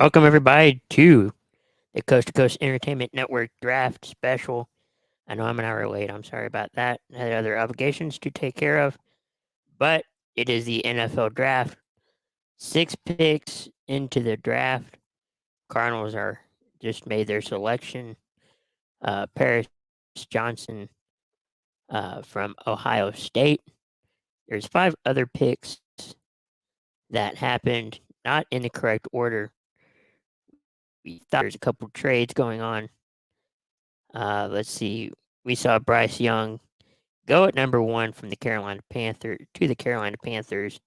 Welcome everybody to the Coast to Coast Entertainment Network Draft Special. I know I'm an hour late. I'm sorry about that. I had other obligations to take care of, but it is the NFL Draft. 6 picks into the draft. Cardinals are just made their selection. Paris Johnson from Ohio State. There's 5 other picks that happened not in the correct order. We thought there's a couple trades going on. Let's see. We saw Bryce Young go at number 1 from the Carolina Panther to the Carolina Panthers.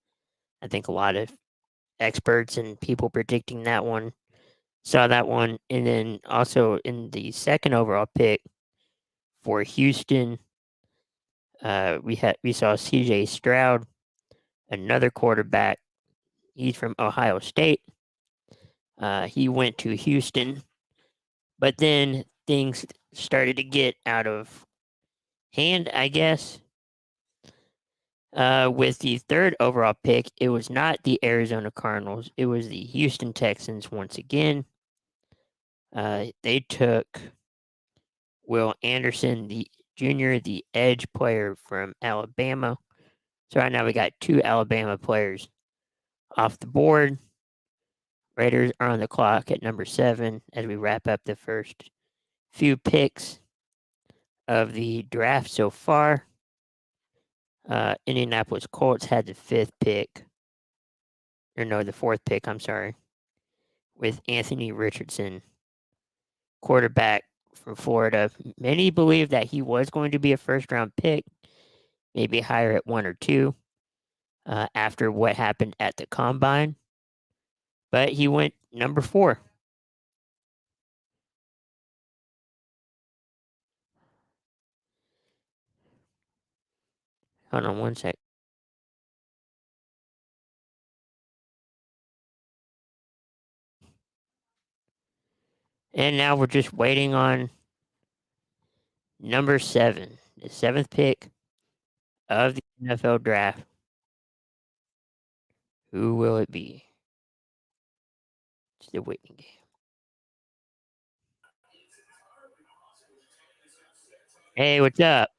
I think a lot of experts and people predicting that one saw that one. And then also in the second overall pick for Houston, we saw C.J. Stroud, another quarterback. He's from Ohio State. He went to Houston, but then things started to get out of hand, I guess. With the third overall pick, it was not the Arizona Cardinals. It was the Houston Texans once again. They took Will Anderson, the junior, the edge player from Alabama. So right now we got 2 Alabama players off the board. Raiders are on the clock at number 7 as we wrap up the first few picks of the draft so far. Indianapolis Colts had the 5th pick. Or no, the 4th pick, I'm sorry. With Anthony Richardson, quarterback from Florida. Many believe that he was going to be a first-round pick, maybe higher at 1 or 2 after what happened at the Combine. But he went number 4. Hold on one sec. And now we're just waiting on number 7, the 7th pick of the NFL draft. Who will it be? It's the waiting game. Hey, what's up?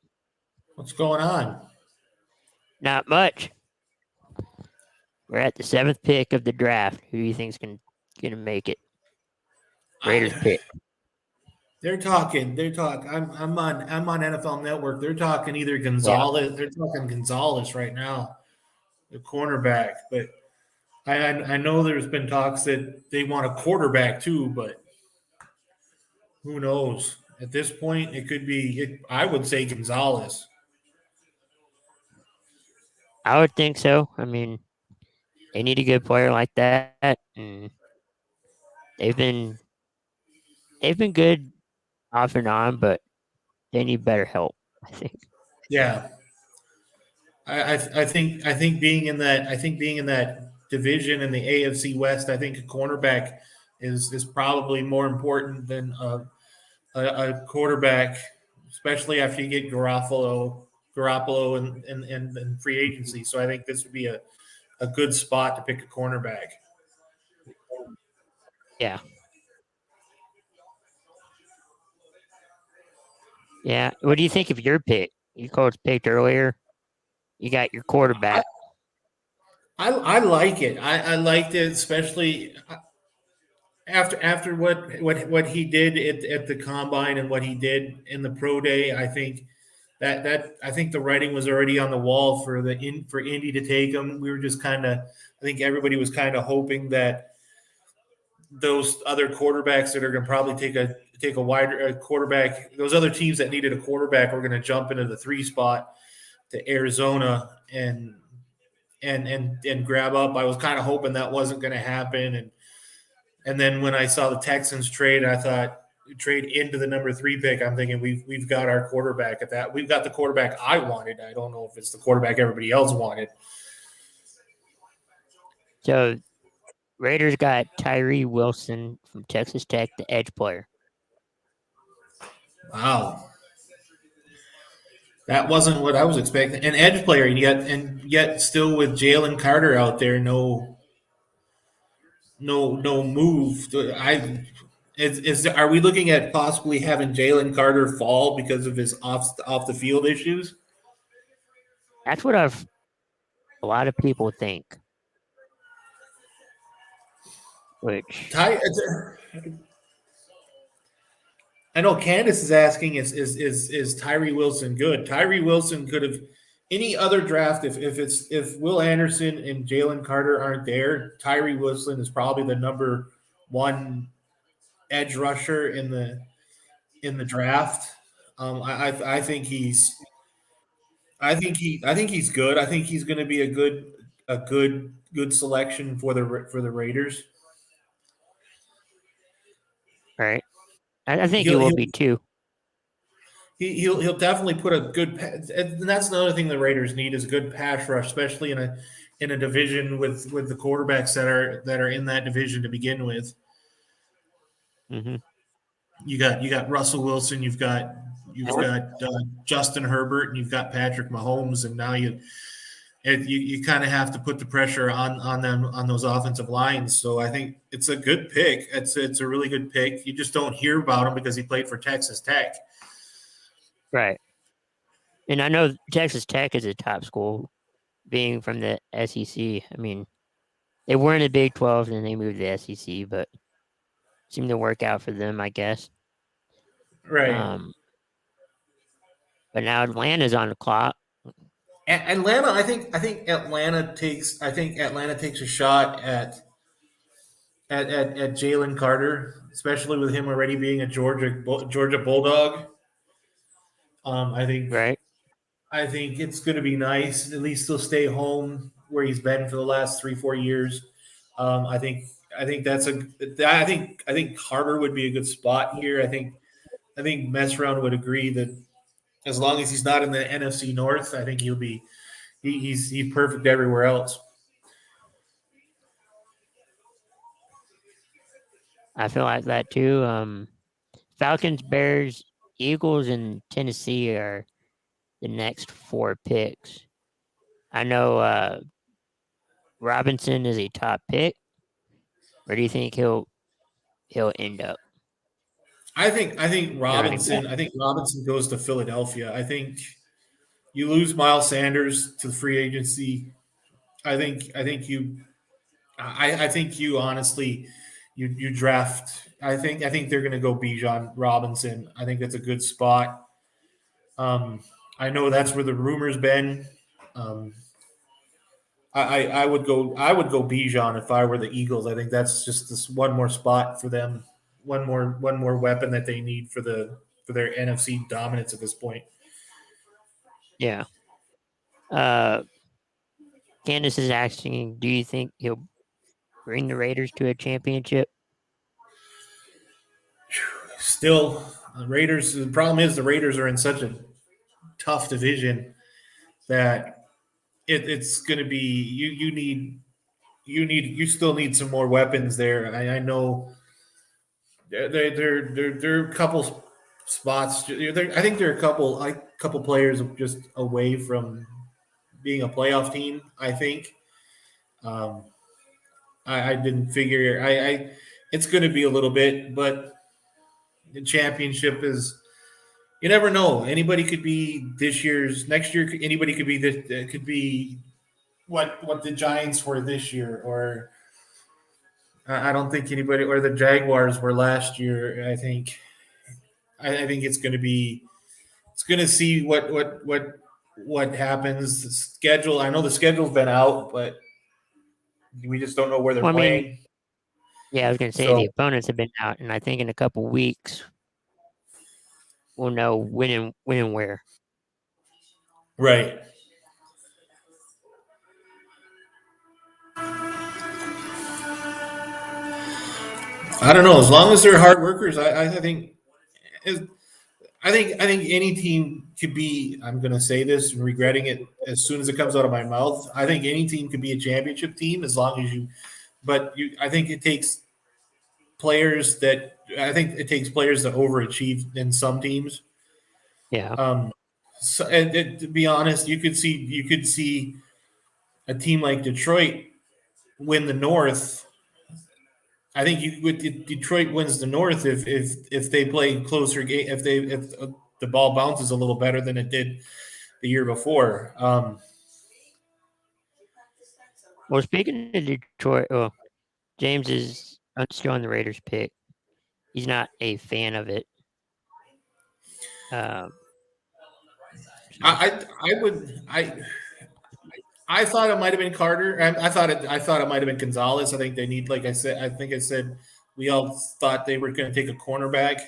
What's going on? Not much. We're at the 7th pick of the draft. Who do you think's gonna make it? Raiders pick. They're talking. I'm on NFL Network. They're talking either Yeah. Gonzalez. They're talking Gonzalez right now, the cornerback. But I know there's been talks that they want a quarterback too. But who knows? At this point, it could be. I would say Gonzalez. I would think so. I mean, they need a good player like that, and they've been they've been good off and on, but they need better help. I think. Yeah, I think being in that division in the AFC West, I think a cornerback is probably more important than a quarterback, especially after you get Garoppolo and free agency. So I think this would be a good spot to pick a cornerback. Yeah, yeah. What do you think of your pick? You coach picked earlier. You got your I, quarterback. I like it. I liked it, especially after what he did at the combine and what he did in the pro day. I think that I think the writing was already on the wall for Indy to take him. We were just kind of, I think everybody was kind of hoping that those other quarterbacks that are going to probably take a wider quarterback, those other teams that needed a quarterback were going to jump into the 3 spot to Arizona and grab up. I was kind of hoping that wasn't going to happen, and then when I saw the Texans trade, I thought trade into the number 3 pick. I'm thinking we've got our quarterback at that. We've got the quarterback I wanted. I don't know if it's the quarterback everybody else wanted. So Raiders got Tyree Wilson from Texas Tech, the edge player. Wow. That wasn't what I was expecting. An edge player, and yet still with Jalen Carter out there, no no move. Are we looking at possibly having Jalen Carter fall because of his off the field issues? That's what a lot of people think. Which Ty, I know Candace is asking is Tyree Wilson good? Tyree Wilson could have any other draft if Will Anderson and Jalen Carter aren't there, Tyree Wilson is probably the number one edge rusher in the draft. I think I think he's good. I think he's going to be a good selection for the Raiders. right, I think he He'll will he'll be too. he'll definitely put a good. And that's another thing the Raiders need is a good pass rush, especially in a division with the quarterbacks that are in that division to begin with. Hmm. You got Russell Wilson, you've got Justin Herbert, and you've got Patrick Mahomes, and now you kind of have to put the pressure on them on those offensive lines. So I think it's a good pick. It's a really good pick. You just don't hear about him because he played for Texas Tech. Right. And I know Texas Tech is a top school, being from the SEC. I mean, they were in the Big 12 and then they moved to the SEC, but seemed to work out for them, I guess. Right. Um, but now Atlanta's on the clock. Atlanta, I think Atlanta takes a shot at Jalen Carter, especially with him already being a Georgia Bulldog. I think Right. it's going to be nice. At least he'll stay home where he's been for the last 3-4 years. I think that's a. I think Carter would be a good spot here. I think Messround would agree that as long as he's not in the NFC North, I think he's perfect everywhere else. I feel like that too. Falcons, Bears, Eagles, and Tennessee are the next 4 picks. I know Robinson is a top pick. Where do you think he'll end up? I think The running back. Robinson. I think Robinson goes to Philadelphia. I think you lose Miles Sanders to the free agency. I think you honestly you draft. I think they're going to go Bijan Robinson. I think that's a good spot. I know that's where the rumors been. Um, I would go Bijan if I were the Eagles. I think that's just this one more spot for them, one more weapon that they need for their NFC dominance at this point. Yeah. Uh, Candace is asking, do you think he'll bring the Raiders to a championship? Still, the Raiders. The problem is the Raiders are in such a tough division that it's going to be you still need some more weapons there. I know they're a couple spots. I think they're a couple players just away from being a playoff team. I think. Um, I didn't figure. It's going to be a little bit, but the championship is. You never know. Anybody could be next year. Anybody could be this. It could be what the Giants were this year, or I don't think anybody or the Jaguars were last year. I think it's going to be. It's going to see what happens. The schedule. I know the schedule's been out, but we just don't know where they're Well, I mean, playing. yeah, I was going to say the So opponents have been out, and I think in a couple weeks we'll know when and where. right. I don't know. As long as they're hard workers, I think. I think any team could be. I'm going to say this and regretting it as soon as it comes out of my mouth. I think any team could be a championship team as long as you. But I think it takes players that. I think it takes players that overachieve in some teams. Yeah. So, and to be honest, you could see a team like Detroit win the North I think Detroit wins the North if they play closer game if the ball bounces a little better than it did the year before. Well, speaking of Detroit, James is still on the Raiders pick. He's not a fan of it. So. I thought it might have been Carter. I thought it might have been Gonzalez. I think they need, like I said, we all thought they were going to take a cornerback,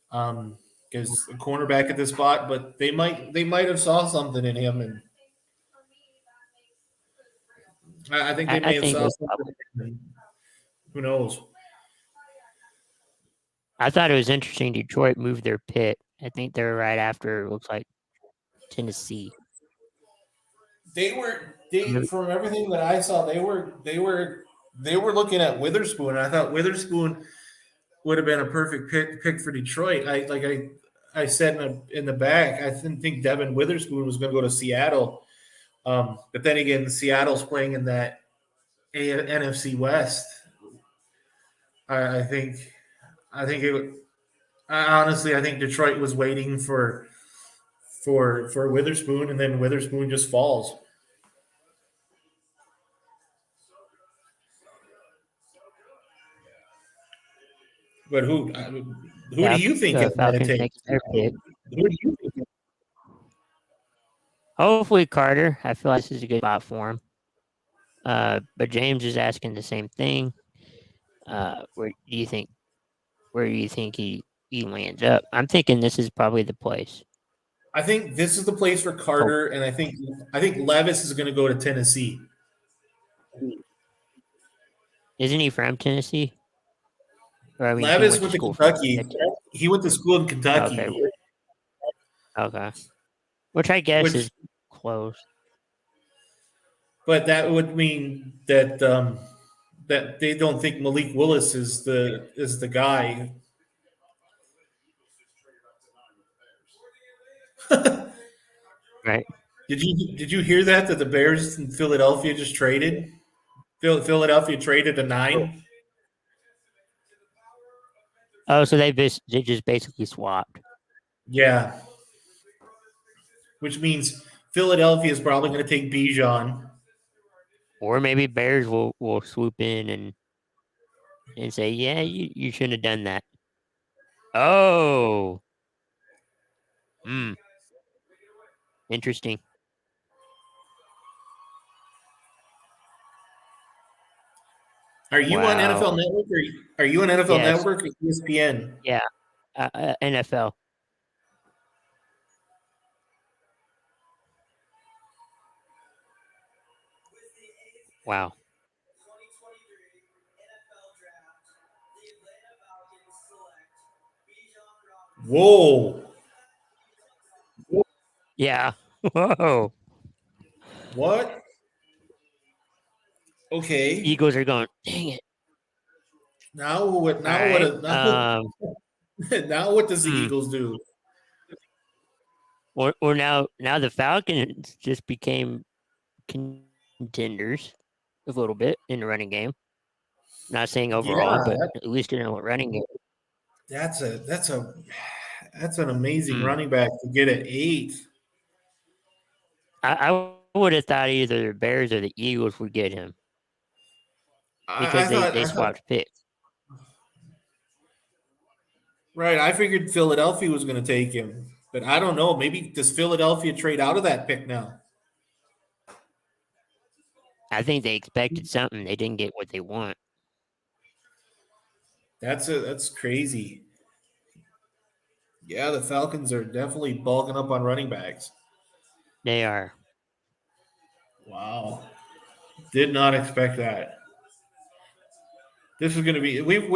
because a cornerback at this spot, but they might have saw something in him, and I think they may have think saw that's something. In him. Who knows? I thought it was interesting. Detroit moved their pick. I think they're right after. It looks like Tennessee. From everything that I saw, they were looking at Witherspoon. I thought Witherspoon would have been a perfect pick for Detroit. I said in the back, I didn't think Devin Witherspoon was going to go to Seattle. But then again, Seattle's playing in that NFC West. I think it. Honestly, I think Detroit was waiting for Witherspoon, and then Witherspoon just falls. But who do you think is going to take? Who do you think? Hopefully Carter. I feel like this is a good spot for him. But James is asking the same thing. Where do you think he lands up? I'm thinking this is probably the place. I think this is the place for Carter, and I think Levis is going to go to Tennessee. Isn't he from Tennessee? Levis went to Kentucky. He went to school in Kentucky. Okay. Which I guess is close. But that would mean that that they don't think Malik Willis is the guy. Right. Did you hear that the Bears in Philadelphia just traded? Philadelphia traded a 9. Oh, so they just basically swapped. Yeah. Which means Philadelphia is probably going to take Bijan. Or maybe Bears will swoop in and say, yeah, you shouldn't have done that. Oh. Interesting. Are you on NFL Network? Or are you on NFL Network or ESPN? Yeah, NFL. Wow. Whoa. Yeah. Whoa. What? Okay. Eagles are going, dang it. Now what does the Eagles do? Or now the Falcons just became contenders a little bit in the running game. Not saying overall, but at least in a running game. That's an amazing running back to get at 8. I would have thought either the Bears or the Eagles would get him because they swapped picks. Right, I figured Philadelphia was going to take him, but I don't know. Maybe does Philadelphia trade out of that pick now? I think they expected something. They didn't get what they want. That's crazy. Yeah, the Falcons are definitely bulking up on running backs. They are. Wow. Did not expect that. This is going to be we've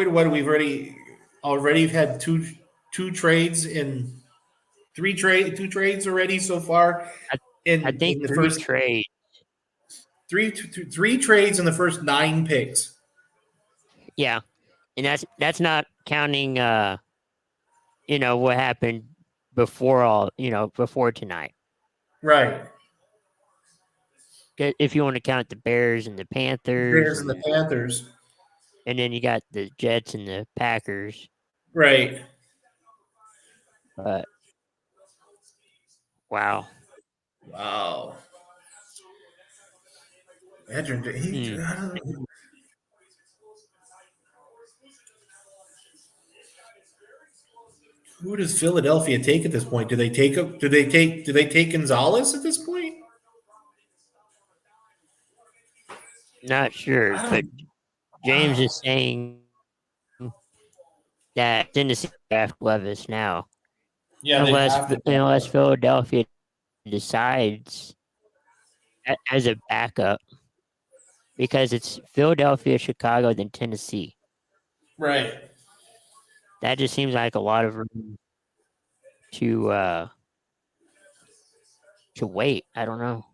already had two trades in two trades already so far. I think the first trade. Three trades in the first 9 picks. Yeah. And that's not counting what happened before before tonight. Right. If you want to count the Bears and the Panthers. And then you got the Jets and the Packers. Right. But wow. Wow. Edrin, Hmm. I don't know. Who does Philadelphia take at this point? Do they take a, do they take Gonzalez at this point? Not sure, I but don't. James Wow. is saying that Tennessee draft Levis now, Yeah, they have to. unless Philadelphia decides as a backup, because it's Philadelphia, Chicago, then Tennessee. Right. That just seems like a lot of room to uh to wait. I don't know.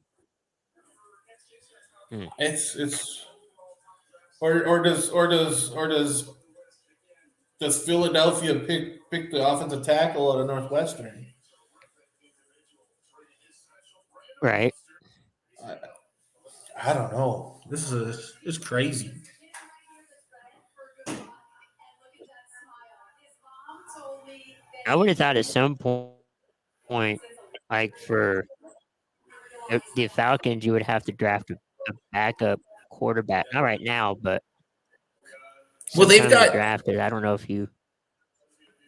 Hmm. It's does Philadelphia pick the offensive tackle out of Northwestern? Right. I, I don't know. It's crazy. I would have thought at some point, like for the Falcons, you would have to draft a backup quarterback. Not right now, but Well, sometime in the draft. I don't know if you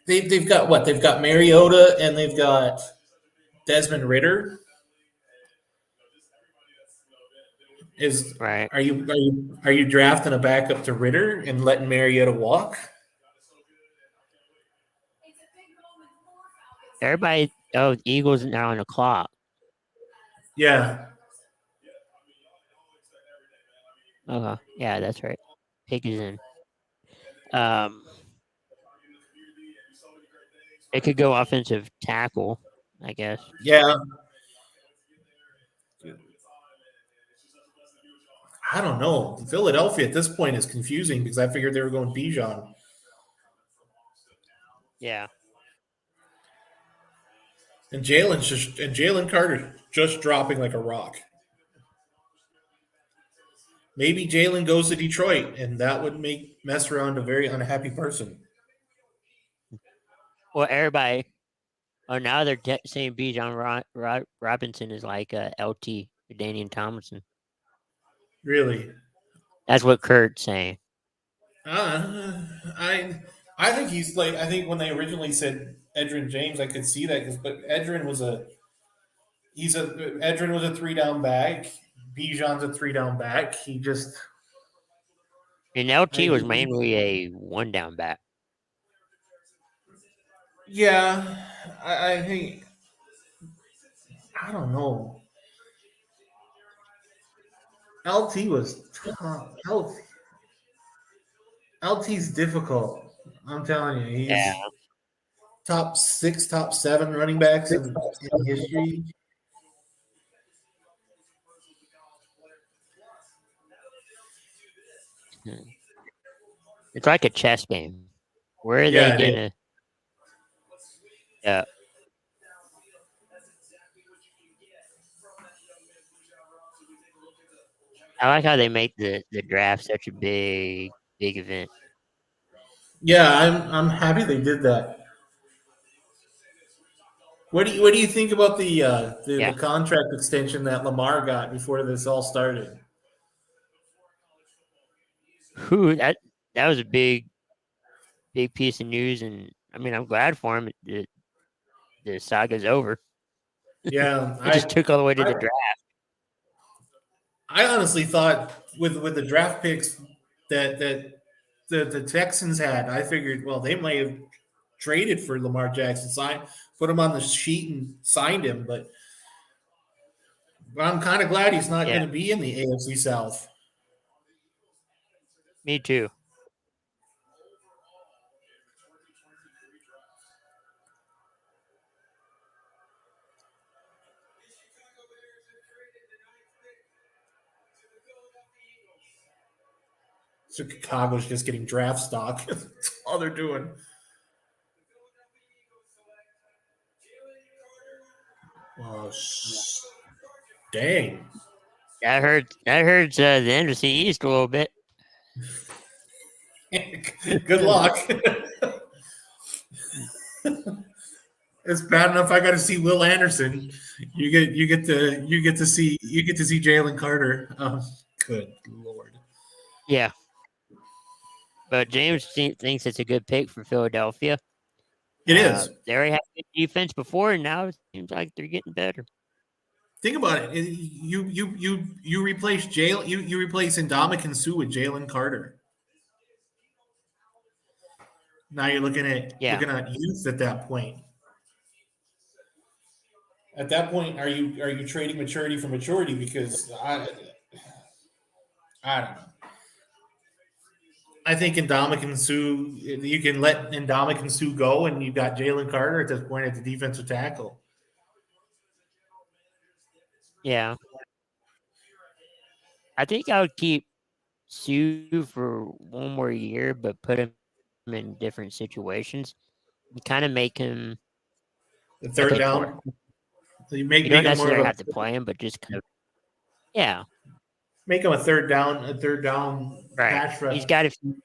they've got what? They've got Mariota and they've got Desmond Ritter. Is right. are you drafting a backup to Ritter and letting Mariota walk? Everybody. Oh, the Eagles are now on the clock. Yeah. Okay. Yeah, that's right. Pick is in. Um, it could go offensive tackle, I guess. Yeah. I don't know. Philadelphia at this point is confusing because I figured they were going Bijan. Yeah. And Jalen Carter just dropping like a rock. Maybe Jalen goes to Detroit, and that would make mess around a very unhappy person. Well, everybody. Oh, now they're saying Bijan Robinson is like LT, Daniel Tomlinson. Really, That's what Kurt's saying. uh, I I think he's like I think when they originally said Edrin James, I could see that because but Edrin was a 3 down back. Bijan's a 3 down back. He just And I, LT was mainly a one down back. yeah, I think I don't know. LT was tough. LT's difficult. I'm telling you, Yeah. he's top 6, top 7 running backs in history. Hmm. It's like a chess game. Where are they Yeah, it is. gonna? Yeah. I like how they make the draft such a big event. Yeah, I'm happy they did that. What do you think about the Yeah. contract extension that Lamar got before this all started? Who that was a big piece of news, and I mean I'm glad for him. The saga's over. Yeah, It just took all the way to I the draft. I honestly thought with the draft picks that the Texans had, I figured well they might have traded for Lamar Jackson, put him on the sheet and signed him, but I'm kind of glad he's not Yeah, going to be in the AFC South. me too. So Chicago's just getting draft stock. That's all they're doing. Well, dang. That hurts the NFC East a little bit. Good luck. It's bad enough I got to see Will Anderson. You get to see Jalen Carter. Oh, good Lord. Yeah. But James thinks it's a good pick for Philadelphia. It is. They already had good defense before, and now it seems like they're getting better. Think about it. You replace you replace Ndamukong Suh with Jalen Carter. Now you're looking at youth at that point. At that point, are you trading maturity for maturity? Because I don't know. I think Ndamukong Suh, you can let Ndamukong Suh go, and you've got Jalen Carter at this point at the defensive tackle. Yeah. I think I would keep Suh for one more year, but put him in different situations. You kind of make him The third down. You don't necessarily have to play him, but just kind of, yeah. Make him a third down right. pass rush. He's got a few.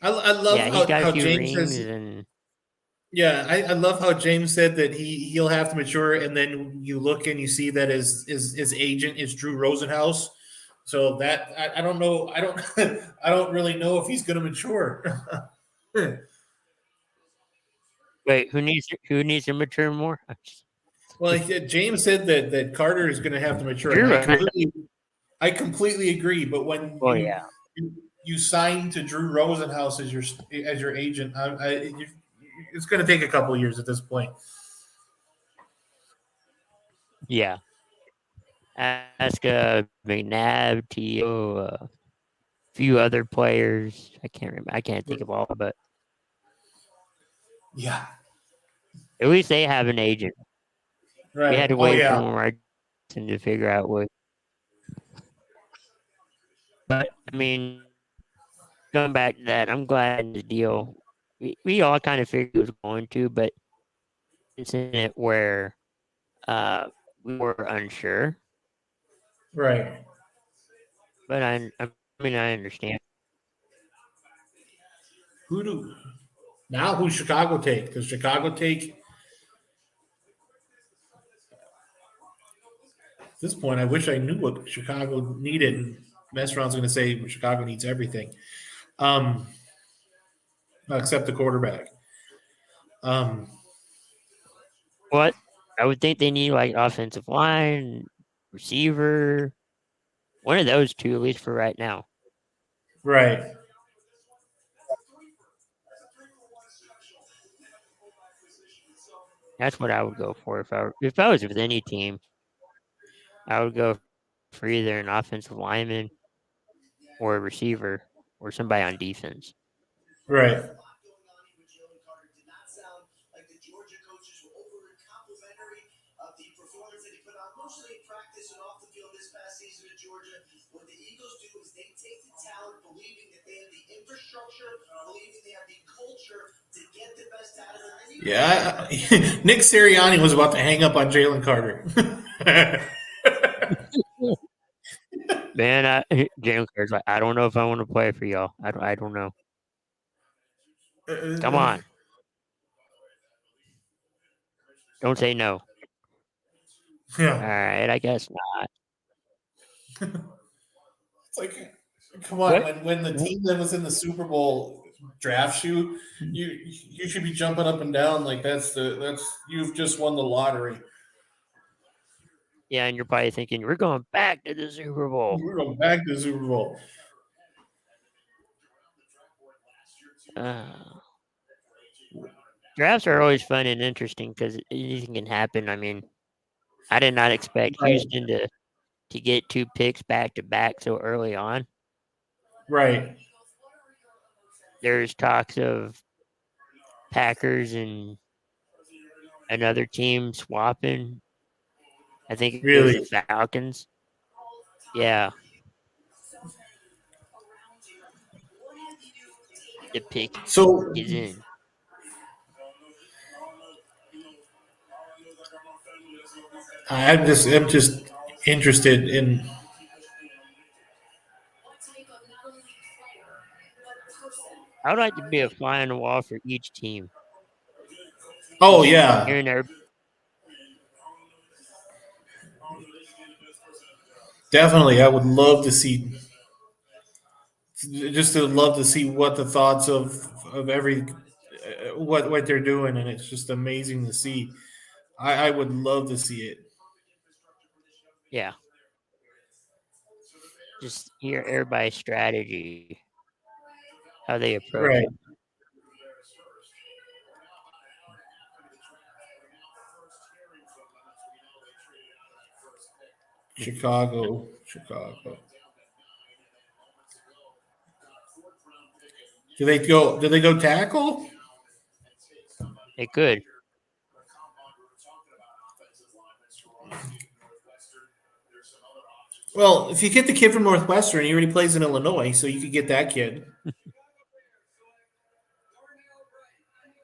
I love how James says. Yeah, I love how James said that he'll have to mature, and then you look and you see that his agent is Drew Rosenhaus. So that I don't know. I don't really know if he's going to mature. Wait, who needs to mature more? Well, James said that Carter is going to have to mature. I completely agree. But when you sign to Drew Rosenhaus as your agent, it's going to take a couple of years at this point. Yeah. Ask McNabb, T.O., a few other players. I can't remember. I can't think of all, but yeah. At least they have an agent. Right. We had to wait for one to figure out what. But I mean, going back to that, I'm glad the deal. We all kind of figured it was going to, but it's in it where we were unsure. Right. But I understand. Who's Chicago take? Does Chicago take? At this point, I wish I knew what Chicago needed. Mestron's going to say Chicago needs everything, except the quarterback. What? I would think they need like offensive line, receiver, one of those two at least for right now. Right. That's what I would go for if I was with any team. I would go for either an offensive lineman or a receiver or somebody on defense. Right. Yeah, Nick Sirianni was about to hang up on Jalen Carter. Man, Jalen Carter's like, I don't know if I want to play for y'all. I don't know. Come on. Don't say no. Yeah. All right, I guess not. It's like, come on, when the team that was in the Super Bowl draft you should be jumping up and down like that's you've just won the lottery. Yeah, and you're probably thinking we're going back to the Super Bowl. We're going back to the Super Bowl. Drafts are always fun and interesting because anything can happen. I mean, I did not expect Houston to get 2 picks back to back so early on. Right. There's talks of Packers and another team swapping. I think it was the Falcons. Yeah. The pick is in. I'm just interested in I would like to be a fly on the wall for each team. Oh yeah, Hearing their definitely. I would love to see, just to love to see what the thoughts of every what they're doing, and it's just amazing to see. I would love to see it. yeah, just hear everybody's strategy, how they approach Right, it. Chicago, Chicago. Do they go? Do they go tackle? They could. Well, if you get the kid from Northwestern, he already plays in Illinois, so you could get that kid.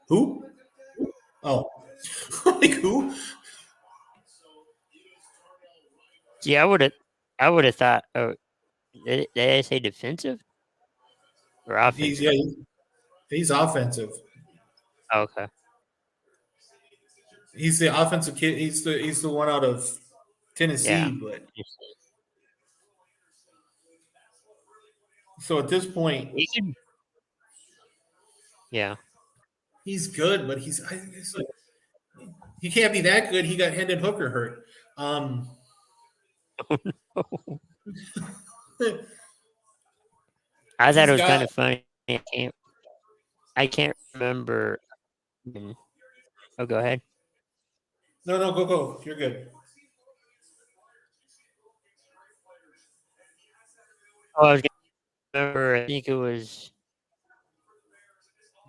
Who? Oh, like who? See, I would have thought. Oh, did I say defensive or He's offensive? yeah, he's offensive. Oh, okay. He's the offensive kid. He's the one out of Yeah. Tennessee. But so at this point, He could. Yeah. he's good, but it's like, he can't be that good. He got Hendon Hooker hurt. Um, I thought it he's was kind got of funny. I can't remember. Oh, go ahead. no. Go. You're good. Oh, I was gonna remember. I think it was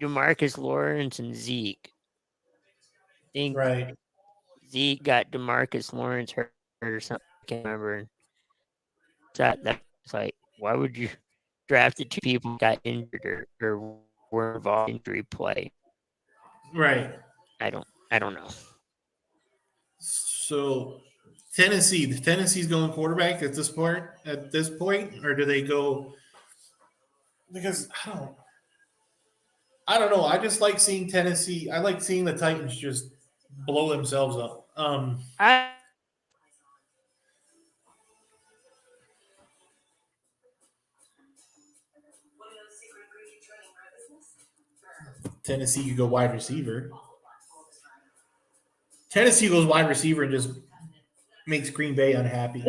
Demarcus Lawrence and Zeke. I think Right. Zeke got Demarcus Lawrence hurt or something. I can't remember. That's like, why would you draft the two people who got injured or were involved in injury play? Right. I don't know. So Tennessee's going quarterback at this point. At this point, or do they go? Because I don't know. I just like seeing Tennessee. I like seeing the Titans just blow themselves up. I Tennessee could go wide receiver. Tennessee goes wide receiver and just makes Green Bay unhappy.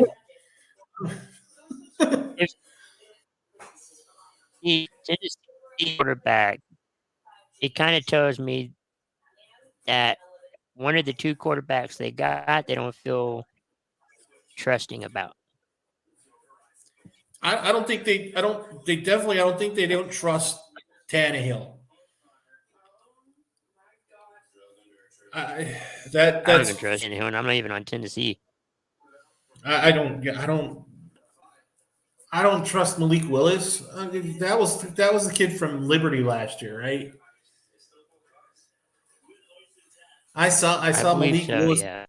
if the Tennessee quarterback, it kind of tells me that one of the two quarterbacks they got, they don't feel trusting about. I don't think they. I don't. They definitely. I don't think they don't trust Tannehill. I, that I don't even that's. trust anyone. I'm not even on Tennessee. I don't. I don't. I don't trust Malik Willis. I mean, that was the kid from Liberty last year, right? I I saw believe Malik so. Willis. Yeah.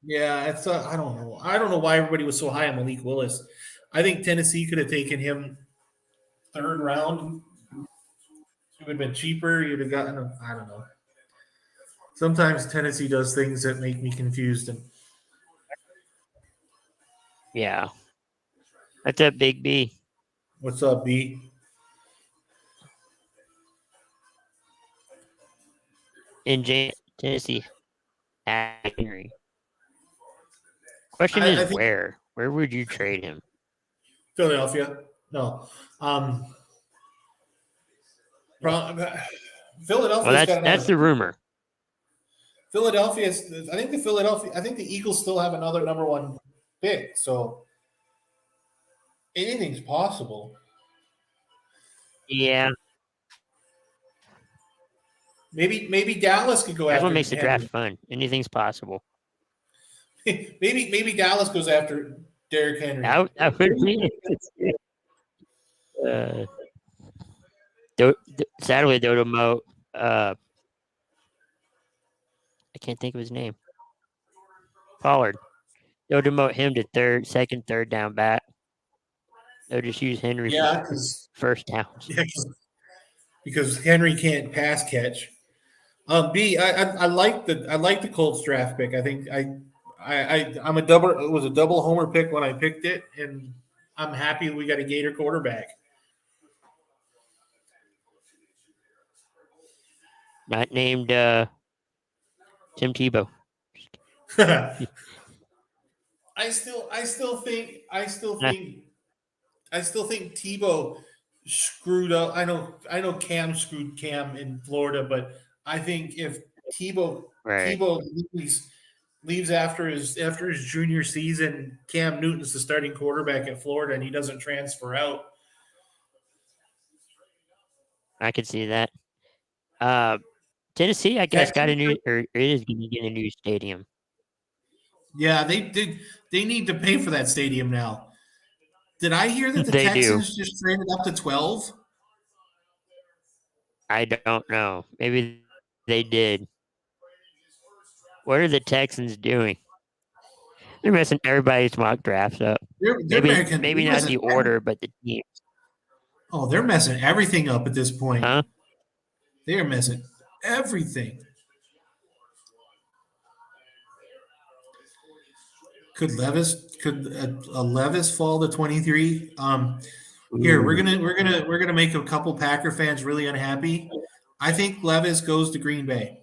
Yeah, I thought I don't know. I don't know why everybody was so high on Malik Willis. I think Tennessee could have taken him third round. It would have been cheaper. You'd have gotten him. I don't know. Sometimes Tennessee does things that make me confused. And Yeah. That's a Big B. what's up, B? In Tennessee. Henry. Question I is think where? Where would you trade him? Philadelphia. No. Well, Philadelphia's got that's another. the rumor. Philadelphia's. I think the Eagles still have another number one pick. So anything's possible. Yeah. Maybe Dallas could go That's after what makes the Henry. draft fun. Anything's possible. maybe Dallas goes after Derrick Henry. That would be. Sadly, Dodomo. I can't think of his name. Pollard. They'll demote him to second, third down back. They'll just use Henry Yeah, for because first downs. yeah, because Henry can't pass catch. B, I like the Colts draft pick. I think I'm a double. It was a double homer pick when I picked it, and I'm happy we got a Gator quarterback. Not named Tim Tebow. I still think Tebow screwed up. I know Cam screwed Cam in Florida, but I think if Right. Tebow leaves after his junior season, Cam Newton's the starting quarterback at Florida, and he doesn't transfer out. I could see that. Tennessee, I guess, got a new, or is going to get a new stadium. Yeah, they did. They need to pay for that stadium now. Did I hear that the They Texans just traded up to 12? I don't know. Maybe they did. What are the Texans doing? They're messing everybody's mock drafts up. Maybe not the order, but the team. Oh, they're messing everything up at this point. Huh? They are messing everything. Could Levis fall to 23? Here we're gonna make a couple Packer fans really unhappy. I think Levis goes to Green Bay.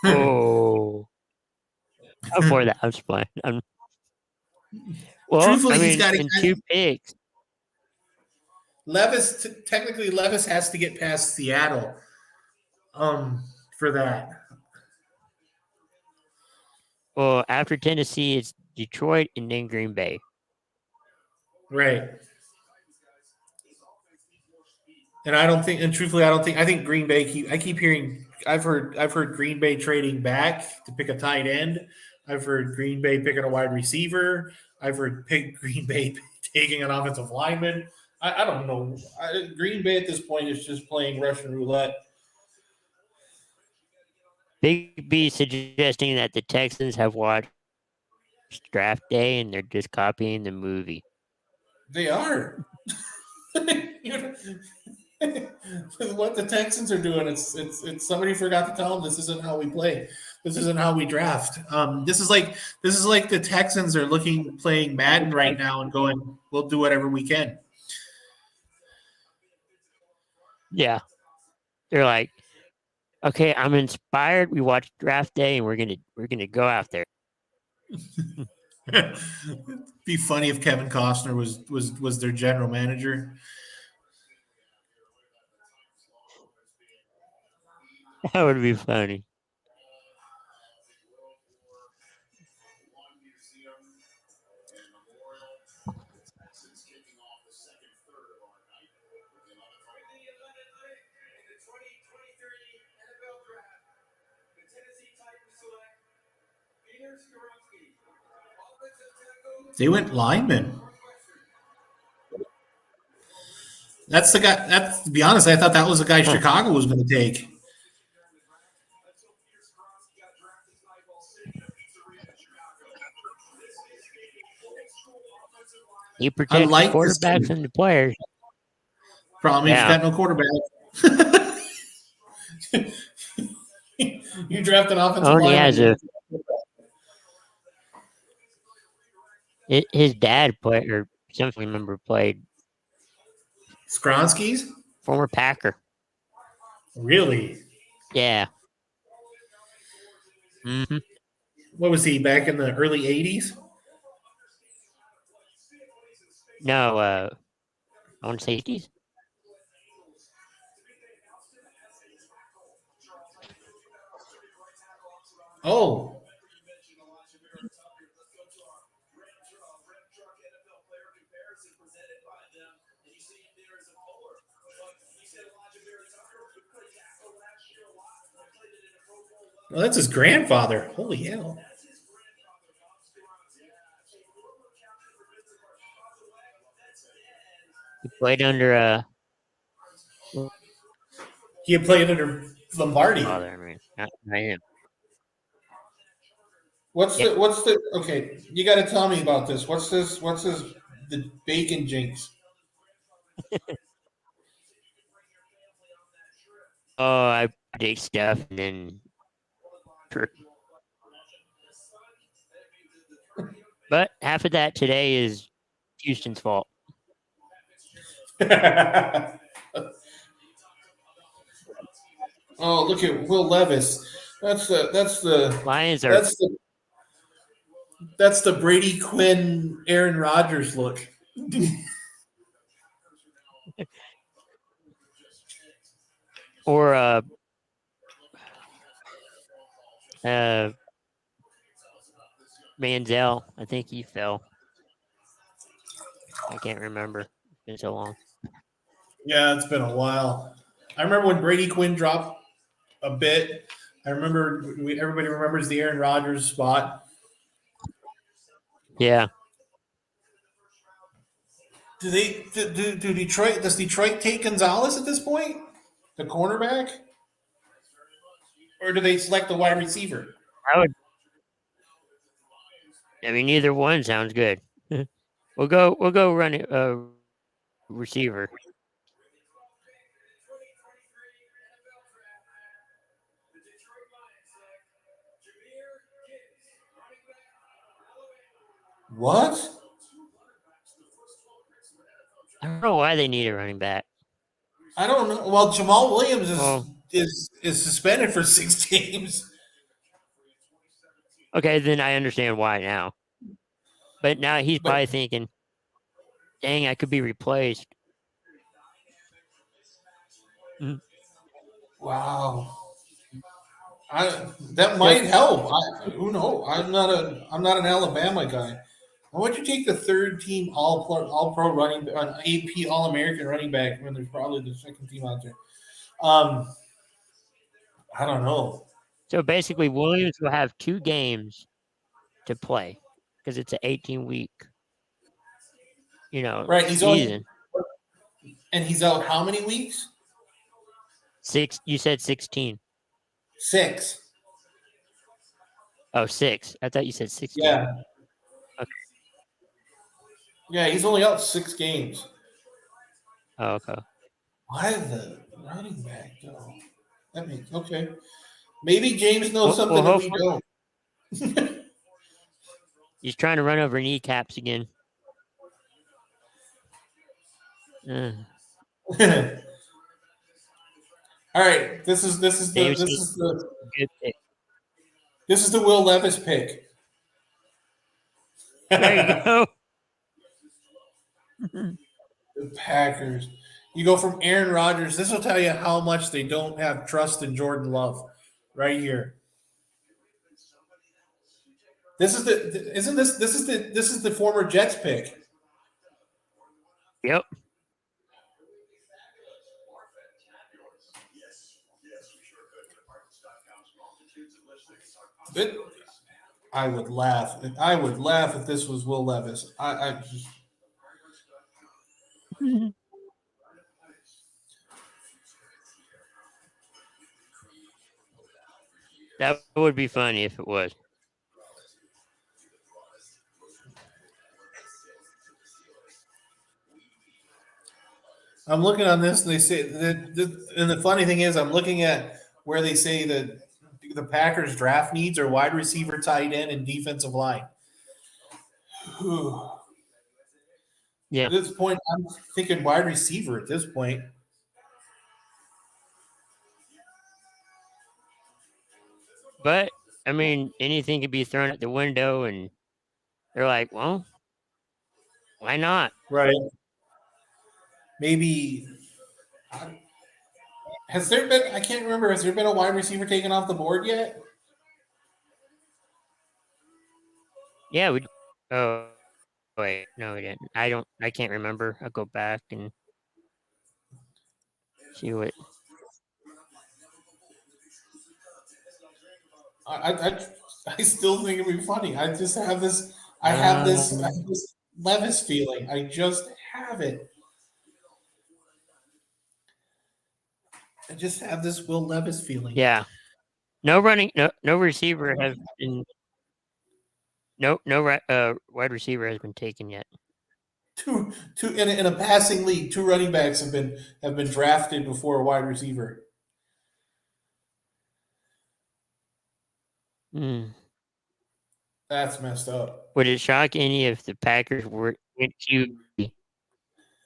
Oh, I'm for that. I'm fine. Well, Truthfully, I mean, he's got in 2 picks. Technically, Levis has to get past Seattle, for that. Well, after Tennessee, it's Detroit and then Green Bay. Right. And truthfully, I think Green Bay I keep hearing, I've heard Green Bay trading back to pick a tight end. I've heard Green Bay picking a wide receiver. I've heard Green Bay taking an offensive lineman. I don't know. Green Bay at this point is just playing Russian roulette. Big B suggesting that the Texans have watched Draft Day and they're just copying the movie. They are. What the Texans are doing, it's somebody forgot to tell them this isn't how we play. This isn't how we draft. This is like the Texans are playing Madden right now and going, we'll do whatever we can. Yeah. They're like, okay, I'm inspired. We watched Draft Day and we're gonna go out there. Be funny if Kevin Costner was their general manager. That would be funny. They went lineman. That's the guy. To be honest, I thought that was the guy Chicago was going to take. He protects the quarterbacks and the players. Problem is, he's got no quarterback. You draft an offensive lineman. His dad played, or some family member played. Skronsky's? Former Packer. Really? Yeah. Mm-hmm. What was he, back in the early 80s? No, I want to say 80s. Oh. Well, that's his grandfather. Holy hell. He played under he played under Lombardi. Father, I mean, not him. What's the okay, you got to tell me about this. What's the bacon jinx? I predict stuff and then. But half of that today is Houston's fault. Oh, look at Will Levis. That's the that's the Lions are that's the that's the Brady Quinn Aaron Rodgers look. or uh Manziel. I think he fell. I can't remember. It's been so long. Yeah, it's been a while. I remember when Brady Quinn dropped a bit. I remember everybody remembers the Aaron Rodgers spot. Yeah. Do Detroit does Detroit take Gonzalez at this point, the cornerback, or do they select the wide receiver? I would I mean either one sounds good. we'll go run it receiver. What? I don't know why they need a running back. I don't know. Well, Jamal Williams Well, is suspended for 6 games. okay, then I understand why now. But now he's But probably thinking, dang, I could be replaced. wow, that So might help. Who knows? I'm not an Alabama guy. Why would you take the third team all pro running an AP All American running back when there's probably the second team out there? Um, I don't know. so basically Williams will have 2 games to play because it's an 18-week, Right, season. he's out how many weeks? You said 16. 6. Oh, 6. I thought you said 16. Yeah, Okay. yeah, he's only out 6 games. Oh, okay. Why the running back though? That makes okay. Maybe James knows something that we Hopefully don't. he's trying to run over kneecaps again. Uh, All right, James needs a good pick. this is the Will Levis pick. There you The go. Packers. You go from Aaron Rodgers. This will tell you how much they don't have trust in Jordan Love, right here. This is the isn't this is the former Jets pick. Yep. It, I would laugh. I would laugh if this was Will Levis. That would be funny if it was. I'm looking on this, and they say that, and the funny thing is, I'm looking at where they say that the Packers draft needs are wide receiver, tight end, and defensive line. Yeah. At this point, I'm thinking wide receiver. At this point, But I mean, anything could be thrown at the window, and they're like, "Well, why not?" right? Maybe has there been? I can't remember. Has there been a wide receiver taken off the board yet? Yeah, we. Oh, wait, no, we didn't. I can't remember. I'll go back and see what. I still think it'd be funny. I just have this. I Um, have this Levis feeling. I just have it. I just have this Will Levis feeling. Yeah, no receiver has been. No, wide receiver has been taken yet. Two in a passing league, 2 running backs have been drafted before a wide receiver. Hmm. That's messed up. Would it shock any if the Packers went QB?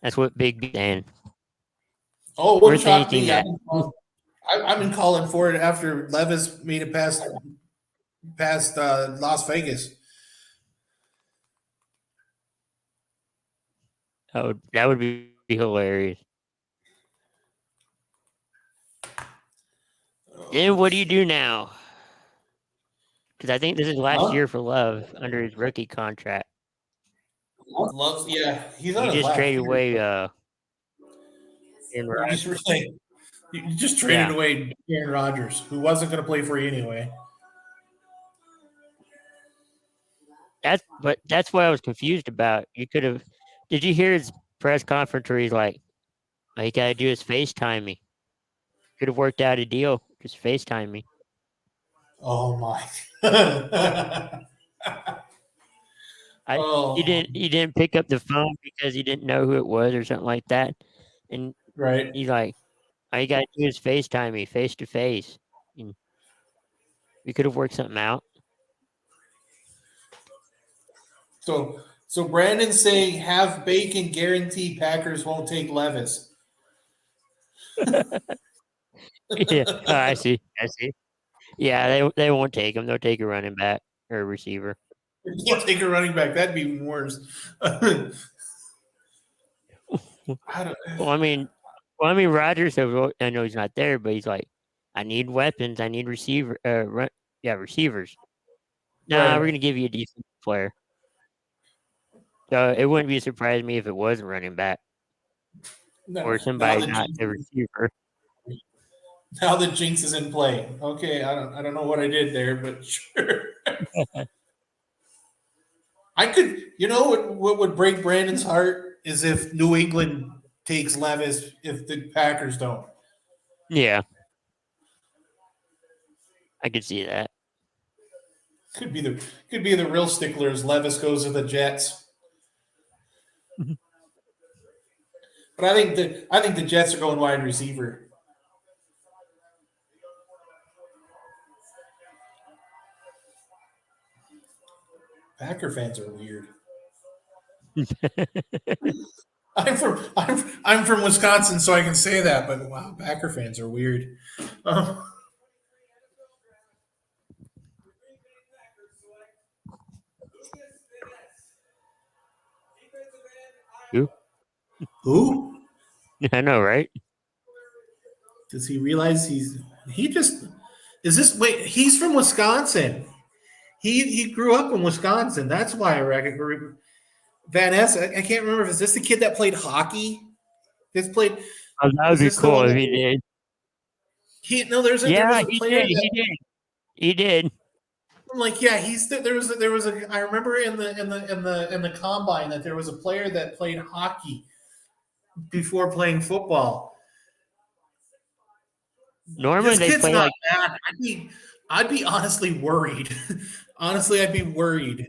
That's what Big B saying. Oh, it We're wouldn't shock thinking me. that. I've been calling for it after Levis made it past Las Vegas. Oh, that would be hilarious. Then what do you do now? Because I think this is last Huh? year for Love under his rookie contract. Loves, yeah, he's on You his just last traded year. away Aaron You Rodgers. just really, you just traded Yeah, away Aaron Rodgers, who wasn't going to play for you anyway. that's what I was confused about. You could have. Did you hear his press conference where he's like, "All you gotta do is FaceTime me." Could have worked out a deal. Just FaceTime me. Oh my! I Oh, he didn't pick up the phone because he didn't know who it was or something like that. And right. he's like, all you gotta do is FaceTime me face to face. And we could have worked something out. So Brandon's saying have Bacon guarantee Packers won't take Levis. Yeah. Oh, I see. I see. Yeah, they won't take him. They'll take a running back or a receiver. He'll take a running back. That'd be even worse. I don't, Well, I mean, Rogers. I know he's not there, but he's like, I need weapons. I need receiver. Receivers. Nah, we're right. gonna give you a decent player. So it wouldn't be a surprise to me if it wasn't running back No, or somebody not a receiver. now the jinx is in play. Okay, I don't know what I did there, but sure. I could, what would break Brandon's heart is if New England takes Levis if the Packers don't. Yeah, I could see that. Could be the real sticklers. Levis goes to the Jets, but I think the Jets are going wide receiver. Packer fans are weird. I'm from Wisconsin, so I can say that. But wow, Packer fans are weird. Um, Who? who I know, right? does he realize he just is this? Wait, he's from Wisconsin. He grew up in Wisconsin. That's why I reckon Van Ness. I can't remember if is this the kid that played hockey. This played. Oh, that would Is be this the cool one if that he did. he? No, there Yeah, was a he player did. that He did. He did. I'm like, yeah, there was a. I remember in the combine that there was a player that played hockey before playing football. Normally This they kid's play not like bad. I'd be honestly worried. Honestly, I'd be worried.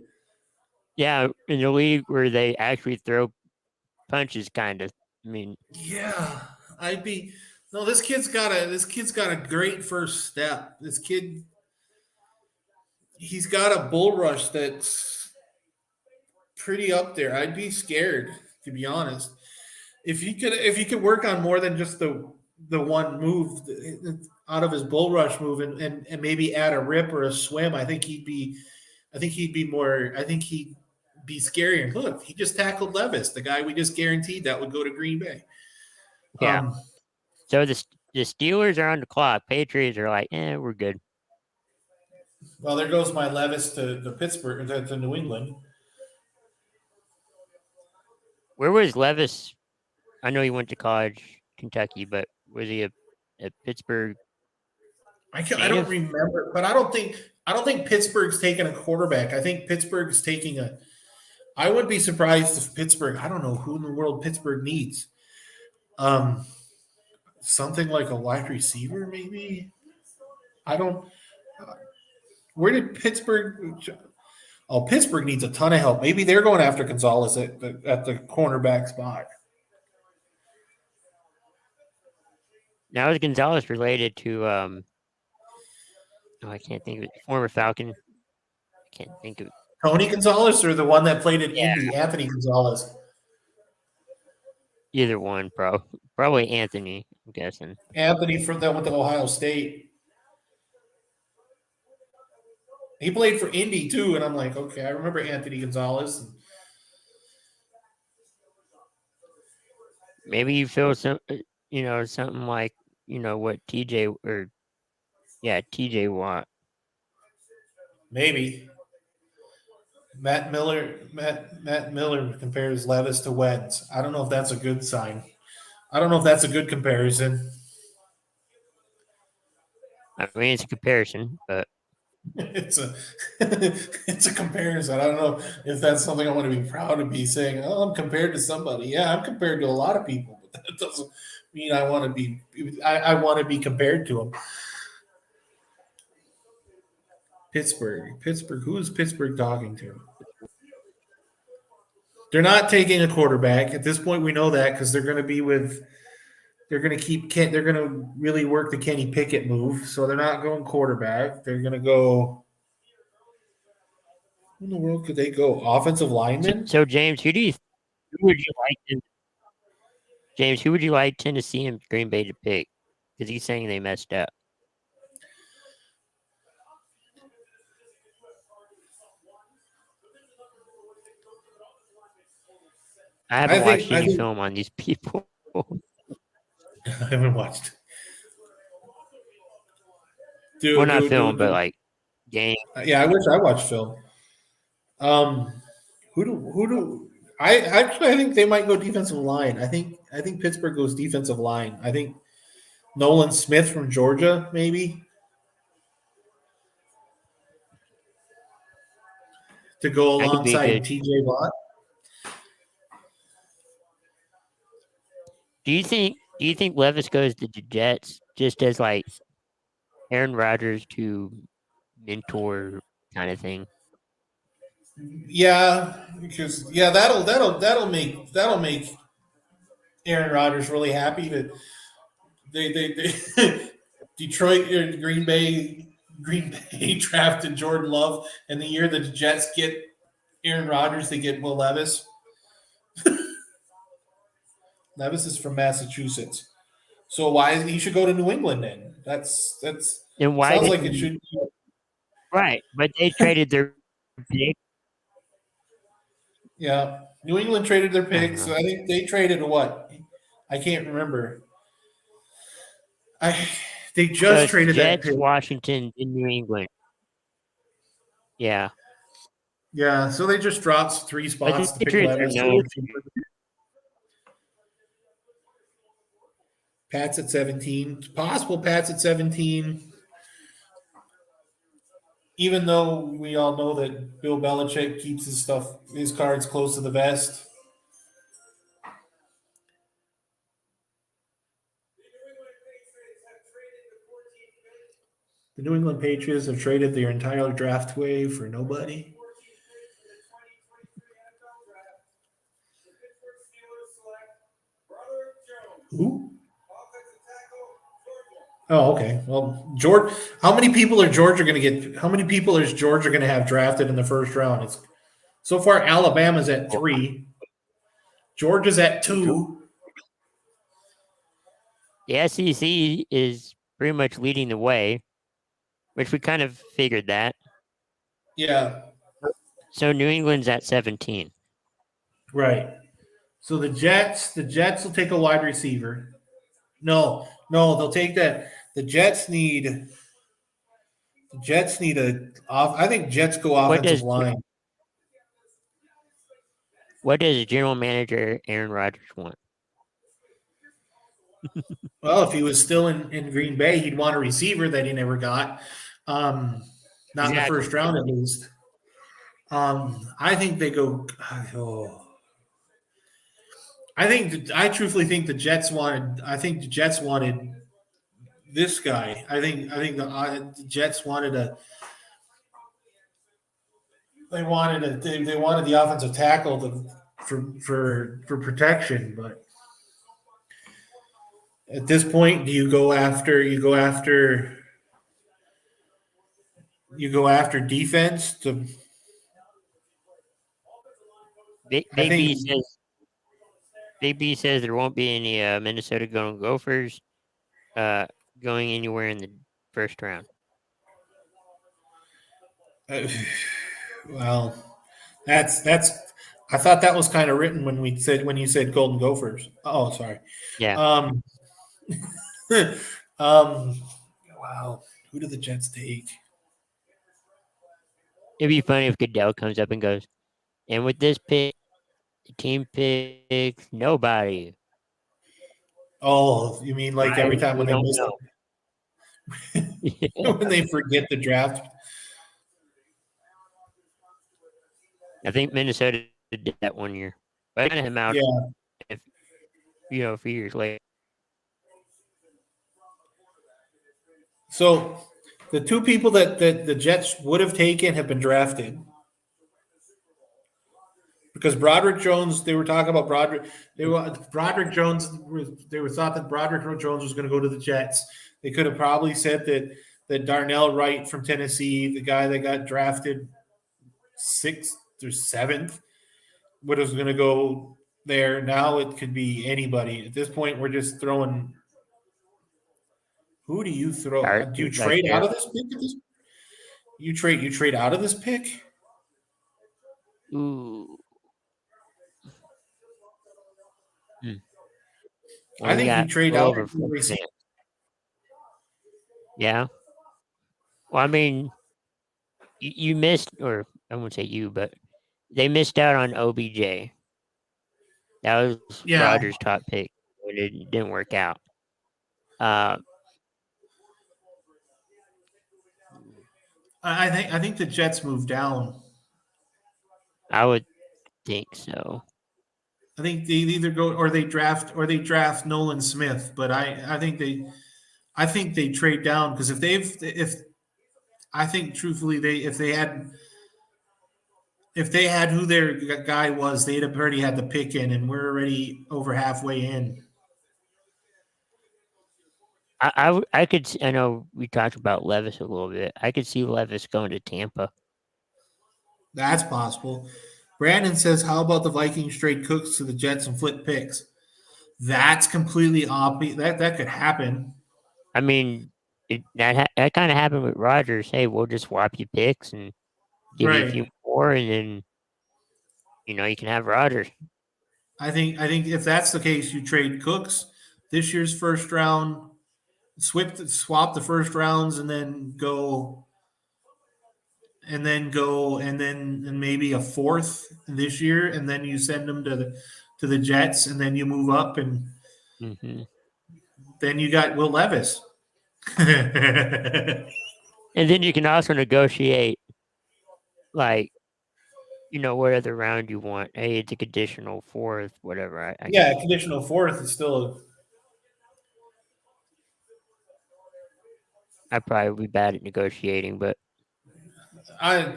yeah in the league where they actually throw punches, kind of. I mean, Yeah, I'd be. No, this kid's got a great first step. This kid, he's got a bull rush that's pretty up there. I'd be scared, to be honest. If he could work on more than just the one move out of his bull rush move and maybe add a rip or a swim, I think he'd be scary. And look, he just tackled Levis, the guy we just guaranteed that would go to Green Bay. yeah. Um, So the Steelers are on the clock. Patriots are like, we're good. well, there goes my Levis to Pittsburgh to New England. Where was Levis? I know he went to college, Kentucky, but was he a Pittsburgh I don't native? remember, but I don't think Pittsburgh's taking a quarterback. I think Pittsburgh's taking a. I would be surprised if Pittsburgh. I don't know who in the world Pittsburgh needs. Um, Something like a wide receiver, maybe. I don't. Where did Pittsburgh? Oh, Pittsburgh needs a ton of help. Maybe they're going after Gonzalez at the cornerback spot. Now is Gonzalez related to Oh, I can't think of it. Former Falcon. I can't think of it. Tony Gonzalez or the one that played at Yeah. Indy, Anthony Gonzalez? Either one, probably Anthony. I'm guessing. Anthony from that went to Ohio State. He played for Indy too, and I'm like, okay, I remember Anthony Gonzalez. Maybe you feel some, something like what TJ Watt. Maybe Matt Miller compares Levis to Wentz. I don't know if that's a good sign. I don't know if that's a good comparison. I mean, it's a comparison, but it's a comparison. I don't know if that's something I want to be proud to be saying. Oh, I'm compared to somebody. Yeah, I'm compared to a lot of people, but that doesn't mean I want to be. I want to be compared to them. Pittsburgh. Who is Pittsburgh talking to? They're not taking a quarterback at this point. We know that because they're going to be with. They're going to keep. They're going to really work the Kenny Pickett move. So they're not going quarterback. They're going to go. Who in the world could they go? Offensive lineman. So James, who would you like? James, who would you like Tennessee and Green Bay to pick? Because he's saying they messed up. I haven't watched any film on these people. I haven't watched. Not film, but like game. Yeah, I wish I watched film. Who do I think they might go defensive line. I think Pittsburgh goes defensive line. I think Nolan Smith from Georgia, maybe. To go alongside TJ Watt. Do you think Levis goes to the Jets just as like Aaron Rodgers to mentor kind of thing? Yeah, because that'll make Aaron Rodgers really happy that they Detroit or Green Bay drafted Jordan Love, and the year the Jets get Aaron Rodgers, they get Will Levis. Levis is from Massachusetts, so why he should go to New England then? That's and why sounds like it should be right, but they traded their pick. Yeah, New England traded their picks. So I think they traded what? I can't remember. They just traded Jets, that pick. Washington, in New England. Yeah. Yeah, so they just dropped 3 spots to pick Levis. Pat's at 17. It's possible Pat's at 17. Even though we all know that Bill Belichick keeps his cards close to the vest. The New England Patriots have traded their entire draft away for nobody. Who? Oh, okay. Well, George, how many people is Georgia going to have drafted in the first round? So far, Alabama's at 3. Georgia's at 2. The SEC is pretty much leading the way, which we kind of figured that. Yeah. So New England's at 17. Right. So the Jets will take a wide receiver. No, they'll take that. The Jets need I think Jets go offensive line. What does general manager Aaron Rodgers want? Well, if he was still in Green Bay, he'd want a receiver that he never got. Not in the first round, at least. I think they go. I truthfully think the Jets wanted. I think the Jets wanted this guy. I think the Jets wanted a. They wanted the offensive tackle for protection, but at this point, do you go after You go after defense to. Big, I Big B think. says Big B says there won't be any Minnesota Golden Gophers going anywhere in the first round. Well, that's. I thought that was kind of written when you said Golden Gophers. Oh, sorry. Yeah. Um, wow. Who did the Jets take? It'd be funny if Goodell comes up and goes, and with this pick, the team picks nobody. Oh, you mean like every time We when they don't miss know. when they forget the draft? I think Minnesota did that one year. But I got him out, Yeah. a few years later. So the two people that the Jets would have taken have been drafted. Because Broderick Jones, they were talking about Broderick. Broderick Jones. They were thought that Broderick Jones was going to go to the Jets. They could have probably said that Darnell Wright from Tennessee, the guy that got drafted 6th or 7th, was going to go there. Now it could be anybody. At this point, we're just throwing. Who do you throw? Do you trade out of this pick? You trade out of this pick? Ooh. I think you trade out of Yeah. Well, I mean, you missed, or I won't say you, but they missed out on OBJ. That was Rodgers' top pick. It didn't work out. I think the Jets moved down. I would think so. I think they either go or they draft Nolan Smith, but I think they trade down because if I think truthfully if they had who their guy was, they'd have already had the pick in, and we're already over halfway in. I could. I know we talked about Levis a little bit. I could see Levis going to Tampa. That's possible. Brandon says, "How about the Vikings trade Cooks to the Jets and flip picks?" That's completely obvious. That could happen. I mean, that kind of happened with Rodgers. Hey, we'll just swap you picks and give you a few more, and then you can have Rodgers. I think if that's the case, you trade Cooks this year's first round, swap the first rounds, and then maybe a fourth this year, and then you send them to the Jets, and then you move up, and then you got Will Levis. And then you can also negotiate, like, what other round you want. Hey, it's a conditional fourth, whatever. A conditional fourth is still I'd probably be bad at negotiating, but I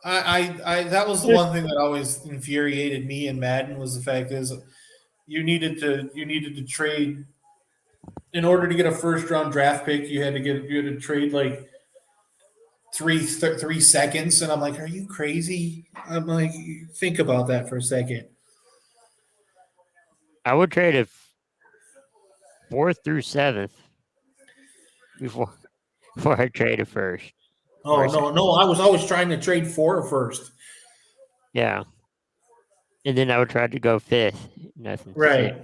that was the one thing that always infuriated me in Madden was the fact is you needed to trade in order to get a first round draft pick. You had to trade like three seconds, and I'm like, are you crazy? I'm like, think about that for a second. I would trade a 4th through 7th before I trade a first. Oh no! I was always trying to trade for a first. Yeah, and then I would try to go 5th. Nothing. Right.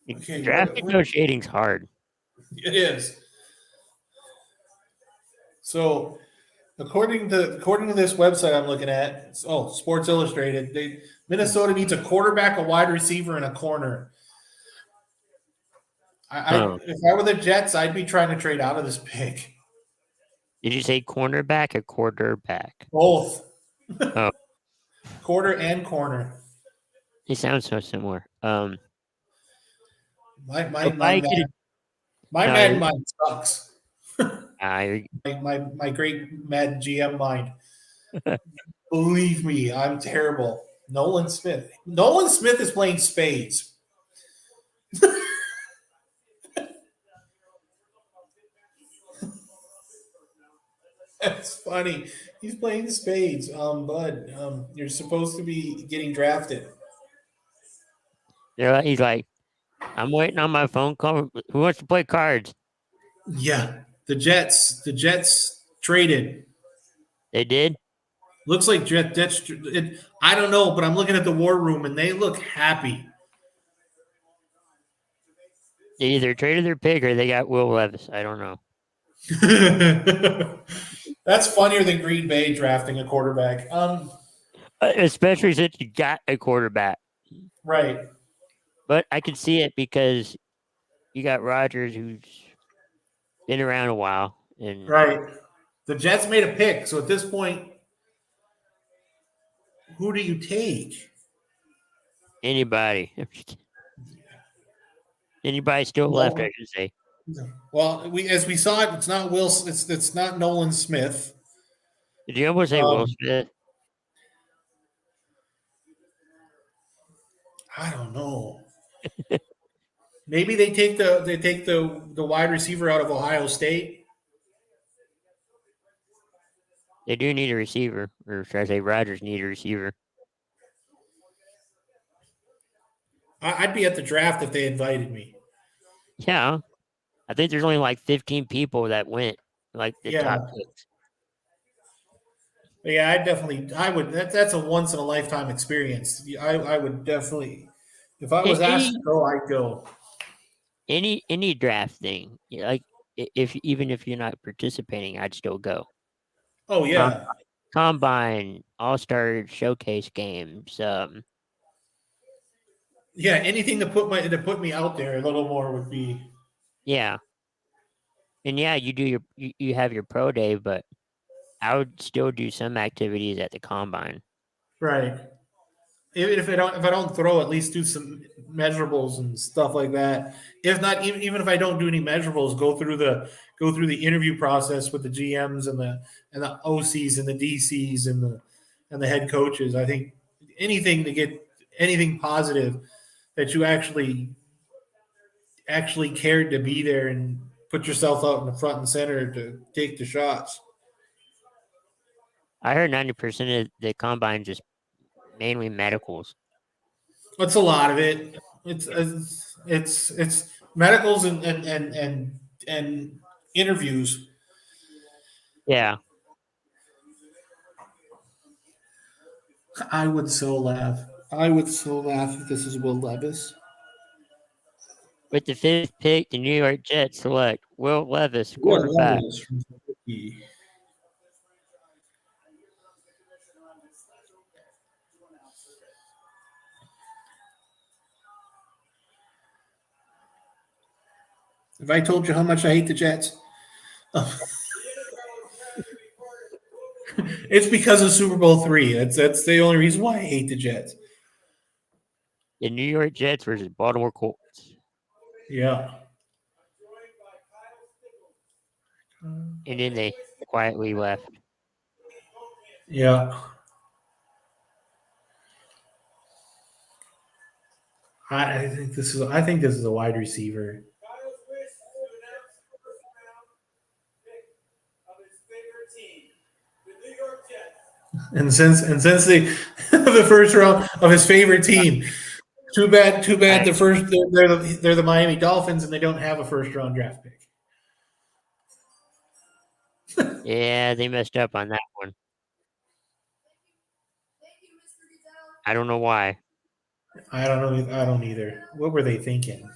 Okay, draft negotiating's hard. It is. So, according to this website I'm looking at, Sports Illustrated, Minnesota needs a quarterback, a wide receiver, and a corner. If I were the Jets, I'd be trying to trade out of this pick. Did you say cornerback or quarterback? Both. Oh. Quarter and corner. They sound so similar. My Madden mind sucks. my great Madden GM mind. Believe me, I'm terrible. Nolan Smith. Nolan Smith is playing spades. That's funny. He's playing spades. Bud, you're supposed to be getting drafted. He's like, I'm waiting on my phone call. Who wants to play cards? Yeah, the Jets traded. They did. Looks like Jets. I don't know, but I'm looking at the war room and they look happy. They either traded their pick or they got Will Levis. I don't know. That's funnier than Green Bay drafting a quarterback. Especially since you got a quarterback. Right, But I can see it because you got Rodgers, who's been around a while, and right. The Jets made a pick, so at this point, who do you take? anybody, anybody still left, No. I should say. Well, as we saw it, it's not Will. It's not Nolan Smith. Did you almost say Will Um, Smith? I don't know. Maybe they take the wide receiver out of Ohio State. They do need a receiver, or should I say, Rodgers need a receiver. I'd be at the draft if they invited me. Yeah, I think there's only like 15 people that went, like the Yeah, top picks. yeah. I would. That's a once in a lifetime experience. I would definitely. If I was asked to Any go, I'd go. any draft thing, like if even if you're not participating, I'd still go. Oh Com- yeah, Combine, All Star Showcase games. yeah. Anything to put me out there a little more would be Yeah, and yeah, you have your pro day, but I would still do some activities at the combine. right. Even if I don't throw, at least do some measurables and stuff like that. If not, even if I don't do any measurables, go through the interview process with the GMs and the OCs and the DCs and the head coaches. I think anything to get anything positive that you actually cared to be there and put yourself out in the front and center to take the shots. I heard 90% of the combine just mainly medicals. That's a lot of it. It's medicals and interviews. Yeah, I would so laugh. I would so laugh if this is Will Levis. with the fifth pick, the New York Jets select Will Levis, Will quarterback. Levis from Kentucky. Have I told you how much I hate the Jets? It's because of Super Bowl III. That's the only reason why I hate the Jets. The New York Jets versus Baltimore Colts. Yeah. And then they quietly left. Yeah. I think this is a wide receiver. And since they the first round of his favorite team, too bad. Too bad. I, They're the Miami Dolphins and they don't have a first round draft pick. yeah, they messed up on that one. I don't know why. I don't know. I don't either. What were they thinking?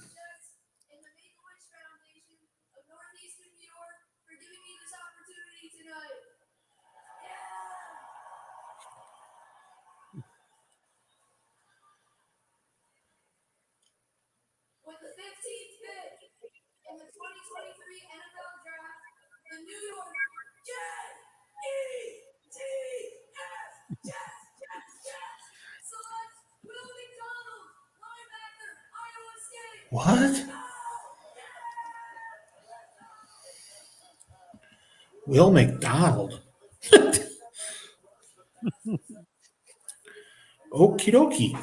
What? Will McDonald. Okie dokie.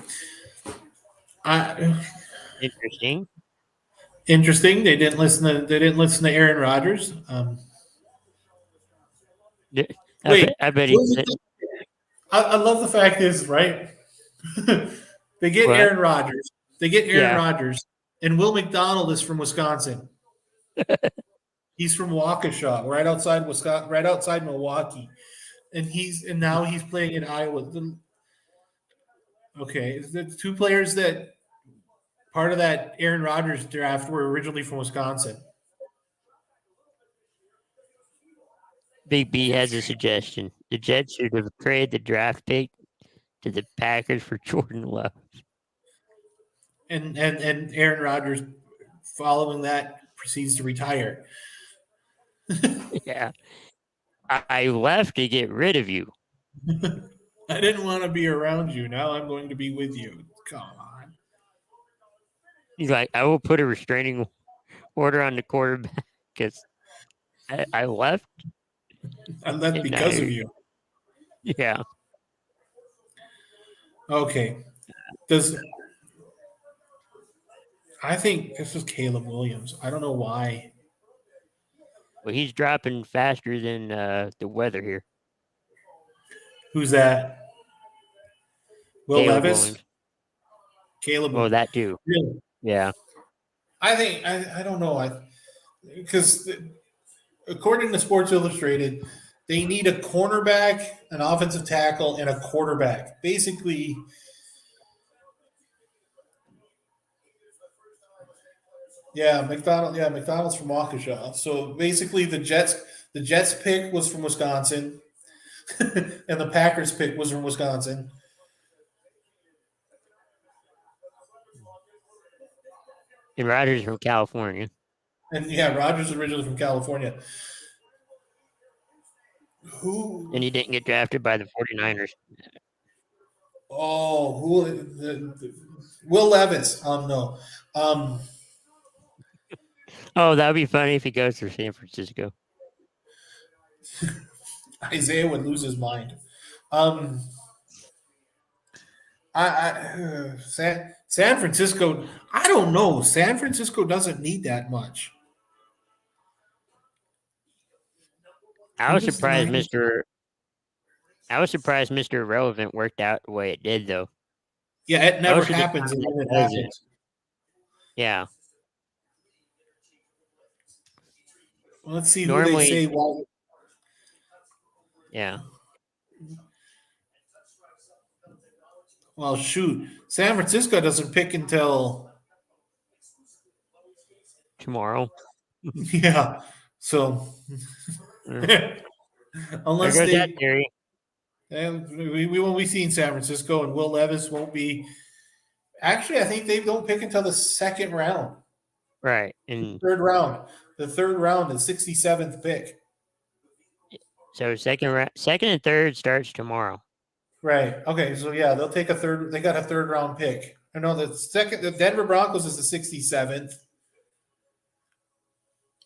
Interesting. Interesting. They didn't listen to Aaron Rodgers. Yeah, Wait, I bet he what was said, it? I love the fact is, right? They get what? Aaron Rodgers. They get Aaron Yeah. Rodgers, and Will McDonald is from Wisconsin. He's from Waukesha, right outside Wisconsin, right outside Milwaukee, and now he's playing in Iowa. Okay, the two players that part of that Aaron Rodgers draft were originally from Wisconsin. Big B has a suggestion. The Jets should have traded the draft pick to the Packers for Jordan Love. And Aaron Rodgers, following that, proceeds to retire. Yeah. I left to get rid of you. I didn't want to be around you. Now I'm going to be with you. Come on. He's like, I will put a restraining order on the quarterback because I left. I left And because of I, you. yeah. Okay. Does I think this is Caleb Williams. I don't know why. Well, he's dropping faster than the weather here. Who's that? Will Caleb Levis? Williams. Caleb. Well, that too. Really? Yeah. I think I don't know. Because according to Sports Illustrated, they need a cornerback, an offensive tackle, and a quarterback. Basically, yeah, McDonald. Yeah, McDonald's from Waukesha. So basically, the Jets pick was from Wisconsin, and the Packers pick was from Wisconsin. And Rodgers from California. And yeah, Rodgers originally from California. Who? And he didn't get drafted by the 49ers. Oh, who? Will Levis. No. Um, Oh, that would be funny if he goes to San Francisco. Isaiah would lose his mind. Um, San Francisco. I don't know. San Francisco doesn't need that much. I Who was does the surprised Niners- Mr. Irrelevant worked out the way it did, though. Yeah, it never Most of the happens, time and then it it doesn't. happens. Yeah. Well, let's see who Normally- they say. Why? Yeah. Well, shoot, San Francisco doesn't pick until Tomorrow. yeah. So There unless goes they, that theory. and we won't be seeing San Francisco, and Will Levis won't be. Actually, I think they don't pick until the second round, Right. And third round. The third round, the 67th pick. so second and third starts tomorrow. Right. Okay. So yeah, they'll take a third. They got a third round pick. I know the Denver Broncos is the 67th.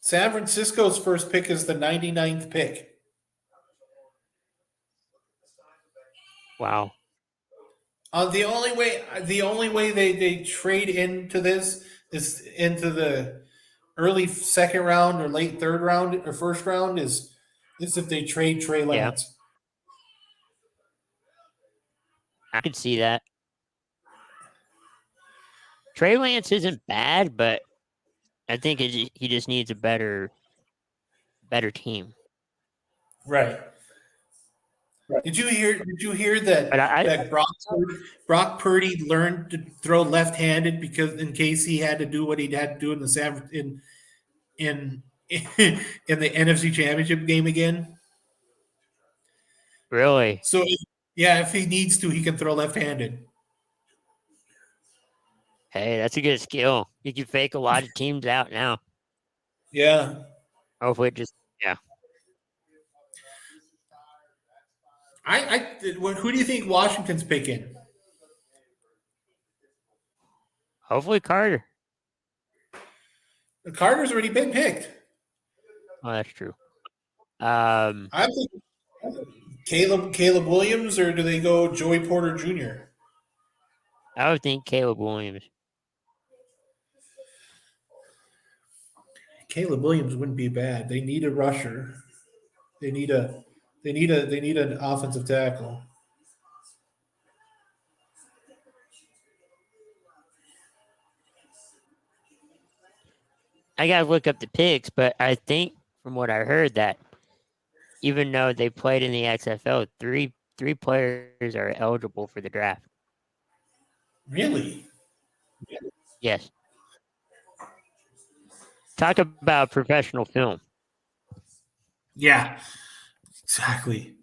San Francisco's first pick is the 99th pick. Wow. The only way they trade into this is into the early second round or late third round or first round is if they trade Trey Lance. I could see that. Trey Lance isn't bad, but I think he just needs a better team. Right. Did you hear that But that Brock Purdy learned to throw left-handed because in case he had to do what he had to do in the in the NFC Championship game again? Really? So yeah, if he needs to, he can throw left-handed. Hey, that's a good skill. You can fake a lot of teams out now. Yeah. Hopefully it just Who do you think Washington's picking? hopefully Carter. Carter's already been picked. Oh, that's true. I'm thinking Caleb Williams, or do they go Joey Porter Jr.? I would think Caleb Williams. Caleb Williams wouldn't be bad. They need a rusher. They need a They need an offensive tackle. I gotta look up the picks, but I think from what I heard that even though they played in the XFL, three players are eligible for the draft. Really? Yes. Talk about professional film. Yeah, exactly.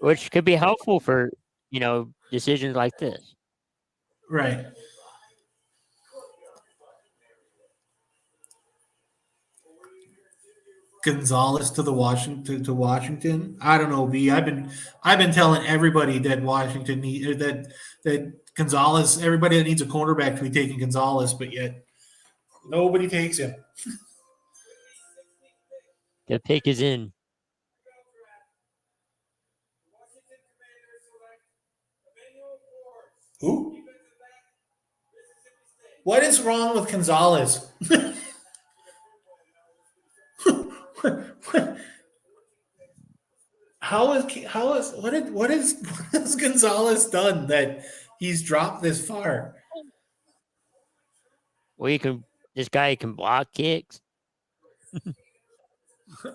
Which could be helpful for, decisions like this. Right. Gonzalez to the Washington to Washington. I don't know, B. I've been telling everybody that Washington need that Gonzalez. Everybody that needs a cornerback to be taking Gonzalez, but yet nobody takes him. The pick is in. Who? What is wrong with Gonzalez? How is what is what has Gonzalez done that he's dropped this far? Well, this guy can block kicks.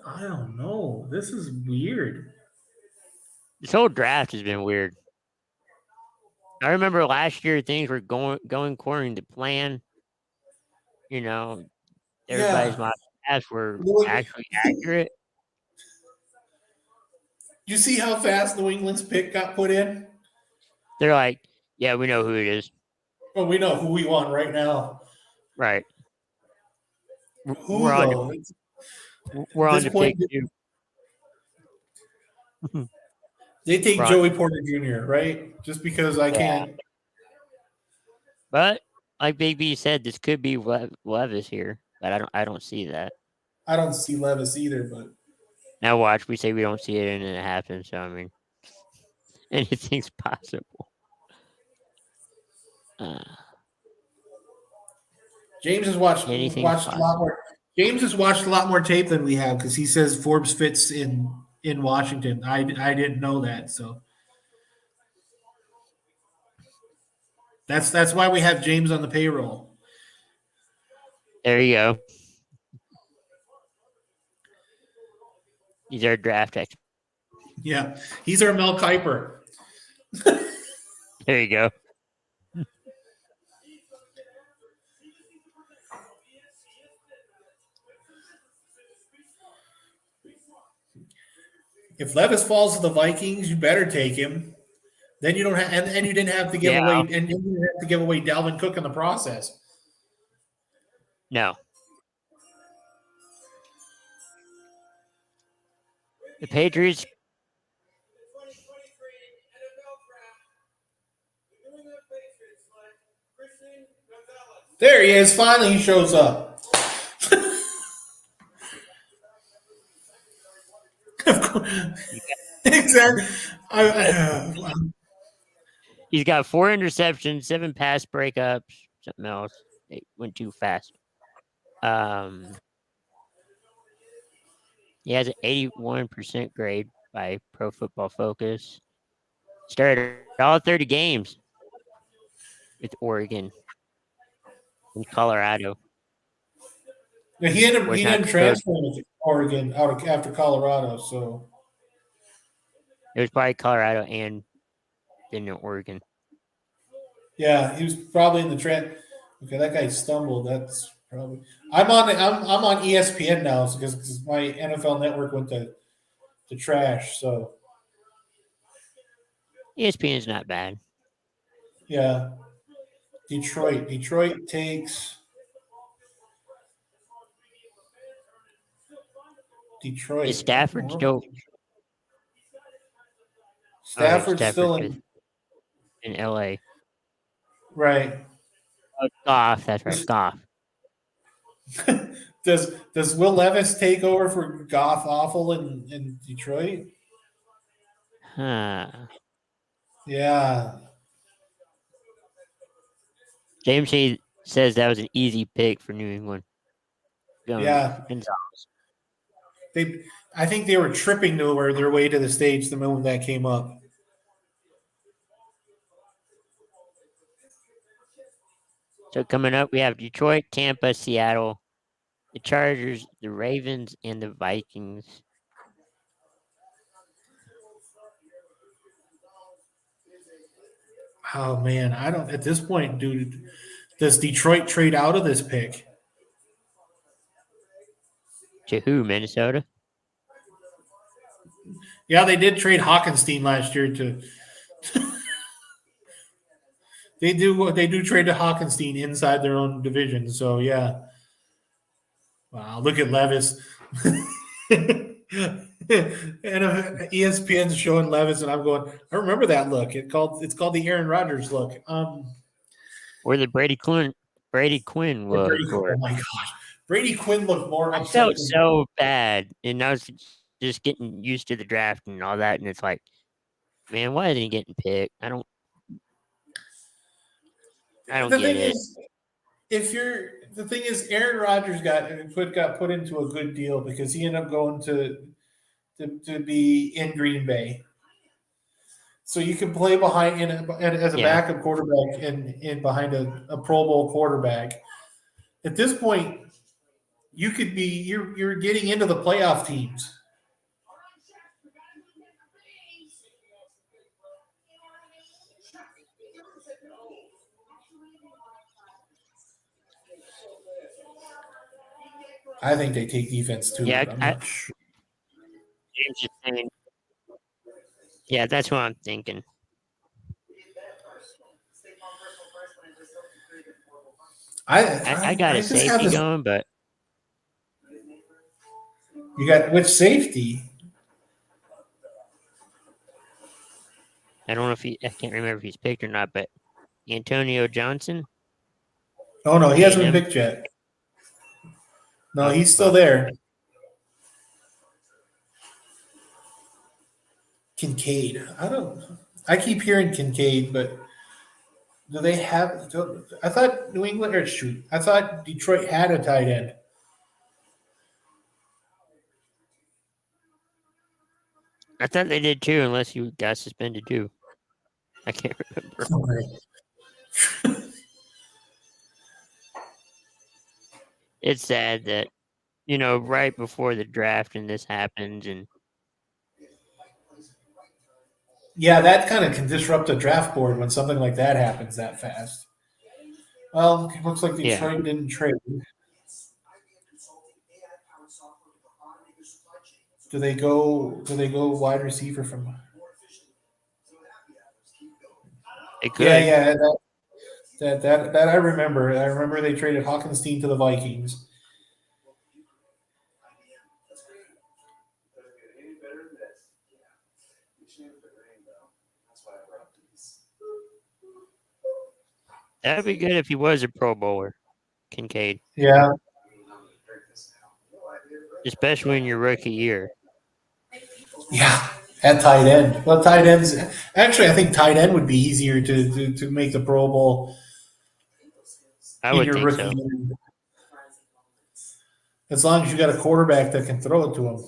I don't know. This is weird. This whole draft has been weird. I remember last year things were going according to plan. Everybody's Yeah. mock drafts were New actually accurate. You see how fast New England's pick got put in? They're like, yeah, we know who it is. Well, we know who we want right now. Right. Who We're on though? we're At on this to point, pick two. they take Right. Joey Porter Jr. Right? Just because I can't. But like Big B said, this could be Levis here, but I don't see that. I don't see Levis either, but Now watch, we say we don't see it and then it happens. So I mean, anything's possible. James has watched Anything's watched a lot possible. more. James has watched a lot more tape than we have because he says Forbes fits in Washington. I didn't know that, so that's why we have James on the payroll. There you go. He's our draft expert. Yeah, he's our Mel Kiper. There you go. If Levis falls to the Vikings, you better take him. Then you don't have, and you didn't have to give away, and you didn't have to give away Dalvin Cook in the process. No. The Patriots. There he is. Finally, he shows up. Exactly. He's got 4 interceptions, 7 pass breakups, something else. It went too fast. He has an 81% grade by Pro Football Focus. Started all 30 games with Oregon and Colorado. He didn't transfer to Oregon after Colorado, so it was probably Colorado and then Oregon. Yeah, he was probably in the trend. Okay, that guy stumbled. That's probably. I'm on ESPN now because my NFL network went to trash. So ESPN is not bad. Yeah, Detroit takes Detroit. Is Stafford still? Stafford's still in LA. Right. Goff, that's right. Goff. Does Will Levis take over for Goff awful in Detroit? Huh. Yeah. James says that was an easy pick for New England. Yeah. Gonzalez. I think they were tripping their way to the stage the moment that came up. So coming up, we have Detroit, Tampa, Seattle, the Chargers, the Ravens, and the Vikings. Oh man, I don't at this point, dude. Does Detroit trade out of this pick? To who? Minnesota? Yeah, they did trade Hockenstein last year to. They do trade to Hockenstein inside their own division. So yeah. Wow, look at Levis. And ESPN's showing Levis, and I'm going. I remember that look. It's called the Aaron Rodgers look. Or the Brady Quinn look. Oh my gosh, Brady Quinn looked more I upset. felt so bad, and I was just getting used to the draft and all that, and it's like, man, why isn't he getting picked? I don't The get thing it. is, the thing is, Aaron Rodgers got put into a good deal because he ended up going to be in Green Bay. So you can play behind as a Yeah. backup quarterback and behind a Pro Bowl quarterback. At this point, you're getting into the playoff teams. I think they take defense too. Yeah, but I'm not sure. James is saying, yeah, that's what I'm thinking. I got a just safety have this. going, but You got which safety? I don't know if I can't remember if he's picked or not, but Antonio Johnson. Oh no, he hasn't A&M? been picked yet. No, Oh, he's still oh, there. Kincaid. I keep hearing Kincaid, but do they have? I thought New England or shoot. I thought Detroit had a tight end. I thought they did too, unless you got suspended too. I can't remember. It's sad that, right before the draft and this happens, and Yeah, that kind of can disrupt a draft board when something like that happens that fast. Well, it looks like yeah, Detroit didn't trade. Do they go wide receiver from? it could. Yeah. That I remember. I remember they traded Hockenstein to the Vikings. That'd be good if he was a Pro Bowler, Kincaid, Yeah. especially in your rookie year. Yeah. At tight end. Well, tight ends. Actually, I think tight end would be easier to make the Pro Bowl I in would your think rookie so. year. As long as you got a quarterback that can throw it to him.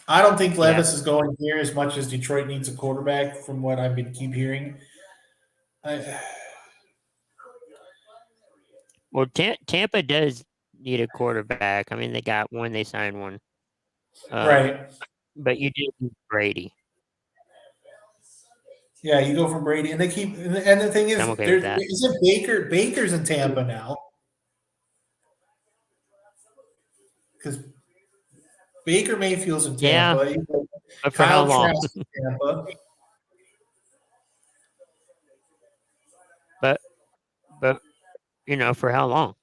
I don't think Levis is going here as much as Detroit needs a quarterback, from what I've been keep hearing. Well, Tampa does need a quarterback. I mean, they got one. They signed one. Right. But you do need Brady. Yeah, you go from Brady, and they keep. And the thing is, I'm okay with that. Isn't Baker's in Tampa now? Because Baker Mayfield's in Tampa. Yeah, but for how long? Trask in Tampa. But for how long?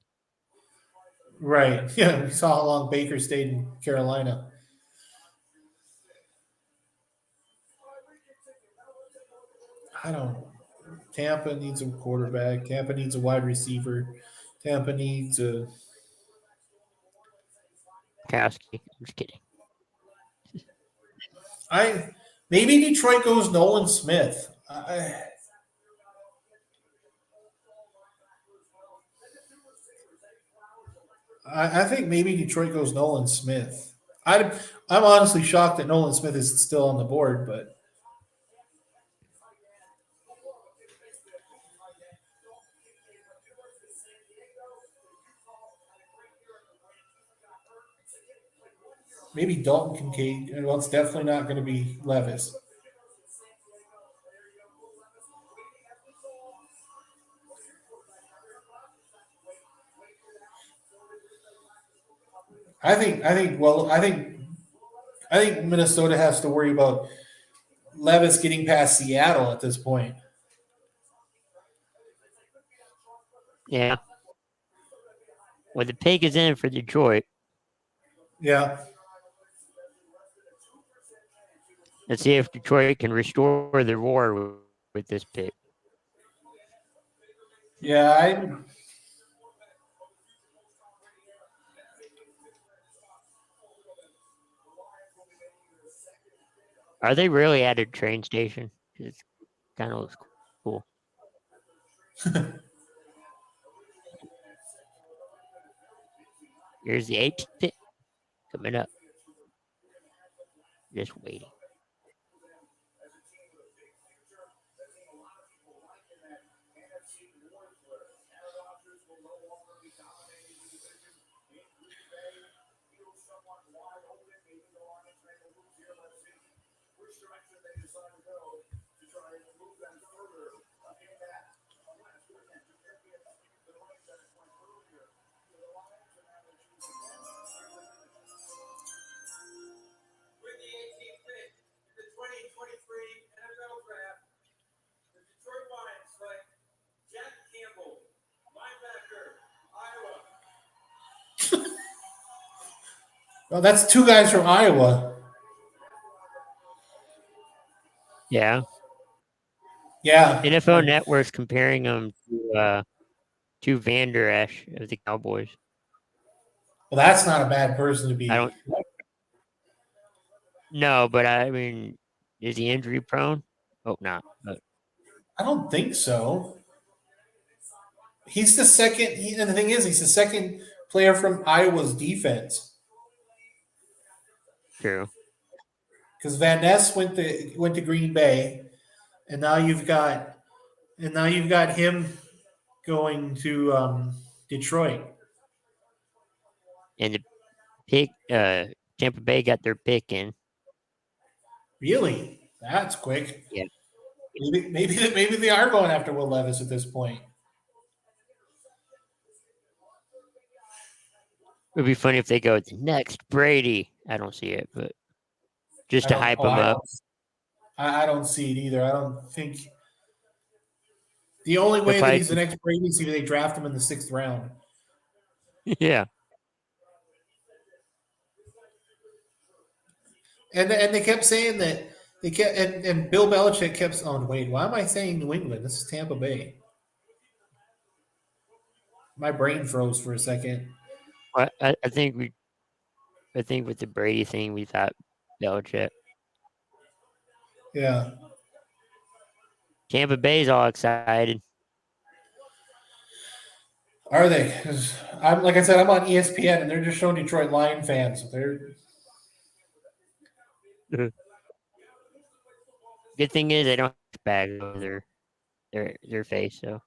Right. Yeah, we saw how long Baker stayed in Carolina. I don't know. Tampa needs a quarterback. Tampa needs a wide receiver. Tampa needs a. Kowski. I'm just kidding. Maybe Detroit goes Nolan Smith. I think maybe Detroit goes Nolan Smith. I'm honestly shocked that Nolan Smith is still on the board, but maybe Dalton Kincaid. Well, it's definitely not going to be Levis. I think Minnesota has to worry about Levis getting past Seattle at this point. Yeah. Well, the pig is in for Detroit. Yeah. Let's see if Detroit can restore the roar with this pick. Yeah, I Are they really at a train station? 'Cause it's kind of looks cool. Here's the 8th pick coming up. Just waiting. With the 18th pick in the 2023 NFL Draft, the Detroit Lions select Jack Campbell, linebacker, Iowa. well, that's two guys from Iowa. Yeah. Yeah. NFL Network's comparing them to Van Der Esch of the Cowboys. Well, that's not a bad person to be. I don't. No, but I mean, is he injury prone? Hope not. But I don't think so. He's the second. And the thing is, he's the second player from Iowa's defense true. because Van Ness went to Green Bay, and now you've got him going to Detroit. And the pick, Tampa Bay got their pick in. Really, that's quick. Yeah. Maybe they are going after Will Levis at this point. It would be funny if they go the next Brady. I don't see it, but just to hype him up. I don't see it either. I don't think the only way that he's the next Brady is if they draft him in the 6th round. Yeah. And they kept saying that they kept and Bill Belichick kept on. Wait, why am I saying New England? This is Tampa Bay. My brain froze for a second. I think with the Brady thing, we thought Belichick. Yeah. Tampa Bay's all excited. Are they? 'Cause like I said, I'm on ESPN and they're just showing Detroit Lion fans. They're Good thing is they don't have bag over their face, so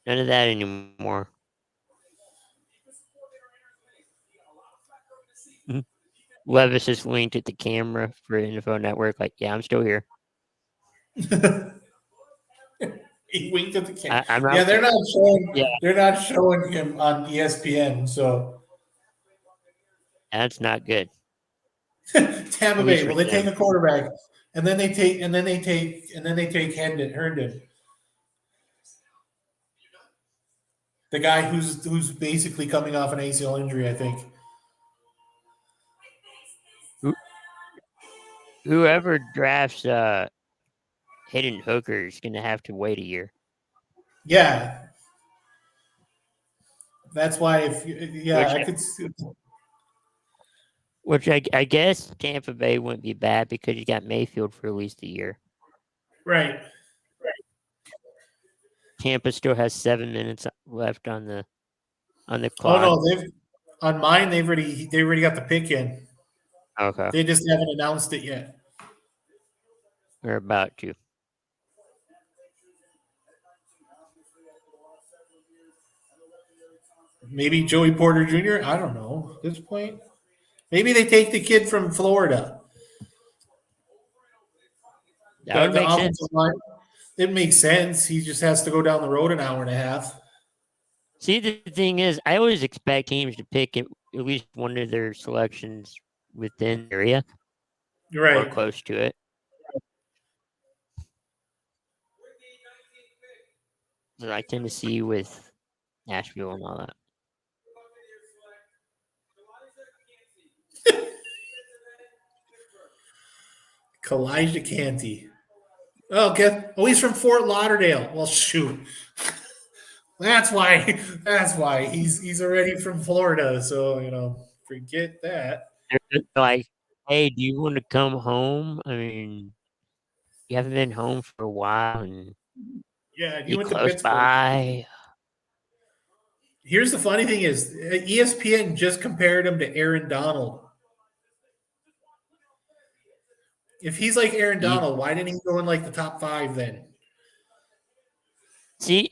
none of that anymore. Levis just winked at the camera for NFL Network, like, "Yeah, I'm still here." he winked at the camera. I'm not, Yeah, they're not showing. Yeah. They're not showing him on ESPN. So that's not good. Tampa Bay. Well, they them. take a quarterback, and then they take Herndon, the guy who's basically coming off an ACL injury, I think. Whoever drafts Hayden Hooker is going to have to wait a year. Yeah, that's why. Which I guess Tampa Bay wouldn't be bad because you got Mayfield for at least a year. Right. Tampa still has 7 minutes left on the on the Oh clock? no, on mine they already got the pick in. Okay, They just haven't announced it yet. we're about to. Maybe Joey Porter Jr. I don't know at this point. Maybe they take the kid from Florida. That would The make sense. offensive line. It makes sense. He just has to go down the road an hour and a half. See, the thing is, I always expect teams to pick at least one of their selections within the area or Right. close to it. Like Tennessee with Nashville and all that. Kalijah Canty. Oh, he's from Fort Lauderdale. Well, shoot. That's why. That's why he's already from Florida. So forget that. They're like, hey, do you want to come home? I mean, you haven't been home for a while and Yeah, he you went to close Pittsburgh. by. Here's the funny thing is ESPN just compared him to Aaron Donald. If he's like Aaron Donald, why didn't he go in like the top 5 then? See,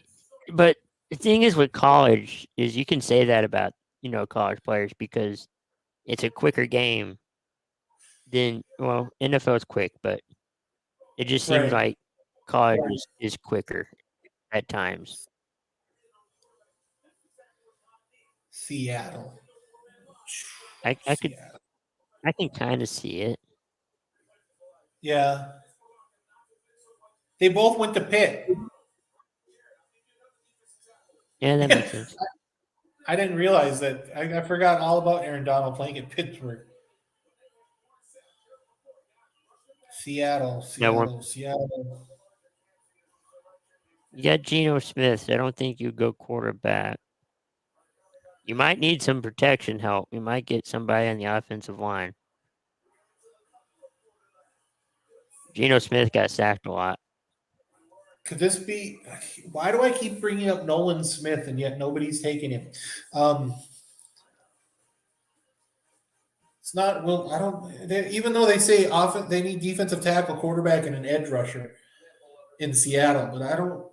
but the thing is with college is you can say that about, college players because it's a quicker game than, NFL is quick, but it just seems Right. like college is quicker at times. Seattle. I can kind of see it. Yeah. They both went to Pitt. Yeah, that makes sense. I didn't realize that. I forgot all about Aaron Donald playing at Pittsburgh. Seattle. You got Geno Smith. I don't think you go quarterback. You might need some protection help. You might get somebody on the offensive line. Geno Smith got sacked a lot. Could this be? Why do I keep bringing up Nolan Smith and yet nobody's taking him? It's not. Well, I don't. Even though they say often they need defensive tackle, quarterback, and an edge rusher in Seattle, but I don't.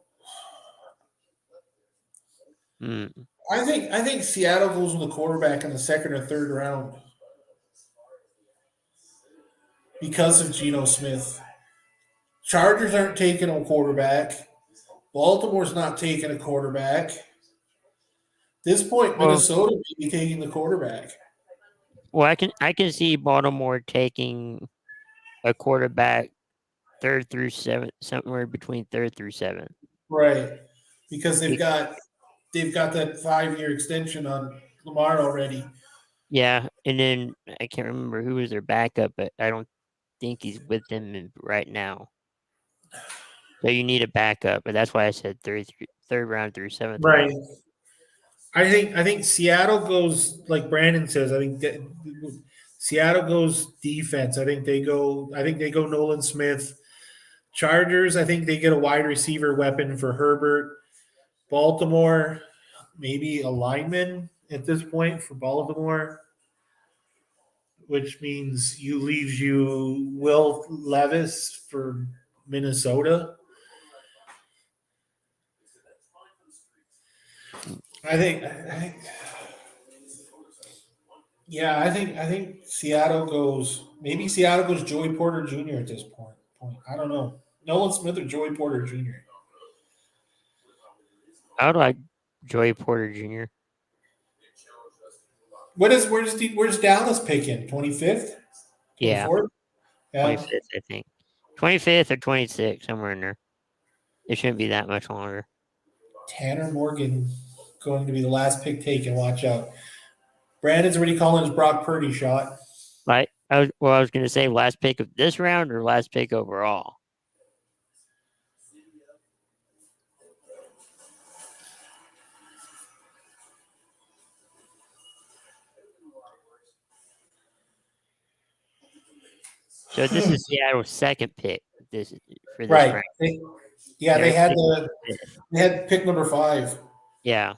I think Seattle goes with a quarterback in the 2nd or 3rd round because of Geno Smith. Chargers aren't taking a quarterback. Baltimore's not taking a quarterback. At this point, Minnesota may be taking the quarterback. Well, I can see Baltimore taking a quarterback 3rd through 7th, somewhere between 3rd through 7th. Right, because they've got that 5-year extension on Lamar already. Yeah, and then I can't remember who was their backup, but I don't think he's with them right now. So you need a backup, but that's why I said 3rd round through 7th. Right. round. I think Seattle goes like Brandon says. I think Seattle goes defense. I think they go Nolan Smith. Chargers, I think they get a wide receiver weapon for Herbert. Baltimore, maybe a lineman at this point for Baltimore, which means leaves you Will Levis for Minnesota. I think Seattle goes. Maybe Seattle goes Joey Porter Jr. at this point. I don't know. Nolan Smith or Joey Porter Jr. I would like Joey Porter Jr. Where's Dallas picking? 25th? Yeah, 24th? Yeah. 25th, I think. 25th or 26th, somewhere in there. It shouldn't be that much longer. Tanner Morgan going to be the last pick taken. Watch out. Brandon's already calling his Brock Purdy shot. I was going to say last pick of this round or last pick overall. So this is Seattle's 2nd pick. For this right. round. They had pick number 5. Yeah.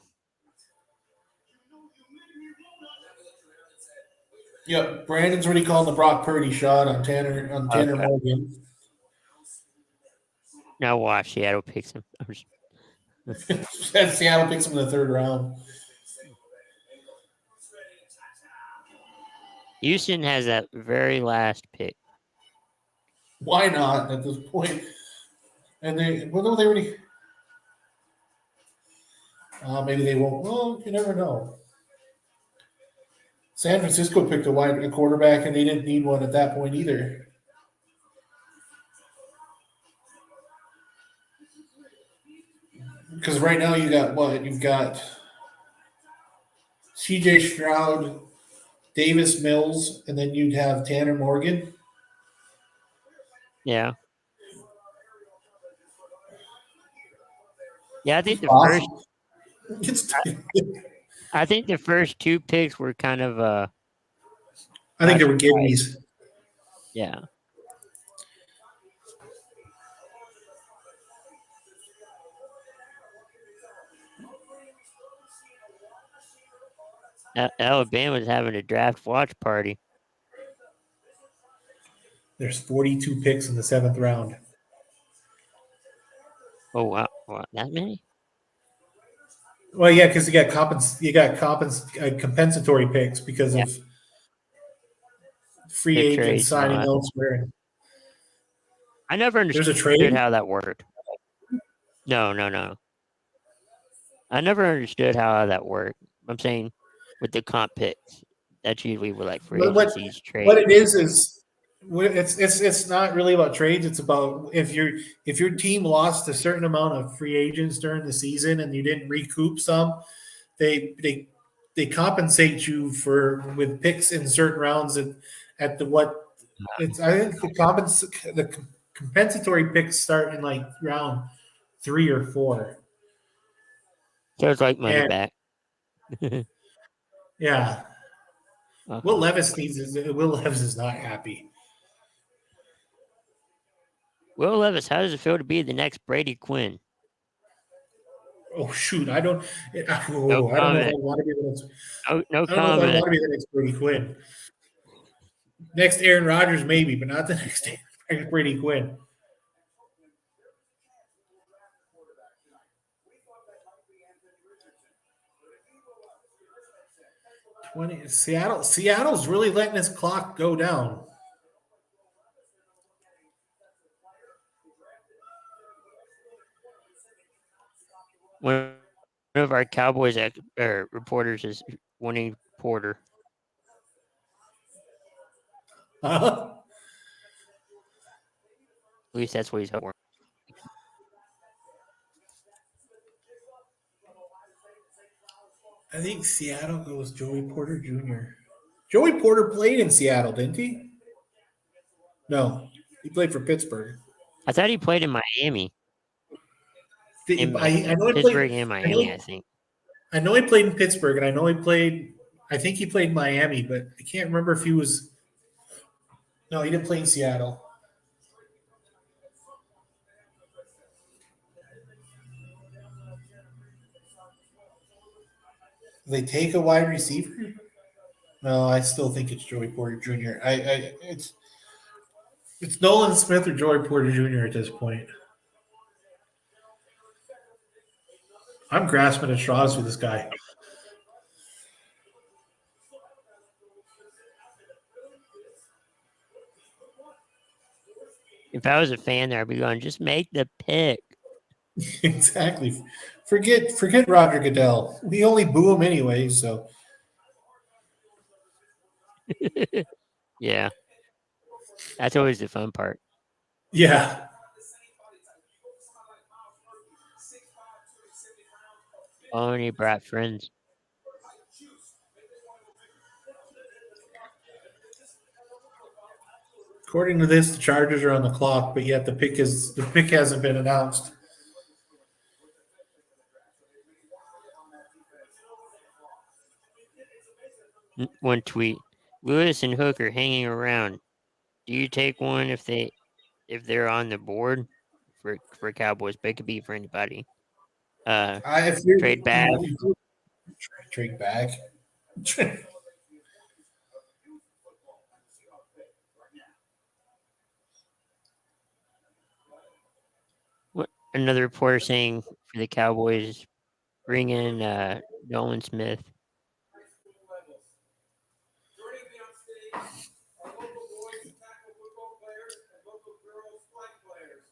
Yep, Brandon's already called the Brock Purdy shot on Tanner Okay. Morgan. Now watch Seattle picks him. I'm just- And Seattle picks him in the 3rd round. Houston has that very last pick. Why not at this point? And they already. Maybe they won't. Well, you never know. San Francisco picked a quarterback, and they didn't need one at that point either. Because right now you got what? You've got C.J. Stroud, Davis Mills, and then you'd have Tanner Morgan. Yeah. Yeah, I think Awesome. I think the first 2 picks were kind of I think they were gimmies. yeah. Alabama's having a draft watch party. There's 42 picks in the 7th round. Oh wow, that many? Well, yeah, because you got compensatory picks because of free Pick agents trades and all signing that. elsewhere. I never There's a understood trade. how that worked. No. I never understood how that worked. I'm saying with the comp picks, that's usually what like free agencies trade. What it is it's not really about trades. It's about if your team lost a certain amount of free agents during the season and you didn't recoup some, they compensate you with picks in certain rounds at the what it's. I think the compensatory picks start in like round 3 or 4. So it's like money And- back. Yeah, Okay. Will Levis is not happy. Will Levis, how does it feel to be the next Brady Quinn? Oh shoot, I don't know if I comment. want to be the next. No I don't know if I comment. want to be the next Brady Quinn. Next Aaron Rodgers, maybe, but not the next Brady Quinn. Seattle's really letting this clock go down. One of our Cowboys reporters is wanting Porter. Huh? At least that's what he's hoping. I think Seattle goes Joey Porter Jr. Joey Porter played in Seattle, didn't he? No, he played for Pittsburgh. I thought he played in Miami. I know he Pittsburgh played and Miami, I think. I know he played in Pittsburgh, and I know I think he played in Miami, but I can't remember if he was. No, he didn't play in Seattle. They take a wide receiver? No, I still think it's Joey Porter Jr. It's Nolan Smith or Joey Porter Jr. at this point. I'm grasping at straws with this guy. If I was a fan there, I'd be going, just make the pick. Exactly. Forget Roger Goodell. We only boo him anyway, so. Yeah. That's always the fun part. Yeah. Only brought friends. According to this, the Chargers are on the clock, but yet the pick hasn't been announced. One tweet. Lewis and Hook are hanging around. Do you take one if they're on the board for Cowboys? But it could be for anybody. Trade back. Trade back. another reporter saying for the Cowboys, bring in Nolan Smith. Joining me on stage are local boys tackle football players and local girls flag players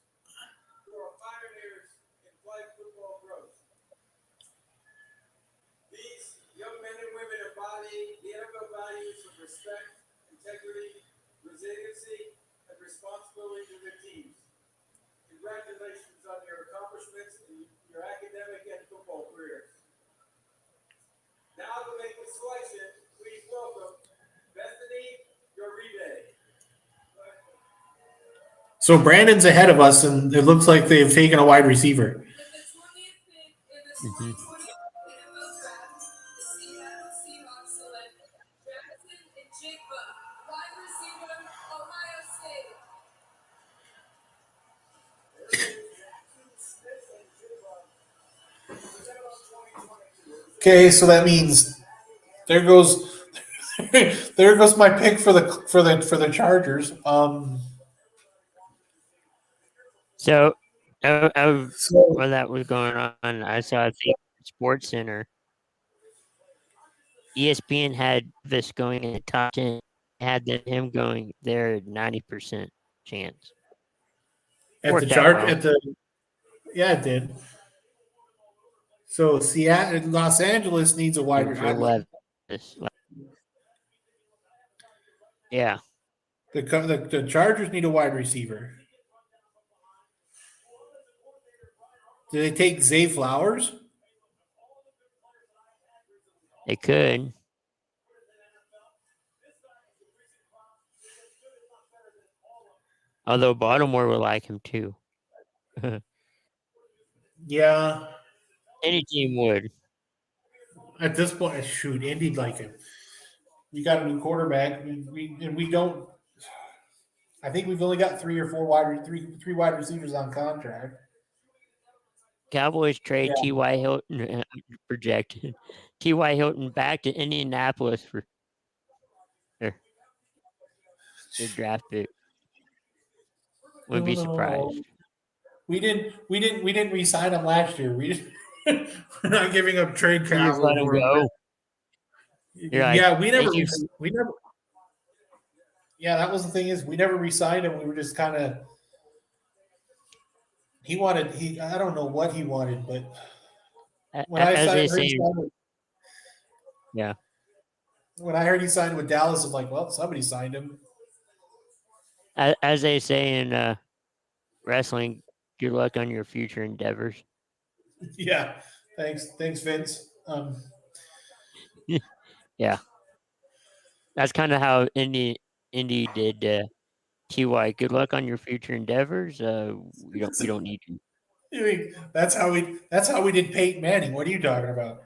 who are pioneers in flag football growth. These young men and women embody the NFL values of respect, integrity, resiliency, and responsibility to their teams. Congratulations on your accomplishments in your academic and football careers. Now to make the selection, please welcome Bethany Uribe. So Brandon's ahead of us, and it looks like they've taken a wide receiver. With the 20th pick in the 2020 NFL Draft, the Seattle Seahawks select Jackson Njigba, wide receiver, Ohio State. Okay, so that means there goes there goes my pick for the Chargers. So, So while that was going on, I saw a thing on Sports Center. ESPN had this going in the top 10, had him going there at 90% chance. at the Worked out chart well. at the yeah, it did. So Seattle, Los Angeles needs a wide For receiver. Levis. Yeah. The Chargers need a wide receiver. Do they take Zay Flowers? They could. Although Baltimore would like him too. Yeah. Any team would. At this point, shoot, Indy'd like him. We got a new quarterback. We don't. I think we've only got three wide receivers on contract. Cowboys trade Yeah. T.Y. Hilton projected. T.Y. Hilton back to Indianapolis for their draft pick. Wouldn't be surprised. We didn't re-sign him last year. We just, we're not giving up trade You just capital. let him for him. go. You're like, Yeah, we never. thank you. We never. Yeah, that was the thing is we never re-signed him. We were just kind of. I don't know what he wanted, but when I As they heard he say, signed with, yeah. when I heard he signed with Dallas, I'm like, well, somebody signed him. As they say in wrestling, good luck on your future endeavors. Yeah, thanks, Vince. Yeah, that's kind of how Indy did Ty. Good luck on your future endeavors. We don't need you. I mean, that's how we did Peyton Manning. What are you talking about?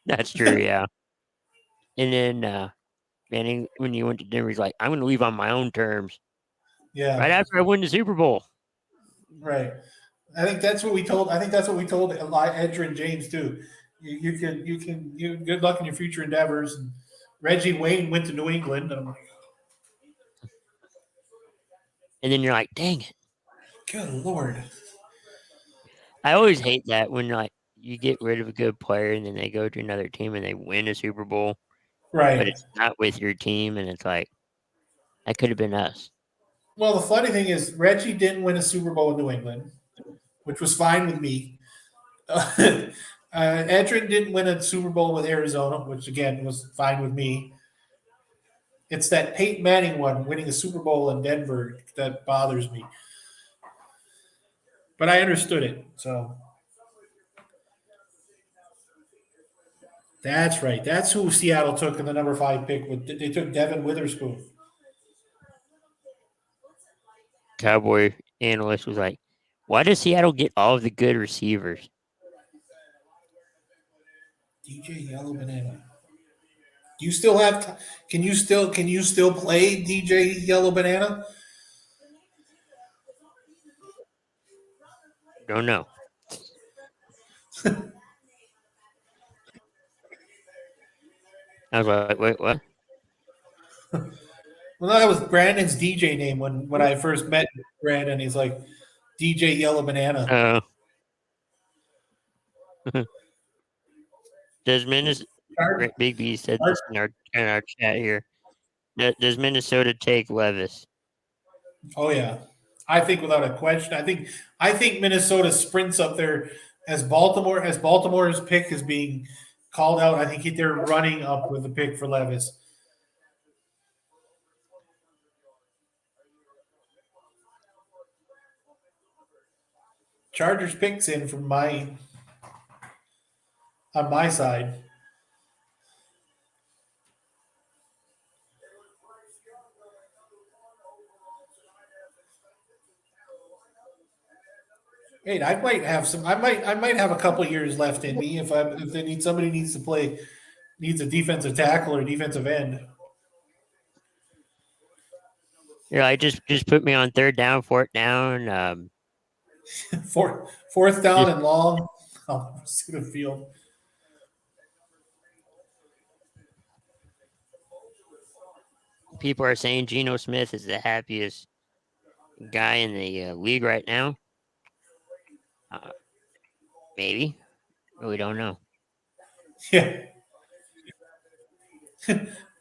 That's true. Yeah. And then Manning, when he went to Denver, he's like, "I'm going to leave on my own terms." Yeah, Right after I win the Super Bowl. right. I think that's what we told. Edgerrin James too. You can good luck in your future endeavors. And Reggie Wayne went to New England, and I'm like, And then you're like, "Dang it!" good Lord. I always hate that when like you get rid of a good player and then they go to another team and they win a Super Bowl, Right. but it's not with your team, and it's like that could have been us. Well, the funny thing is, Reggie didn't win a Super Bowl in New England, which was fine with me. Edgerrin didn't win a Super Bowl with Arizona, which again was fine with me. It's that Peyton Manning one winning a Super Bowl in Denver that bothers me. But I understood it, so that's right. That's who Seattle took in the number 5 pick. They took Devin Witherspoon. Cowboy analyst was like, "Why does Seattle get all of the good receivers?" DJ Yellow Banana. Do you still have? Can you still play DJ Yellow Banana? Don't know. I was like, "Wait, what?" Well, that was Brandon's DJ name when I first met Brandon. He's like DJ Yellow Banana. Does Minnesota Char- Big B said Char- this in our chat here? Does Minnesota take Levis? oh yeah, I think without a question. I think Minnesota sprints up there as Baltimore's pick is being called out. I think they're running up with the pick for Levis. Chargers picks in from on my side. Hey, I might have some. I might have a couple years left in me if they need somebody needs to play needs a defensive tackle or defensive end. Yeah, I just put me on third down, fourth down. Fourth down Just and long. Oh, to the field. people are saying Geno Smith is the happiest guy in the league right now. Maybe we don't know. Yeah.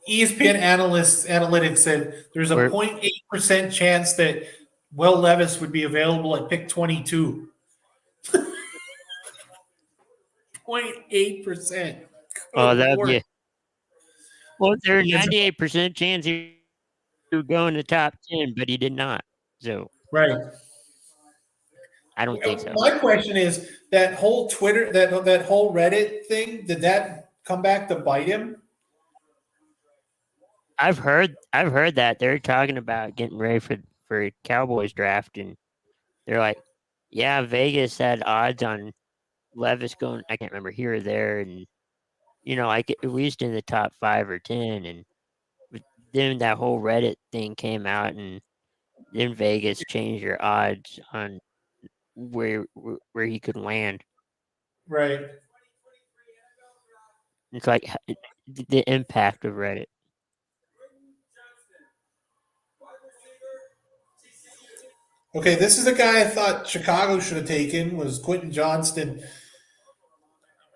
ESPN analytics said there's a We're 0.8% chance that Will Levis would be available at pick 22. 0.8%. oh, Good that'd Lord. be well. There's It's- 98% chance he would go in the top 10, but he did not. So Right. I don't think so. My question is that whole Twitter, that whole Reddit thing, did that come back to bite him? I've heard that they're talking about getting ready for Cowboys draft, and they're like, yeah, Vegas had odds on Levis going. I can't remember here or there, and like at least in the top 5 or 10, and then that whole Reddit thing came out, and then Vegas changed their odds on where he could land. Right. It's like the impact of Reddit. Okay, this is the guy I thought Chicago should have taken was Quentin Johnston.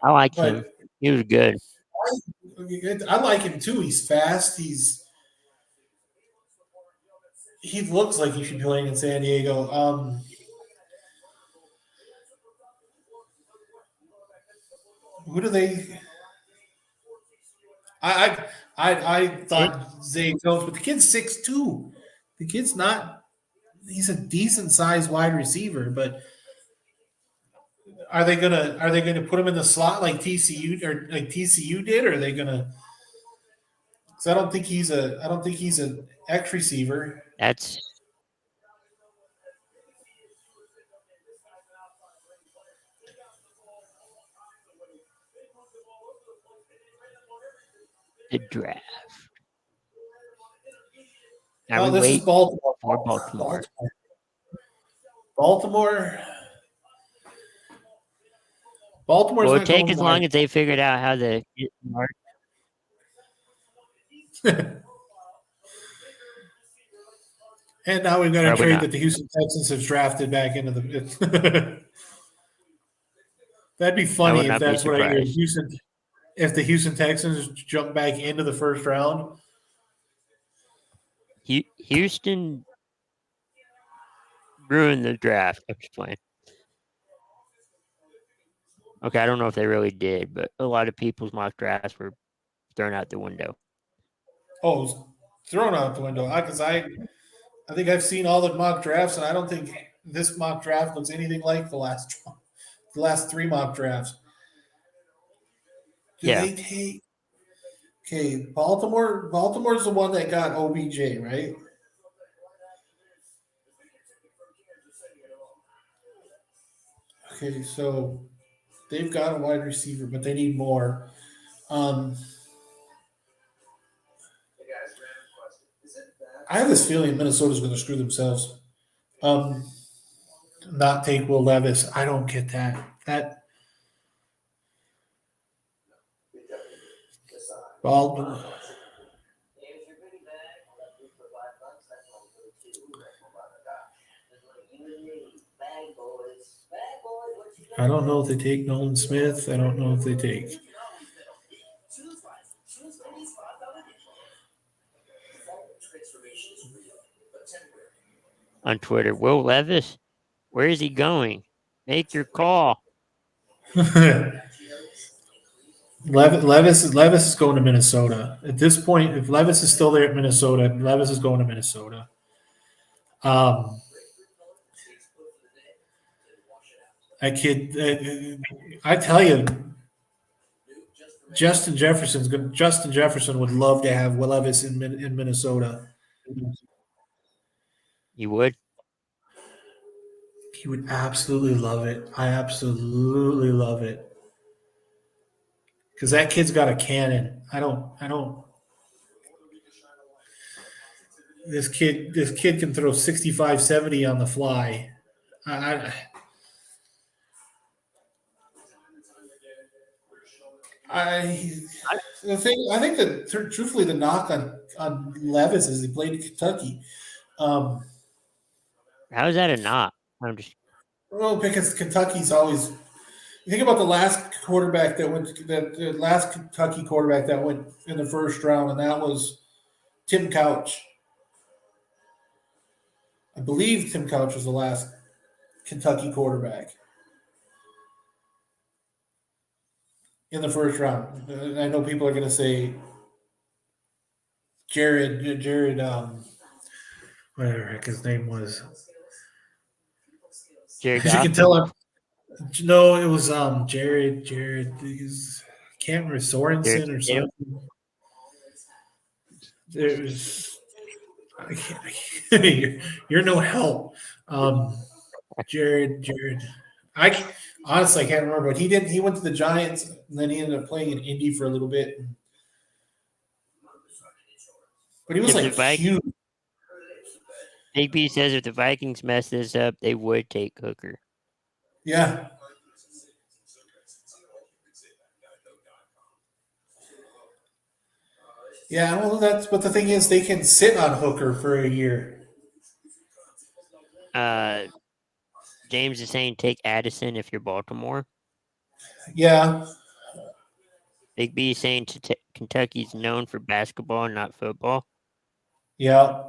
I like But him. He was good. I like him too. He's fast. He looks like he should be playing in San Diego. Who do they? I thought Zay Jones, but the kid's 6'2". The kid's not. He's a decent sized wide receiver, but are they gonna put him in the slot like TCU or like TCU did, or are they gonna? Because I don't think he's an X receiver. That's the draft. Now Oh, we this is wait Baltimore. for Baltimore. Baltimore's Well, not it'll take going as long wide. as they figured out how to get Mark. And now we've got a Probably trade not. that the Houston Texans have drafted back into the. That'd be I funny would if not be that's what I hear. surprised. If the Houston Texans jump back into the first round. Houston ruined the draft. I'm just playing. Okay, I don't know if they really did, but a lot of people's mock drafts were thrown out the window. Oh, it was thrown out the window. Because I think I've seen all the mock drafts, and I don't think this mock draft looks anything like the last three mock drafts. Do Yeah. they take? Okay, Baltimore's the one that got OBJ, right? Okay, so they've got a wide receiver, but they need more. I have this feeling Minnesota's going to screw themselves. Not take Will Levis. I don't get that. Baldwin. I don't know if they take Nolan Smith. I don't know if they take. On Twitter, Will Levis, where is he going? Make your call. Levis is going to Minnesota. At this point, if Levis is still there at Minnesota, Levis is going to Minnesota. That kid, I tell you, Justin Jefferson would love to have Will Levis in Minnesota. You would? He would absolutely love it. I absolutely love it. Because that kid's got a cannon. I don't. This kid can throw 65, 70 on the fly. I think that truthfully the knock on Levis is he played in Kentucky. How is that a knock? I'm just Well, because Kentucky's always. You think about the last quarterback that went. The last Kentucky quarterback that went in the first round, and that was Tim Couch. I believe Tim Couch was the last Kentucky quarterback in the first round. And I know people are going to say Jared, whatever the heck his name was. Jared As you Goff. can tell, no, it was Jared. Can't remember Sorensen or something. There's. You're no help. Jared. I honestly can't remember, but he did. He went to the Giants, and then he ended up playing in Indy for a little bit. But he was If like huge. Big B says if the Vikings mess this up, they would take Hooker. Yeah. Yeah, well, but the thing is, they can sit on Hooker for a year. James is saying take Addison if you're Baltimore. Yeah. Big B is saying Kentucky's known for basketball and not football. Yeah.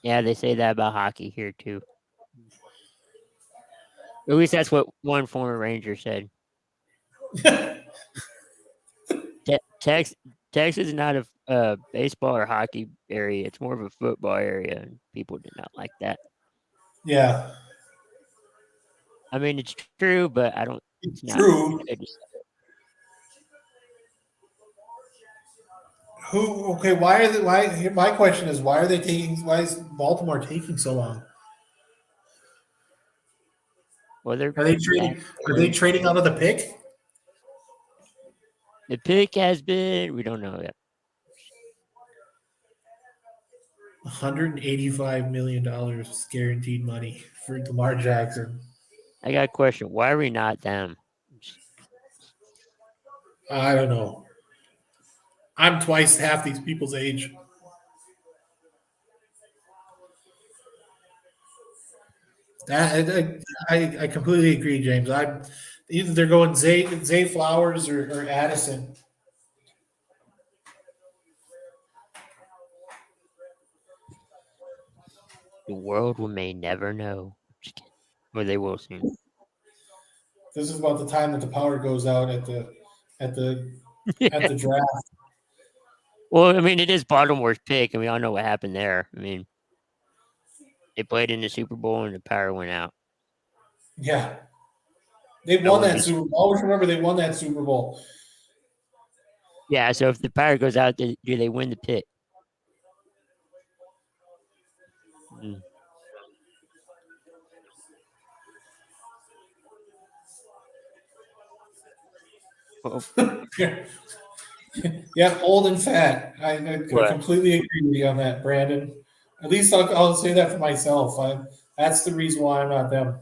Yeah, they say that about hockey here too. At least that's what one former Ranger said. Texas is not a baseball or hockey area. It's more of a football area, and people did not like that. Yeah. I mean, it's true, but I don't. It's not True. good to say. Okay, why my question is why is Baltimore taking so long? Well, Are they trading out of the pick? The pick has been. We don't know yet. $185 million guaranteed money for Lamar Jackson. I got a question. Why are we not them? I don't know. I'm twice half these people's age. I completely agree, James. Either they're going Zay Flowers or Addison. The world may never know. Just kidding. Or they will soon. This is about the time that the power goes out at the draft. Well, I mean, it is Baltimore's pick, and we all know what happened there. I mean, they played in the Super Bowl, and the power went out. Yeah. They won that Super Bowl. Always remember they won that Super Bowl. Yeah, so if the power goes out, do they win the pick? Yeah, old and fat. I completely agree with you on that, Brandon. At least I'll say that for myself. That's the reason why I'm not them.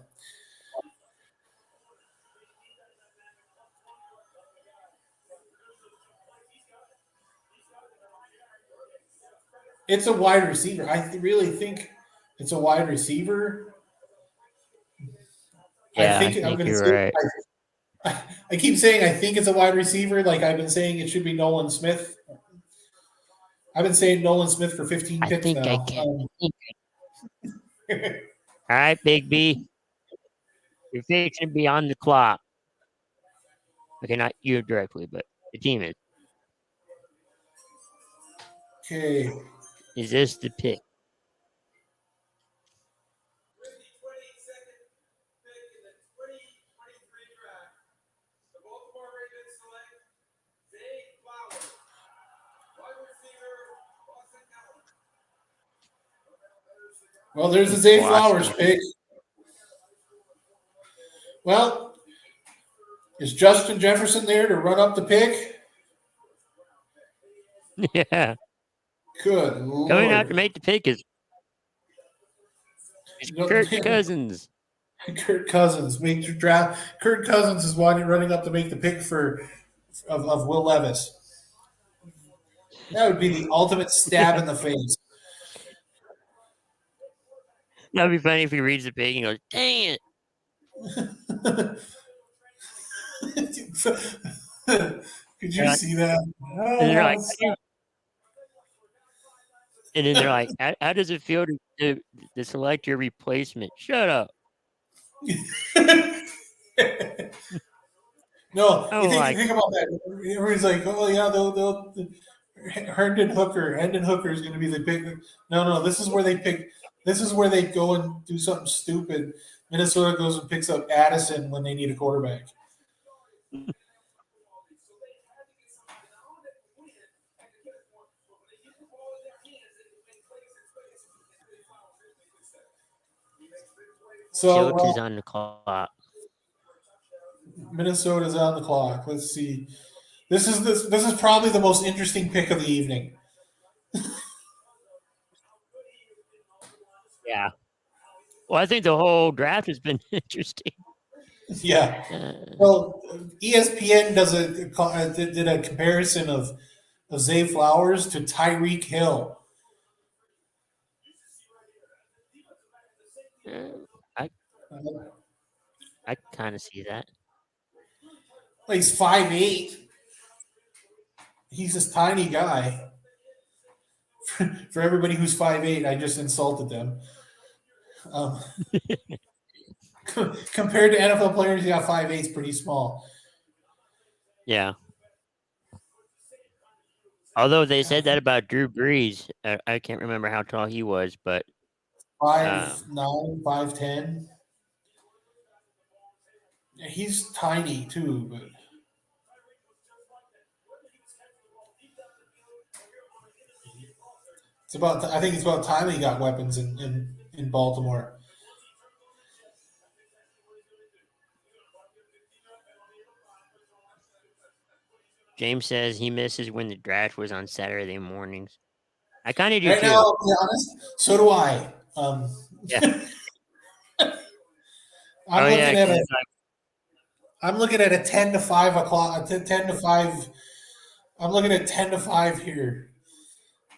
It's a wide receiver. I really think it's a wide receiver. Yeah, I I'm think going to you're say right. I keep saying I think it's a wide receiver. Like I've been saying, it should be Nolan Smith. I've been saying Nolan Smith for 15 I picks think I now. can. All right, Big B. You're fixing to be on the clock. Okay, not you directly, but the team is. Okay. Is this the pick? With the 22nd pick in the 2023 draft, the Baltimore Ravens select Zay Flowers, wide receiver, Boston College. Well, there's the Zay Flowers Boston. pick. Well, is Justin Jefferson there to run up the pick? Yeah. Good Coming out to Lord. make the pick is Kirk Cousins. Kirk Cousins make your draft. Kirk Cousins is running up to make the pick of Will Levis. That would be the ultimate stab in the face. That'd be funny if he reads the pick and goes, "Dang it!" Could you see that? And they're like, Oh, and then they're like, "How does it feel to select your replacement?" Shut up. No, Oh, like, think about that. Everybody's like, oh yeah, they'll Hendon Hooker is going to be the pick. No, this is where they pick. This is where they go and do something stupid. Minnesota goes and picks up Addison when they need a quarterback. So Schultz is on the clock. Minnesota's on the clock. Let's see. This is probably the most interesting pick of the evening. Yeah. Well, I think the whole draft has been interesting. Yeah. Well, ESPN did a comparison of Zay Flowers to Tyreek Hill. I kind of see that. He's 5'8". He's this tiny guy. For everybody who's 5'8", I just insulted them. Compared to NFL players, yeah, 5'8" is pretty small. Yeah. Although they said that about Drew Brees, I can't remember how tall he was, but 5'9", 5'10". Yeah, he's tiny too, but I think it's about time he got weapons in Baltimore. James says he misses when the draft was on Saturday mornings. I kind of do Right too. now, to be honest, so do I. Yeah. I'm looking at a 10 to 5 o'clock. 10 to 5. I'm looking at 10 to 5 here.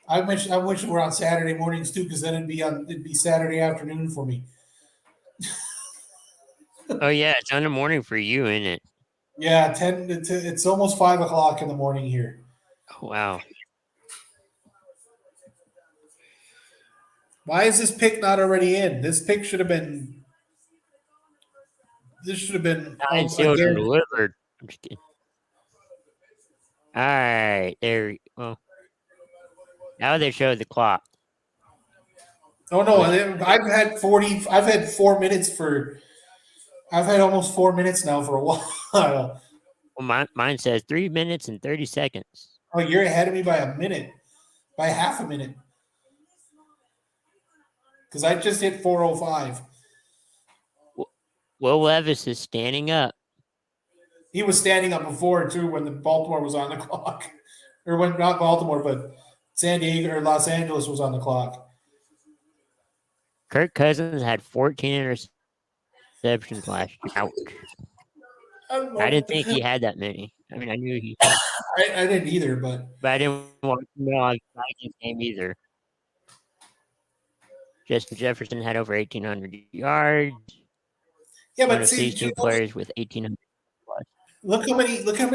I wish we're on Saturday mornings too, because then it'd be Saturday afternoon for me. Oh yeah, it's on the morning for you, isn't it? Yeah, 10. It's almost 5 o'clock in the morning here. Oh, wow. Why is this pick not already in? This pick should have been. This should have been. Signed, sealed, and delivered. I'm just kidding. All right, there. Well, now they show the clock. Oh no! I've had 40. I've had 4 minutes for. I've had almost 4 minutes now for a while. Well, mine says 3 minutes and 30 seconds. Oh, you're ahead of me by a minute, by half a minute. Because I just hit 4:05. Will Levis is standing up. He was standing up before too when the Baltimore was on the clock, or when not Baltimore, but San Diego or Los Angeles was on the clock. Kirk Cousins had 14 interceptions last year. Ouch. I didn't think he had that many. I mean, I knew he. I didn't either, but I didn't watch the Vikings game either. Justin Jefferson had over 1,800 yards. Yeah, one but of see, these two players with 1,800 plus. look how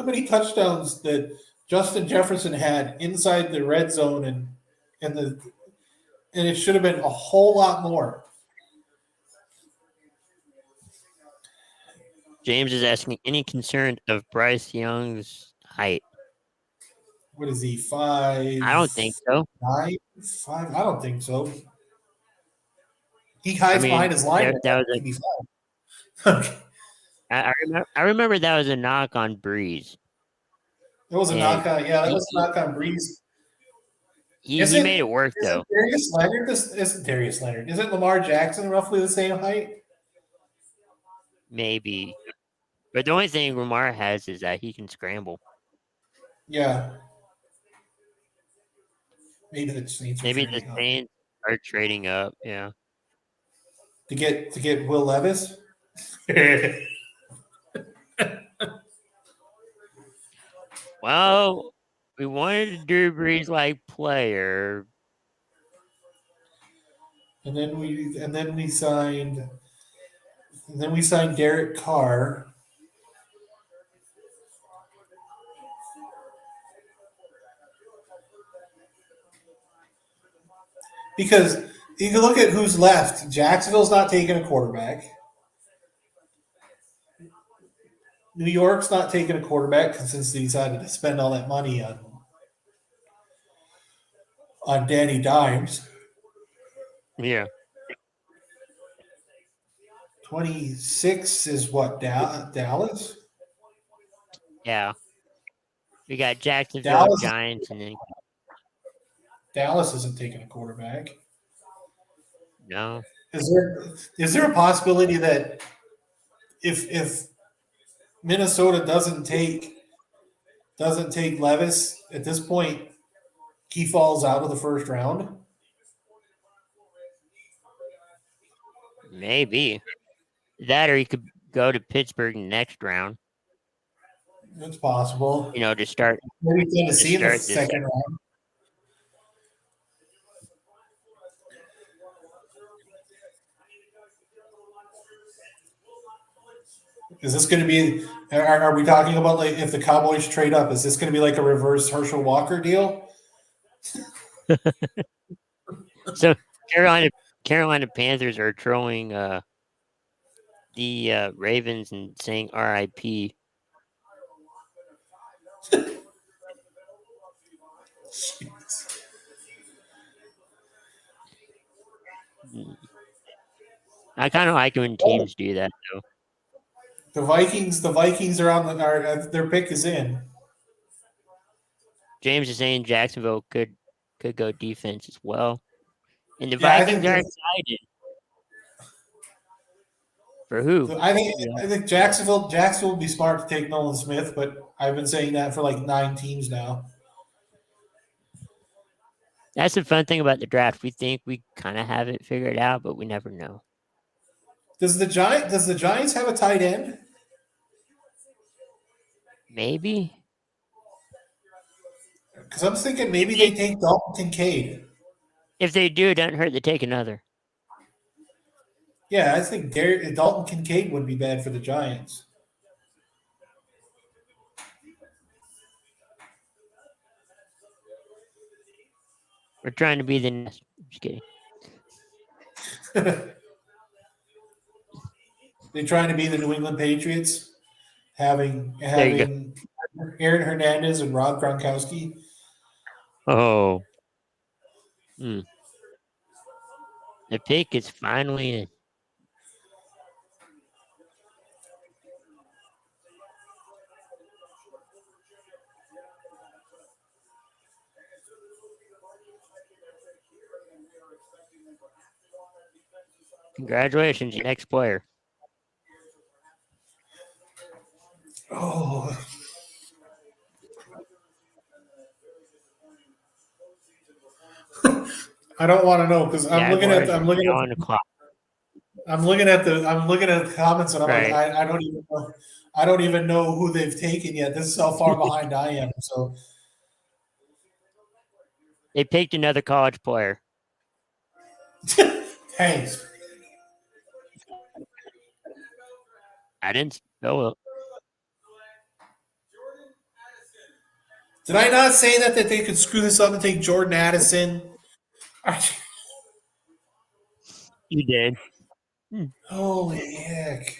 many touchdowns that Justin Jefferson had inside the red zone, and it should have been a whole lot more. James is asking any concern of Bryce Young's height. What is he, 5'9"? I don't think so. 5? I don't think so. He I hides mean, behind his line. that was To be fine. I remember that was a knock on Breeze. That was a Yeah, knock on. Yeah, that was a knock on Breeze. He Isn't- made it work though. Isn't Darius Leonard? Isn't Lamar Jackson roughly the same height? Maybe. But the only thing Lamar has is that he can scramble. Yeah. Maybe the Saints. Maybe the Saints are trading up. Yeah. to get Will Levis. Well, we wanted a Drew Brees like player. and then we signed Derek Carr. Because you can look at who's left. Jacksonville's not taking a quarterback. New York's not taking a quarterback since they decided to spend all that money on Danny Dimes. Yeah. 26 is what, Dallas? Yeah. We got Jacksonville Dallas- Giants and then Dallas isn't taking a quarterback. no. Is there a possibility that if Minnesota doesn't take Levis at this point, he falls out of the first round? Maybe. That or he could go to Pittsburgh next round, It's possible. to start. Maybe Tennessee in the start this second round. Is this going to be? Are we talking about like if the Cowboys trade up? Is this going to be like a reverse Herschel Walker deal? So Carolina Panthers are trolling the Ravens and saying RIP. I kind of like when teams do that though. The Vikings are on their pick is in. James is saying Jacksonville could go defense as well, and the Yeah, I Vikings think are that's- excited. For who? I think Jacksonville would be smart to take Nolan Smith, but I've been saying that for like 9 teams now. That's the fun thing about the draft. We think we kind of have it figured out, but we never know. Does the Giants have a tight end? Maybe. Because I'm thinking maybe they take Dalton Kincaid. If they do, it doesn't hurt to take another. Yeah, I think Dalton Kincaid wouldn't be bad for the Giants. We're trying to be the next. Just kidding. They're trying to be the New England Patriots, having you Aaron Hernandez and Rob Gronkowski. Oh. The pick is finally in. Congratulations, your next player. Oh. I don't want to know because I'm looking at on the clock. I'm looking at the comments and I'm Right. like I don't even know who they've taken yet. This is how far behind I am. So They picked another college player. thanks. I didn't spell it. Jordan Addison. Did I not say that they could screw this up and take Jordan Addison? You did. Holy heck.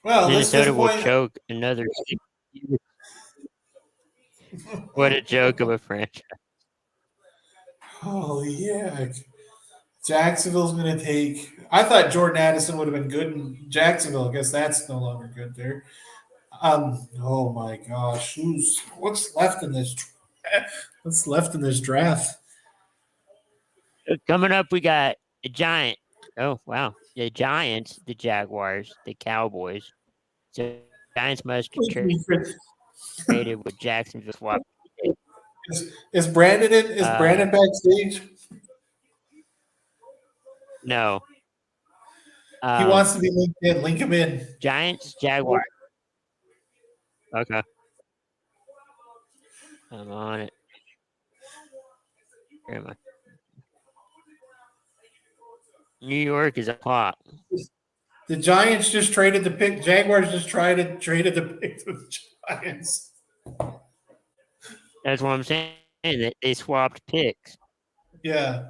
Well, this Minnesota will point, choke another. What a joke of a franchise. holy heck. Jacksonville's going to take. I thought Jordan Addison would have been good in Jacksonville. I guess that's no longer good there. Oh my gosh, what's left in this? What's left in this draft? Coming up, we got the Giant. Oh wow, the Giants, the Jaguars, the Cowboys. So Giants must be traded with Jacksonville swap. Is Brandon in? Is Brandon backstage? No. He wants to be linked in. Link him in. Giants, Jaguars. Okay. I'm on it. Where am I? New York is a hot. The Giants just traded the pick. Jaguars just traded the pick to the Giants. That's what I'm saying. That they swapped picks. Yeah.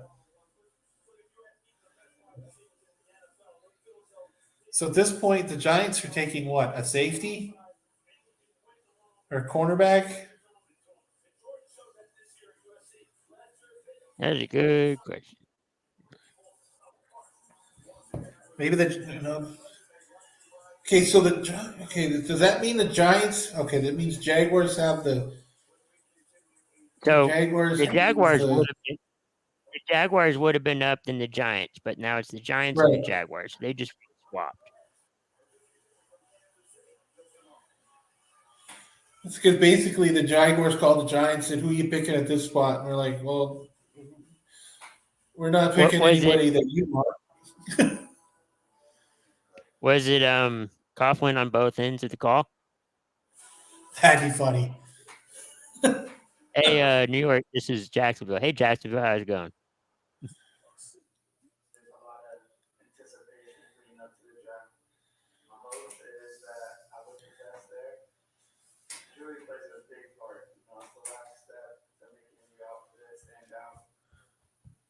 So at this point, the Giants are taking what? A safety? Or a cornerback? That is a good question. Maybe Okay, so does that mean the Giants? Okay, that means Jaguars have the. So Jaguars. the Jaguars would have been up than the Giants, but now it's the Giants and the Jaguars. They just swapped. It's because basically the Jaguars called the Giants and said, "Who are you picking at this spot?" And we're like, "Well, we're not picking anybody that you want." Was it Coughlin on both ends of the call? That'd be funny. Hey, New York, this is Jacksonville. Hey, Jacksonville, how's it going? There's a lot of anticipation leading up to the draft. My hope is that I will success there. It really plays a big part. It's the last step to making the outfit stand out.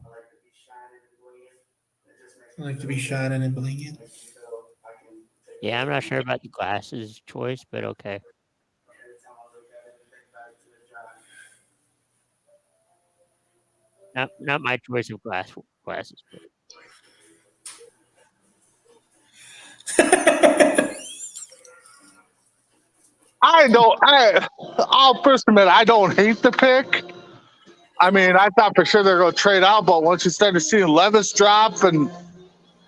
I like to be shining and blinking. It just makes I like to be shining and blinging. me feel I can take Yeah, I'm not sure about the glasses choice, but okay. every time I look at it and think back to the draft. Not my choice of glasses. But. I'll first admit I don't hate the pick. I mean, I thought for sure they're going to trade out, but once you started seeing Levis drop, and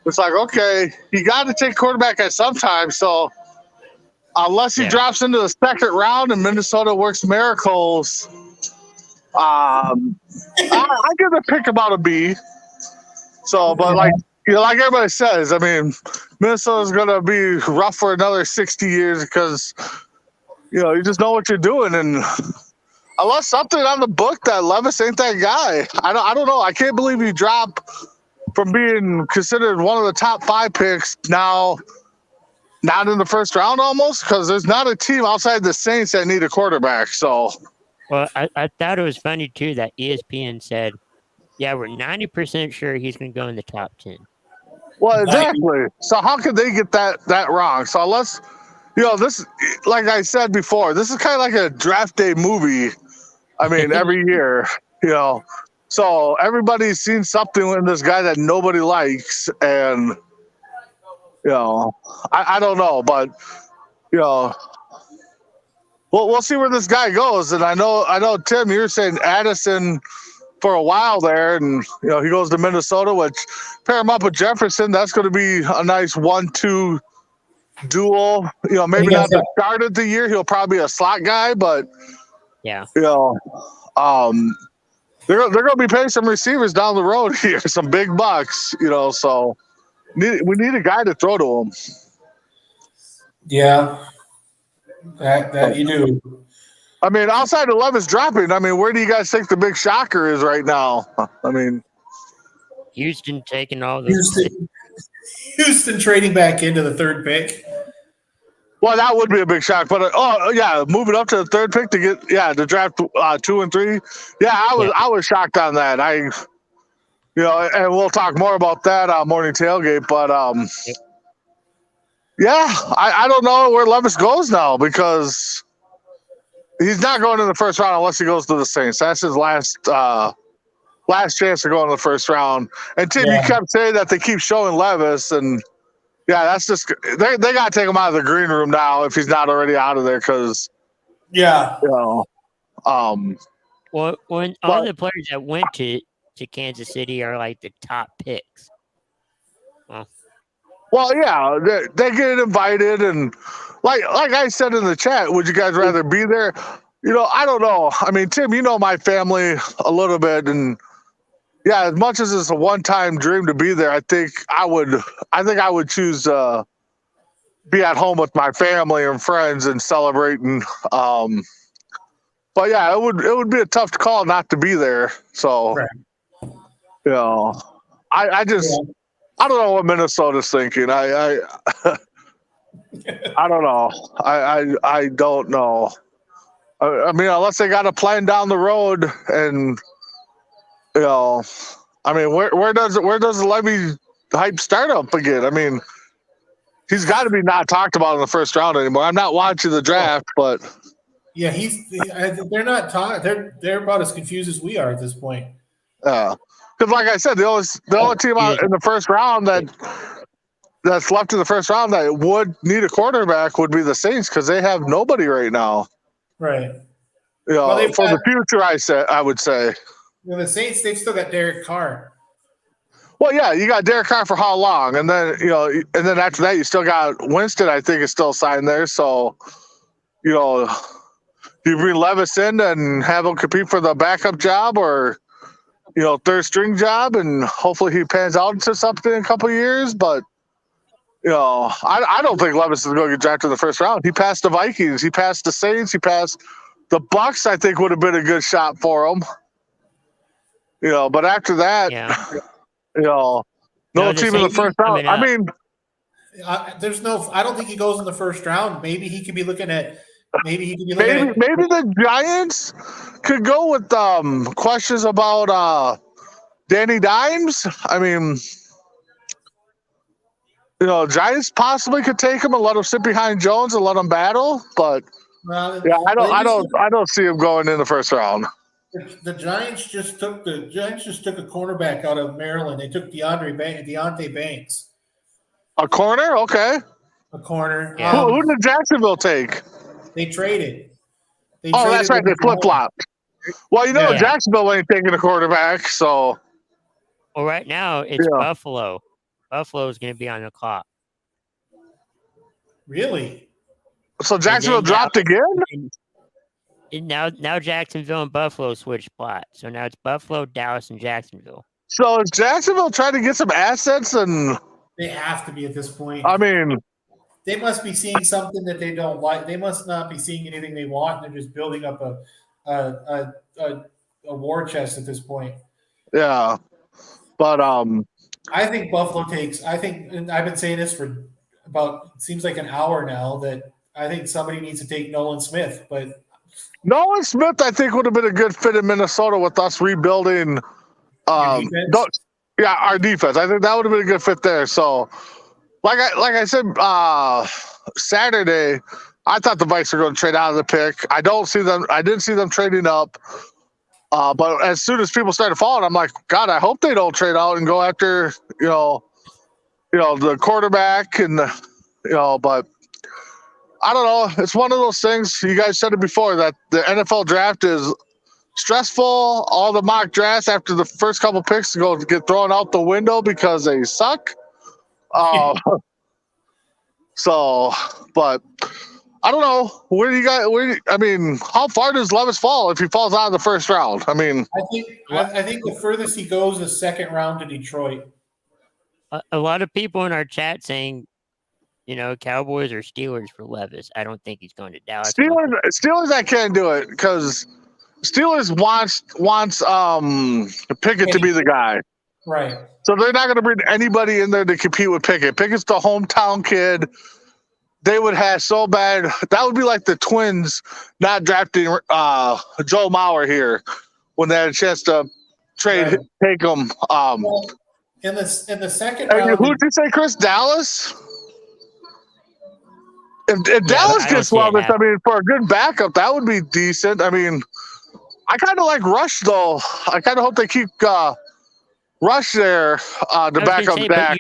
it's like, okay, you got to take quarterback at some time. So unless he drops into the second round and Minnesota works miracles, I give the pick about a B. So, but like everybody says, I mean, Minnesota's going to be rough for another 60 years because, you just know what you're doing. And unless something on the book that Levis ain't that guy, I don't know. I can't believe you drop from being considered one of the top 5 picks now not in the first round almost, because there's not a team outside the Saints that need a quarterback. So, well, I thought it was funny too that ESPN said, yeah, we're 90% sure he's going to go in the top 10. Well, exactly. So how could they get that wrong? So unless, this, like I said before, this is kind of like a draft day movie. I mean, every year, so everybody's seen something in this guy that nobody likes. And, I don't know, but, we'll see where this guy goes. And I know, Tim, you were saying Addison for a while there, and he goes to Minnesota, which pair him up with Jefferson, that's going to be a nice 1-2 duel. Maybe not the start of the year, he'll probably be a slot guy, but yeah, they're going to be paying some receivers down the road here, some big bucks, so we need a guy to throw to him. Yeah, that you do. I mean, outside of Levis dropping, I mean, where do you guys think the big shocker is right now? I mean, Houston taking all the Houston trading back into the third pick. well, that would be a big shock. But moving up to the third pick to get to draft 2 and 3. Yeah, I was shocked on that. And we'll talk more about that on morning tailgate. But I don't know where Levis goes now because he's not going in the first round unless he goes to the Saints. That's his last chance to go in the first round. And Tim, you kept saying that they keep showing Levis, and that's just they got to take him out of the green room now if he's not already out of there because well, when all the players that went to Kansas City are like the top picks. Well, yeah, they get invited, and like I said in the chat, would you guys rather be there? I don't know. I mean, Tim, you know my family a little bit, and as much as it's a one-time dream to be there, I think I would choose be at home with my family and friends and celebrating. But it would be a tough call not to be there. So, I don't know what Minnesota's thinking. I don't know. I don't know. I mean, unless they got a plan down the road, and I mean, where does the Levy hype start up again? I mean, he's got to be not talked about in the first round anymore. I'm not watching the draft, but they're not talking. They're about as confused as we are at this point. Because, like I said, the only team out in the first round that's left in the first round that would need a quarterback would be the Saints because they have nobody right now. Right. For the future, I would say. The Saints, they've still got Derek Carr. Well, yeah, you got Derek Carr for how long, and then and then after that, you still got Winston. I think is still signed there. So, you bring Levis in and have him compete for the backup job, or third string job, and hopefully he pans out into something in a couple of years. But I don't think Levis is going to get drafted in the first round. He passed the Vikings, he passed the Saints, he passed the Bucks. I think would have been a good shot for him. But after that, no team in the first round. I mean, I don't think he goes in the first round. Maybe he could be looking at. Maybe the Giants could go with questions about Danny Dimes. I mean, Giants possibly could take him and let him sit behind Jones and let him battle. But I don't see him going in the first round. The Giants just took a cornerback out of Maryland. They took Deontay Banks. A corner, okay. A corner. Yeah. Who did Jacksonville take? They traded. That's right. They flip-flopped. Well, Jacksonville ain't taking a quarterback, so. Well, right now it's Buffalo. Buffalo's going to be on the clock. Really? So Jacksonville dropped again? And now Jacksonville and Buffalo switch spots. So now it's Buffalo, Dallas, and Jacksonville. So is Jacksonville trying to get some assets? And they have to be at this point. I mean, they must be seeing something that they don't like. They must not be seeing anything they want. They're just building up a war chest at this point. Yeah, but I think Buffalo takes. I think, and I've been saying this for about seems like an hour now, that I think somebody needs to take Nolan Smith. But Nolan Smith, I think, would have been a good fit in Minnesota with us rebuilding. Our defense. I think that would have been a good fit there. So. Like I said, Saturday, I thought the Vikes were going to trade out of the pick. I didn't see them trading up. But as soon as people started falling, I'm like, God, I hope they don't trade out and go after, the quarterback and but I don't know. It's one of those things. You guys said it before that the NFL draft is stressful. All the mock drafts after the first couple picks get thrown out the window because they suck. But I don't know. I mean, how far does Levis fall if he falls out of the first round? I mean, I think the furthest he goes is second round to Detroit. A lot of people in our chat saying Cowboys or Steelers for Levis. I don't think he's going to Dallas. Steelers, I can't do it because Steelers wants Pickett to be the guy. Right. So they're not going to bring anybody in there to compete with Pickett. Pickett's the hometown kid. They would have so bad. That would be like the Twins not drafting Joe Mauer here when they had a chance to trade, take him. Well, in the second And round, who'd you say, Chris? Dallas? If Dallas I don't gets see it Levis, I happening. mean, for a good backup, that would be decent. I mean, I kind of like Rush, though. I kind of hope they keep Rush there to I was back gonna up say, but Dak.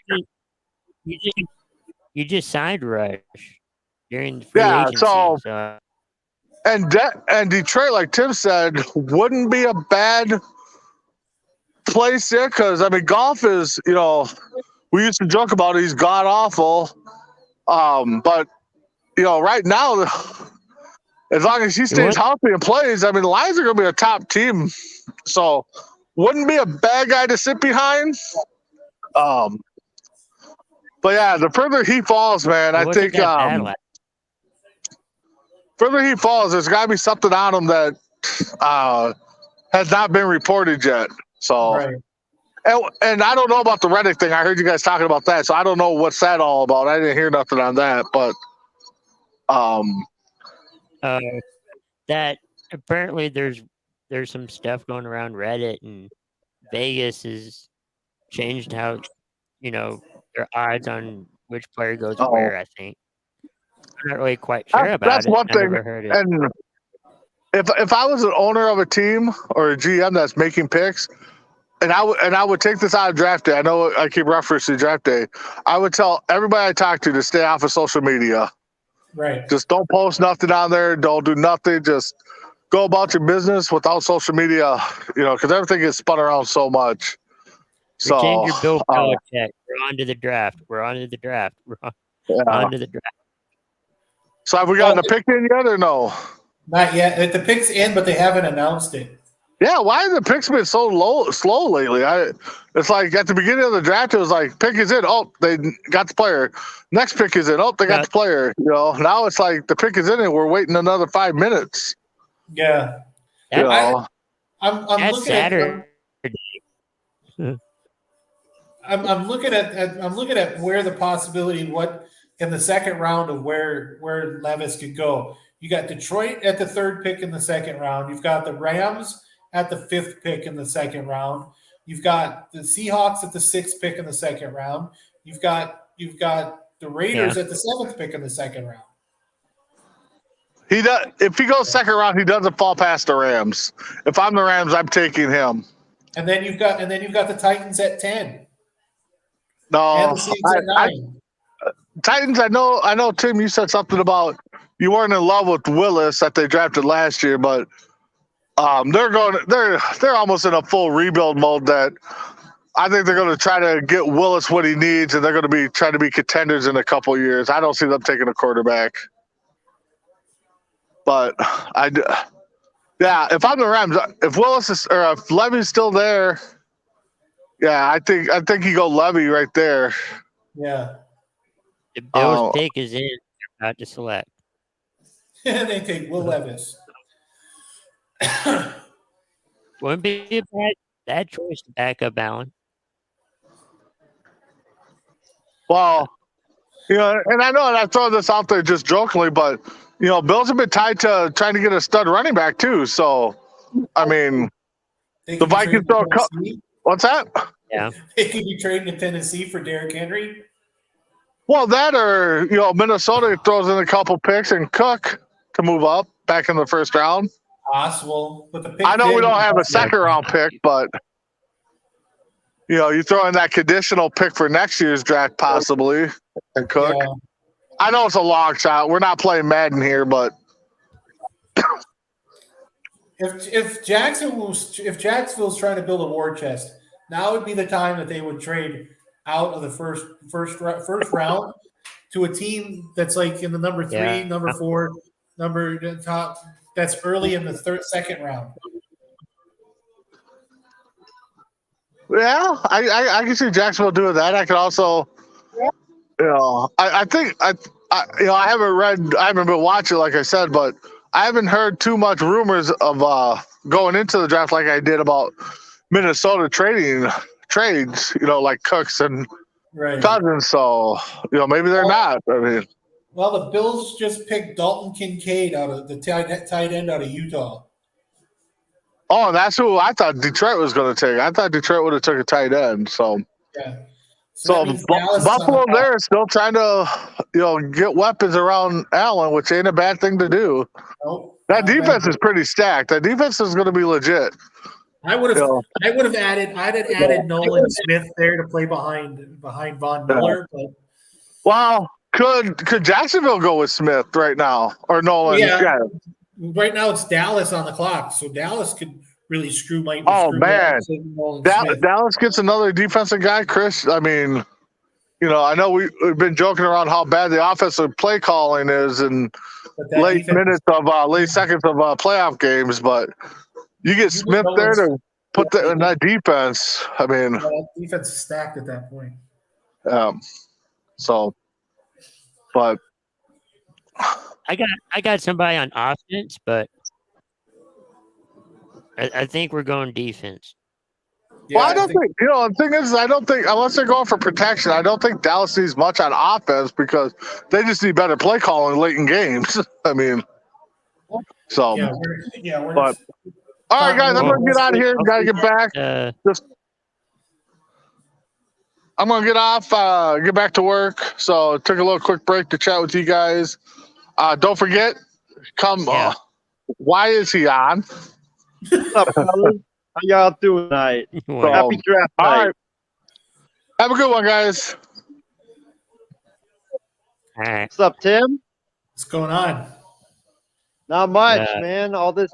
you just signed Rush during the free Yeah, agency. so- And Detroit, like Tim said, wouldn't be a bad place there because, I mean, golf is, we used to joke about it, he's god awful. But, right now, as long as he stays healthy and plays, I mean, the Lions are going to be a top team. So, wouldn't be a bad guy to sit behind. But yeah, the further he falls, man, I think further he falls, there's got to be something on him that has not been reported yet. So, right. and I don't know about the Reddick thing. I heard you guys talking about that, so I don't know what's that all about. I didn't hear nothing on that, but that apparently there's some stuff going around Reddit, and Vegas has changed how their odds on which player goes where. I think I'm not really quite sure about that's it. one I thing. never heard it. And if I was an owner of a team or a GM that's making picks, and I would take this out of draft day. I know I keep referencing draft day. I would tell everybody I talk to stay off of social media. Right. Just don't post nothing on there. Don't do nothing. Just go about your business without social media. Because everything gets spun around so much. So Change your Bill Belichick. We're on to the draft. We're on to the draft. So have we gotten a pick in yet or no? Not yet. The pick's in, but they haven't announced it. Yeah, why have the picks been so slow lately? It's like at the beginning of the draft, it was like pick is in. Oh, they got the player. Next pick is in. Oh, they got the player. Now it's like the pick is in, and we're waiting another 5 minutes. Yeah. That's I'm looking Saturday. I'm looking at where the possibility what in the second round of where Levis could go. You got Detroit at the third pick in the second round. You've got the Rams at the fifth pick in the second round. You've got the Seahawks at the sixth pick in the second round. You've got the Raiders at the seventh pick in the second round. He does. If he goes second round, he doesn't fall past the Rams. If I'm the Rams, I'm taking him. And then you've got the Titans at 10. No, And the Saints at 9. Titans. I know. Tim, you said something about you weren't in love with Willis that they drafted last year, but they're almost in a full rebuild mode. That I think they're going to try to get Willis what he needs, and they're going to be trying to be contenders in a couple of years. I don't see them taking a quarterback. But if I'm the Rams, if Willis is or if Levy's still there, I think you go Levy right there. Yeah. The Bills pick is in. They're about to select. They take Will Levis. Wouldn't be a bad choice to back up Allen. Well, and I know, and I throw this out there just jokingly, but Bills have been tied to trying to get a stud running back too. So, I mean, the Vikings don't. What's that? Yeah, they could be trading to Tennessee for Derrick Henry. Well, that or Minnesota throws in a couple picks and Cook to move up back in the first round. Possible, but the pick I know we don't have a second round pick, but you throw in that conditional pick for next year's draft possibly and Cook. Yeah. I know it's a long shot. We're not playing Madden here, but if Jacksonville's trying to build a war chest, now would be the time that they would trade out of the first round to a team that's like in the number 3, number 4, number top. That's early in the second round. Yeah, I can see Jacksonville doing that. I could also, I think I haven't been watching like I said, but I haven't heard too much rumors of going into the draft like I did about Minnesota trades, like Cooks and Right. Cousins. So, maybe they're not. I mean, Well, the Bills just picked Dalton Kincaid out of the tight end out of Utah. oh, that's who I thought Detroit was going to take. I thought Detroit would have took a tight end. So Yeah. So that means Dallas is on Buffalo, top. they're still trying to, get weapons around Allen, which ain't a bad thing to do. Nope, That not bad. defense is pretty stacked. That defense is going to be legit. I would have. Yeah. I'd have added Nolan Smith there to play behind Von Miller. But Wow, could Jacksonville go with Smith right now or Nolan? Yeah. right now it's Dallas on the clock, so Dallas could really screw Mike. Oh, screw man. Nolan Smith. Dallas gets another defensive guy, Chris. I mean, I know we've been joking around how bad the offensive play calling is in But that late defense- late seconds of playoff games, but you get Smith there to put that in that defense. I mean, that defense is stacked at that point. So, but I got somebody on offense, but I think we're going defense. well, I don't think the thing is, I don't think unless they're going for protection, I don't think Dallas needs much on offense because they just need better play calling late in games. I mean, so we're but all right, guys, I'm gonna get out of here. Gotta get back. I'm gonna get off, get back to work. So took a little quick break to chat with you guys. Don't forget, Yeah. why is he on? What's up, fellas? How y'all doing tonight? Well, Happy draft All night. right. Have a good one, guys. all right. What's up, Tim? What's going on? Not much, Yeah. man. All this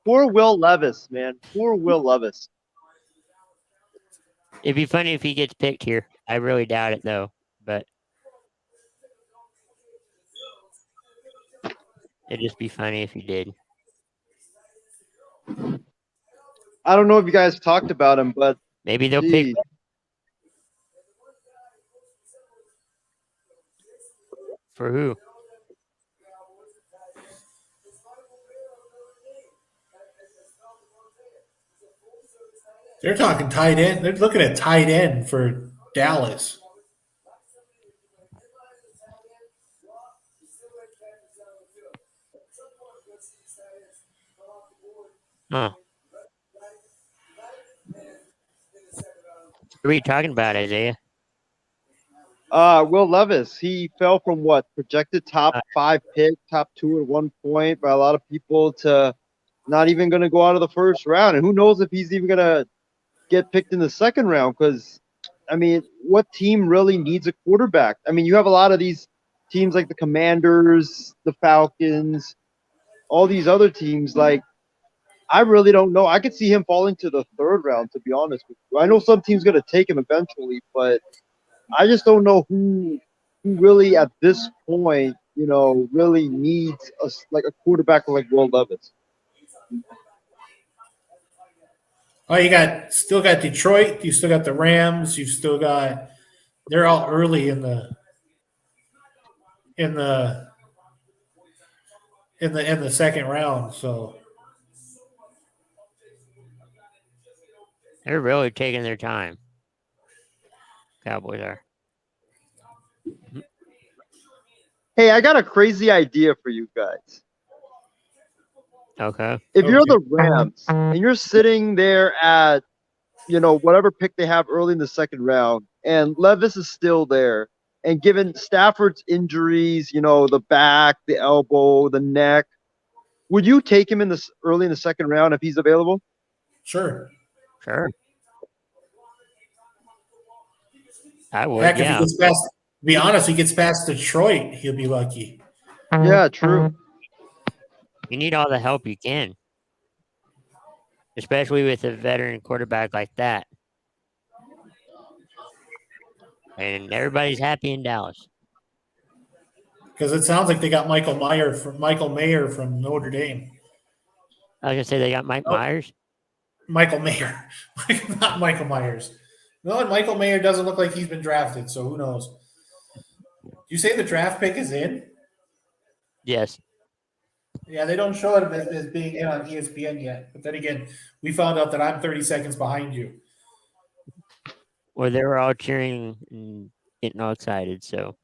poor Will Levis, man. Poor Will Levis. It'd be funny if he gets picked here. I really doubt it though, but it'd just be funny if he did. I don't know if you guys talked about him, but Maybe they'll pick. geez, For who? They're talking tight end. They're looking at tight end for Dallas. Huh. What are we talking about, Isaiah? Will Levis, he fell from what projected top 5 pick, top 2 at one point by a lot of people to not even going to go out of the first round, and who knows if he's even going to get picked in the second round? Because I mean, what team really needs a quarterback? I mean, you have a lot of these teams like the Commanders, the Falcons, all these other teams. Like, I really don't know. I could see him falling to the third round, to be honest with you. I know some team's going to take him eventually, but I just don't know who really at this point, really needs a quarterback like Will Levis. Oh, you still got Detroit. You still got the Rams. You've still got. They're all early in the second round. So They're really taking their time. Cowboys are. Hey, I got a crazy idea for you guys. Okay. If you're Okay. the Rams and you're sitting there at, whatever pick they have early in the second round, and Levis is still there, and given Stafford's injuries, the back, the elbow, the neck, would you take him early in the second round if he's available? sure. Sure. I would, Heck, if yeah. he gets past, to be honest, he gets past Detroit, he'll be lucky. Yeah, true. You need all the help you can. Especially with a veteran quarterback like that. And everybody's happy in Dallas. Because it sounds like they got Michael Mayer from Notre Dame. I was gonna say they got Mike Myers. Michael Mayer, not Michael Myers. No, and Michael Mayer doesn't look like he's been drafted, so who knows? You say the draft pick is in? Yes. Yeah, they don't show it as being in on ESPN yet. But then again, we found out that I'm 30 seconds behind you. Well, they were all cheering and getting all excited. So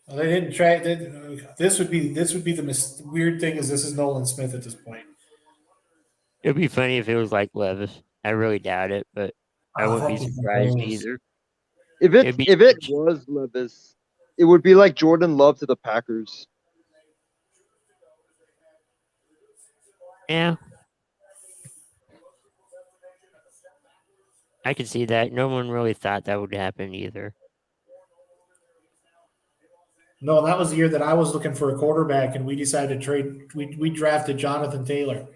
Well, they didn't try. This would be the weird thing is this is Nolan Smith at this point. it'd be funny if it was like Levis. I really doubt it, but I wouldn't be surprised either. If It'd be- it was Levis, it would be like Jordan Love to the Packers. Yeah. I could see that. No one really thought that would happen either. No, that was the year that I was looking for a quarterback, and we decided to trade. We drafted Jonathan Taylor.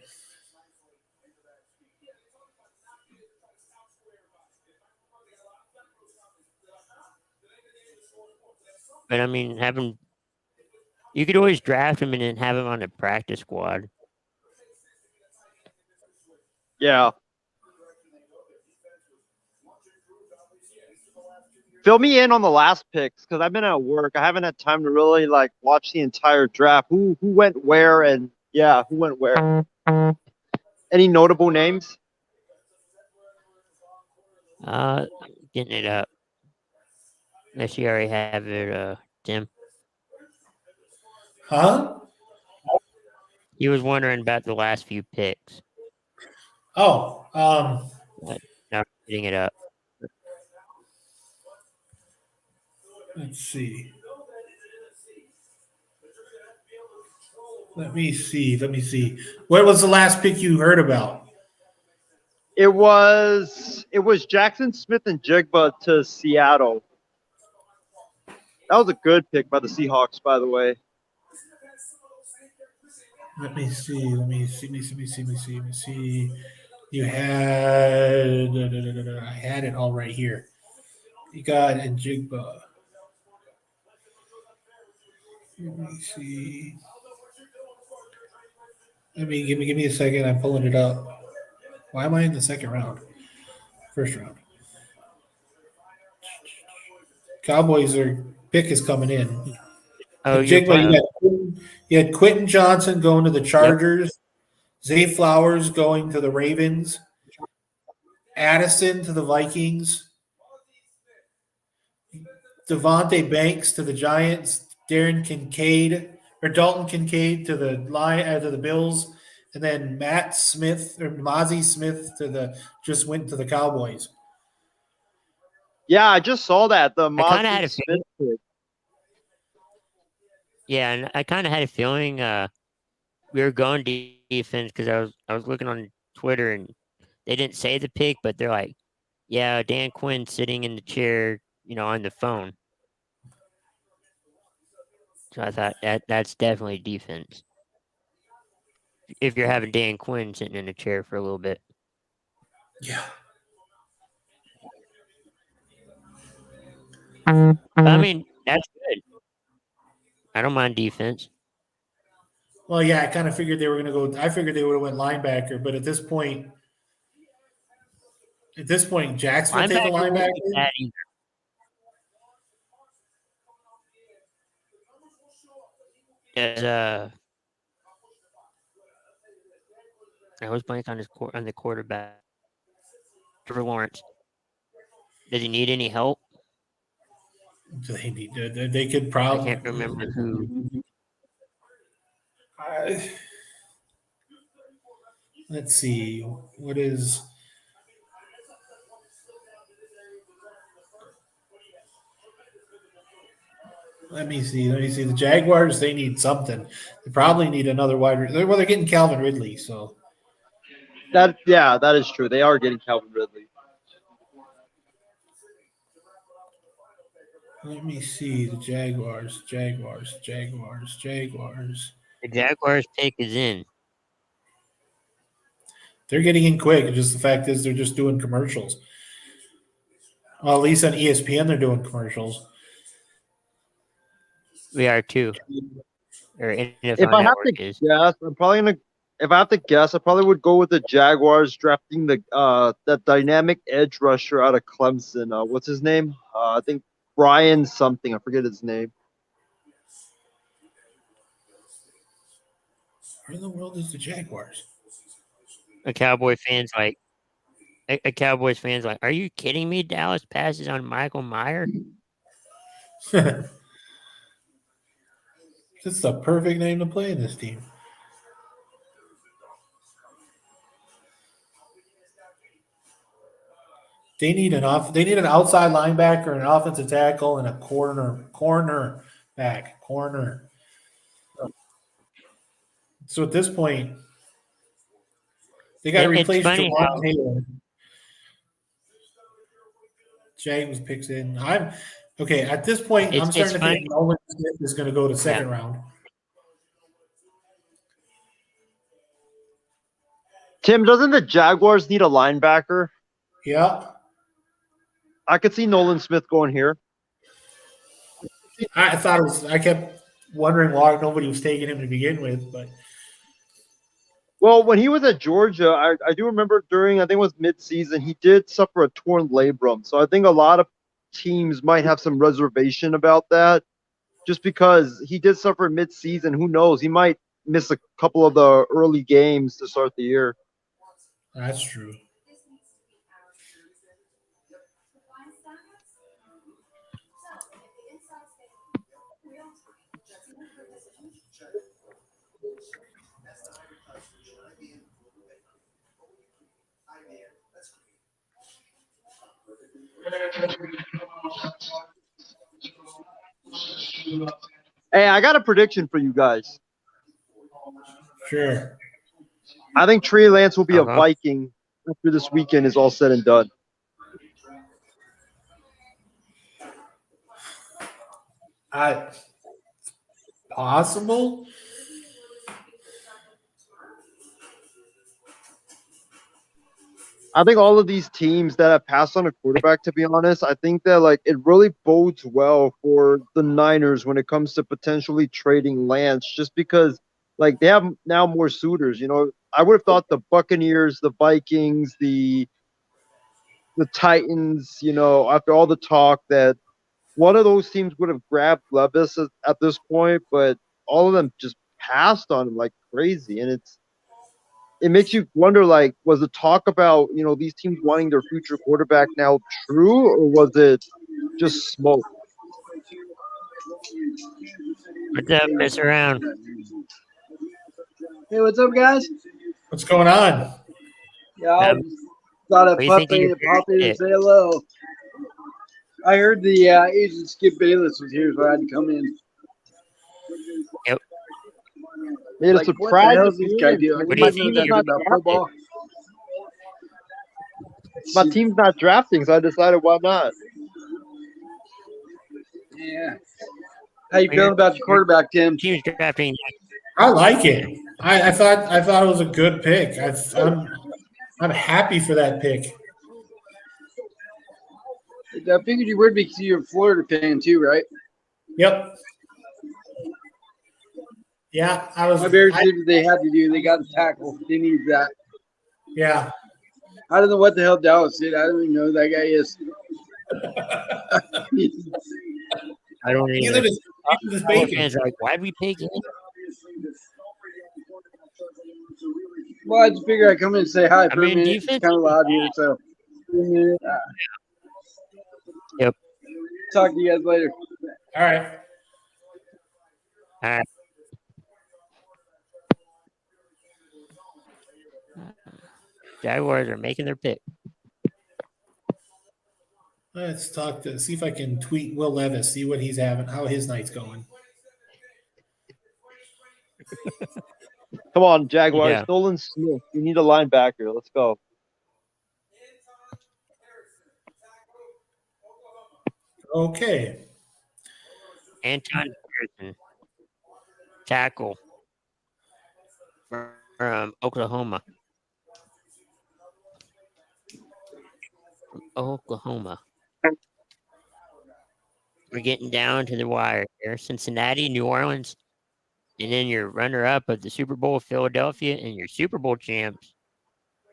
But I mean, you could always draft him and then have him on the practice squad. Yeah. Fill me in on the last picks because I've been at work. I haven't had time to really like watch the entire draft. Who went where and yeah, who went where? Any notable names? Getting it up. Unless you already have it, Tim. Huh? He was wondering about the last few picks. Oh, Now I'm getting it up. let's see. Let me see. What was the last pick you heard about? It was Jackson Smith and Jigba to Seattle. That was a good pick by the Seahawks, by the way. Let me see. You had I had it all right here. You got Njigba. Let me see. Give me a second. I'm pulling it up. Why am I in the second round? First round. Cowboys pick is coming in. Oh, Njigba, you had Quentin Johnson going to the Chargers, Zay Flowers going to the Ravens, Addison to the Vikings, Devontae Banks to the Giants, Dalton Kincaid to the Bills, and then Mozzie Smith went to the Cowboys. Yeah, I just saw that. The I kinda had Mozzie a Smith pick. Yeah, and I kind of had a feeling we were going defense because I was looking on Twitter and they didn't say the pick, but they're like, "Yeah, Dan Quinn sitting in the chair, on the phone." So I thought that's definitely defense. If you're having Dan Quinn sitting in a chair for a little bit. Yeah. But, I mean, that's good. I don't mind defense. Well, yeah, I kind of figured they were going to go. I figured they would have went linebacker, but at this point, Jack's will take a wouldn't be linebacker. bad either. I was blank on the quarterback. Trevor Lawrence. Does he need any help? They could probably. I can't remember who. Let's see. What is? Let me see. The Jaguars, they need something. They probably need another wide receiver. Well, they're getting Calvin Ridley, so. That is true. They are getting Calvin Ridley. Let me see. The Jaguars. The Jaguars pick is in. They're getting in quick. Just the fact is they're just doing commercials. Well, at least on ESPN, they're doing commercials. We are too. Or NFL If I have Network to is. guess, I'm probably gonna if I have to guess, I probably would go with the Jaguars drafting that dynamic edge rusher out of Clemson. What's his name? I think Brian something. I forget his name. Where in the world is the Jaguars? A Cowboys fans like, are you kidding me? Dallas passes on Michael Meyer. That's the perfect name to play in this team. They need an outside linebacker, an offensive tackle, and a corner. So at this point, they got to It's replace funny Jawan how- Taylor. James picks in. I'm okay. At this point, I'm It's starting to funny. think Nolan Smith is going to go to second round. Tim, doesn't the Jaguars need a linebacker? Yeah, I could see Nolan Smith going here. I thought it was. I kept wondering why nobody was taking him to begin with, but Well, when he was at Georgia, I do remember I think it was midseason, he did suffer a torn labrum. So I think a lot of teams might have some reservation about that just because he did suffer midseason. Who knows? He might miss a couple of the early games to start the year. that's true. Hey, I got a prediction for you guys. Sure. I think Trey Lance will be a Uh-huh. Viking after this weekend is all said and done. Possible. I think all of these teams that have passed on a quarterback, to be honest, I think that like it really bodes well for the Niners when it comes to potentially trading Lance, just because like they have now more suitors. You know, I would have thought the Buccaneers, the Vikings, the Titans, you know, after all the talk that one of those teams would have grabbed Levis at this point, but all of them just passed on him like crazy, and it makes you wonder, like, was the talk about, you know, these teams wanting their future quarterback now true, or was it just smoke? What's up? Mess around. Hey, what's up, guys? What's going on? Yeah, I Um, just thought what I'd do you think of your pop in and pick? say hello. I heard the agent Skip Bayless was here, so I had to come in. Made a Like, what the surprise hell is this guy appearance. doing? What do My you think team's of your not about pick? football? My team's not drafting, so I decided why not. Yeah. How you feeling about your quarterback, Tim? Team's drafting. I like it. I thought it was a good pick. I'm happy for that pick. I figured you would be because you're a Florida fan too, right? Yep. Yeah, I was. My Bears did what they had to do. They got a tackle. They need that. Yeah. I don't know what the hell Dallas did. I don't even know who that guy is. I don't Neither even. does Cowboys Bacon. fans are like, why'd we pick him? Well, I just figured I'd come in and say hi for I mean, a minute. It's defense- kind of loud here, so. Yep. Talk to you guys later. All right. All right. Jaguars are making their pick. Let's see if I can tweet Will Levis, see what he's having, how his night's going. Come on, Jaguars. Yeah. Nolan Smith. You need a linebacker. Let's go. Okay. Anton Harrison, tackle from Oklahoma. From Oklahoma. We're getting down to the wire here. Cincinnati, New Orleans. and then your runner-up of the Super Bowl, Philadelphia, and your Super Bowl champs,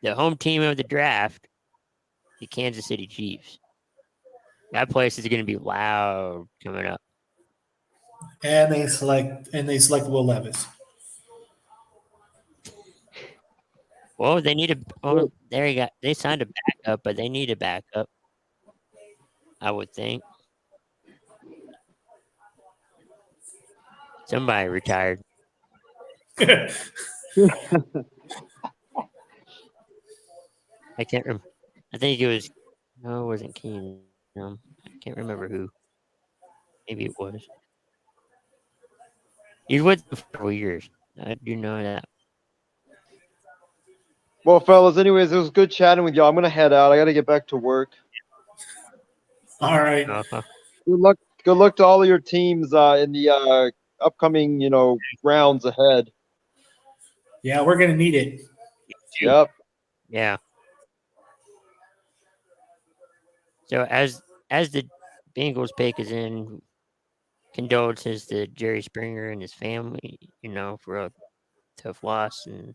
the home team of the draft, the Kansas City Chiefs. That place is going to be loud coming up. And they select Will Levis. Well, they need a. Oh, there you go. They signed a backup, but they need a backup. I would think. Somebody retired. I can't remember. I think it was. No, it wasn't Keenum. I can't remember who. Maybe it was. He's with them for 4 years. I do know that. Well, fellas, anyways, it was good chatting with y'all. I'm gonna head out. I gotta get back to work. All right. Uh-huh. Good luck. Good luck to all of your teams in the upcoming, rounds ahead. Yeah, we're gonna need it. Yep. Yeah. So as the Bengals pick is in, condolences to Jerry Springer and his family, for a tough loss. And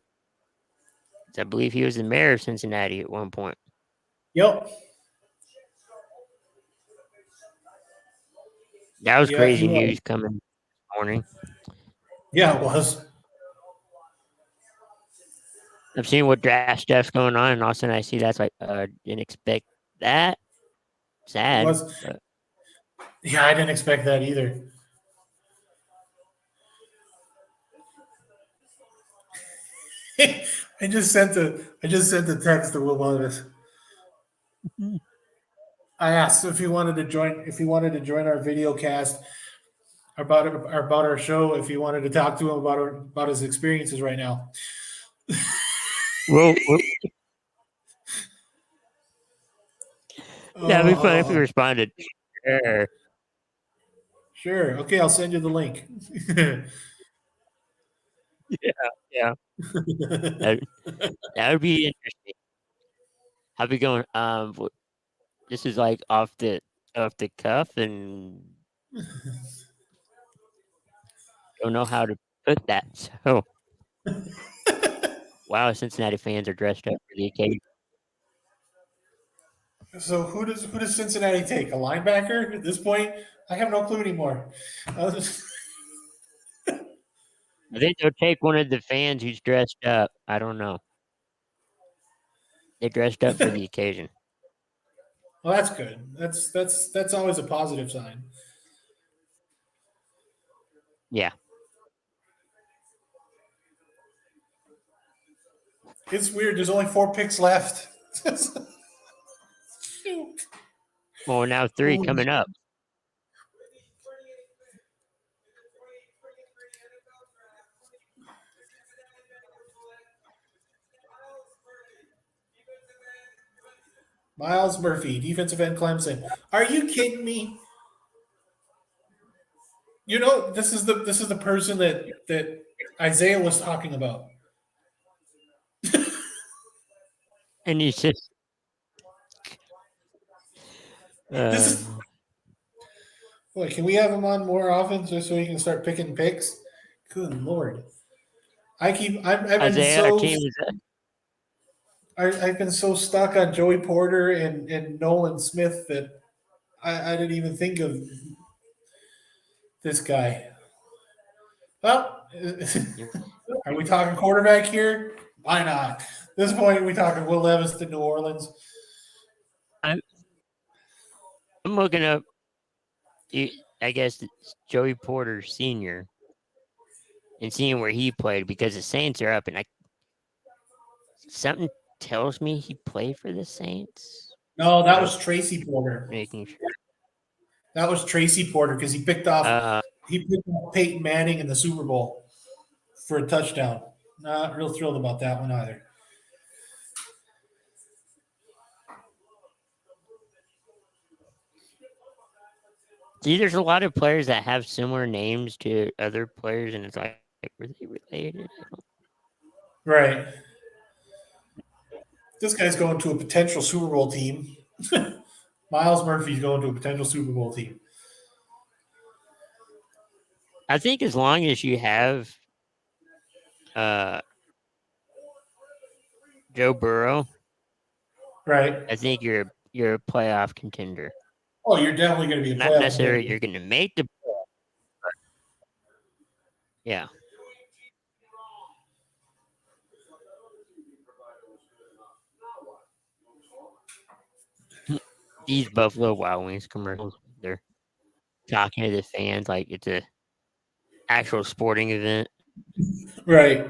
I believe he was the mayor of Cincinnati at one point. Yep. That was Yeah, crazy he was. news coming this morning. Yeah, it was. I've seen what draft stuff's going on, and all of a sudden I see that's like, didn't expect that. Sad. Was. But Yeah, I didn't expect that either. I just sent the text to Will Levis. I asked if he wanted to join our video cast about our show, if he wanted to talk to him about his experiences right now. well, that'd be funny if he Oh, responded. Sure. sure. Okay, I'll send you the link. Yeah. That would be interesting. How'd be going? This is like off the cuff, and don't know how to put that. So, wow, Cincinnati fans are dressed up for the occasion. So who does Cincinnati take? A linebacker at this point? I have no clue anymore. I think they'll take one of the fans who's dressed up. I don't know. They dressed up for the occasion. Well, that's good. That's always a positive sign. Yeah. It's weird. There's only 4 picks left. Well, now 3 coming up. Miles Murphy, defensive end, Clemson. Are you kidding me? This is the person that Isaiah was talking about. And he's just. This is. Boy, can we have him on more often just so he can start picking picks? Good Lord. I've been Isaiah, our team is. I've been so stuck on Joey Porter and Nolan Smith that I didn't even think of this guy. Well, are we talking quarterback here? Why not? At this point, we talking Will Levis to New Orleans. I'm looking up. I guess it's Joey Porter Sr. and seeing where he played because the Saints are up, and something tells me he played for the Saints. No, that was Tracy Porter. Making sure. That was Tracy Porter because he picked off Peyton Manning in the Super Bowl for a touchdown. Not real thrilled about that one either. See, there's a lot of players that have similar names to other players, and it's like, were they related? Right. This guy's going to a potential Super Bowl team. Miles Murphy's going to a potential Super Bowl team. I think as long as you have Joe Burrow, Right. I think you're a playoff contender. Oh, you're definitely going to be a Not playoff necessarily contender. you're going to make the. Yeah. These Buffalo Wild Wings commercials, they're talking to the fans like it's a actual sporting event. Right.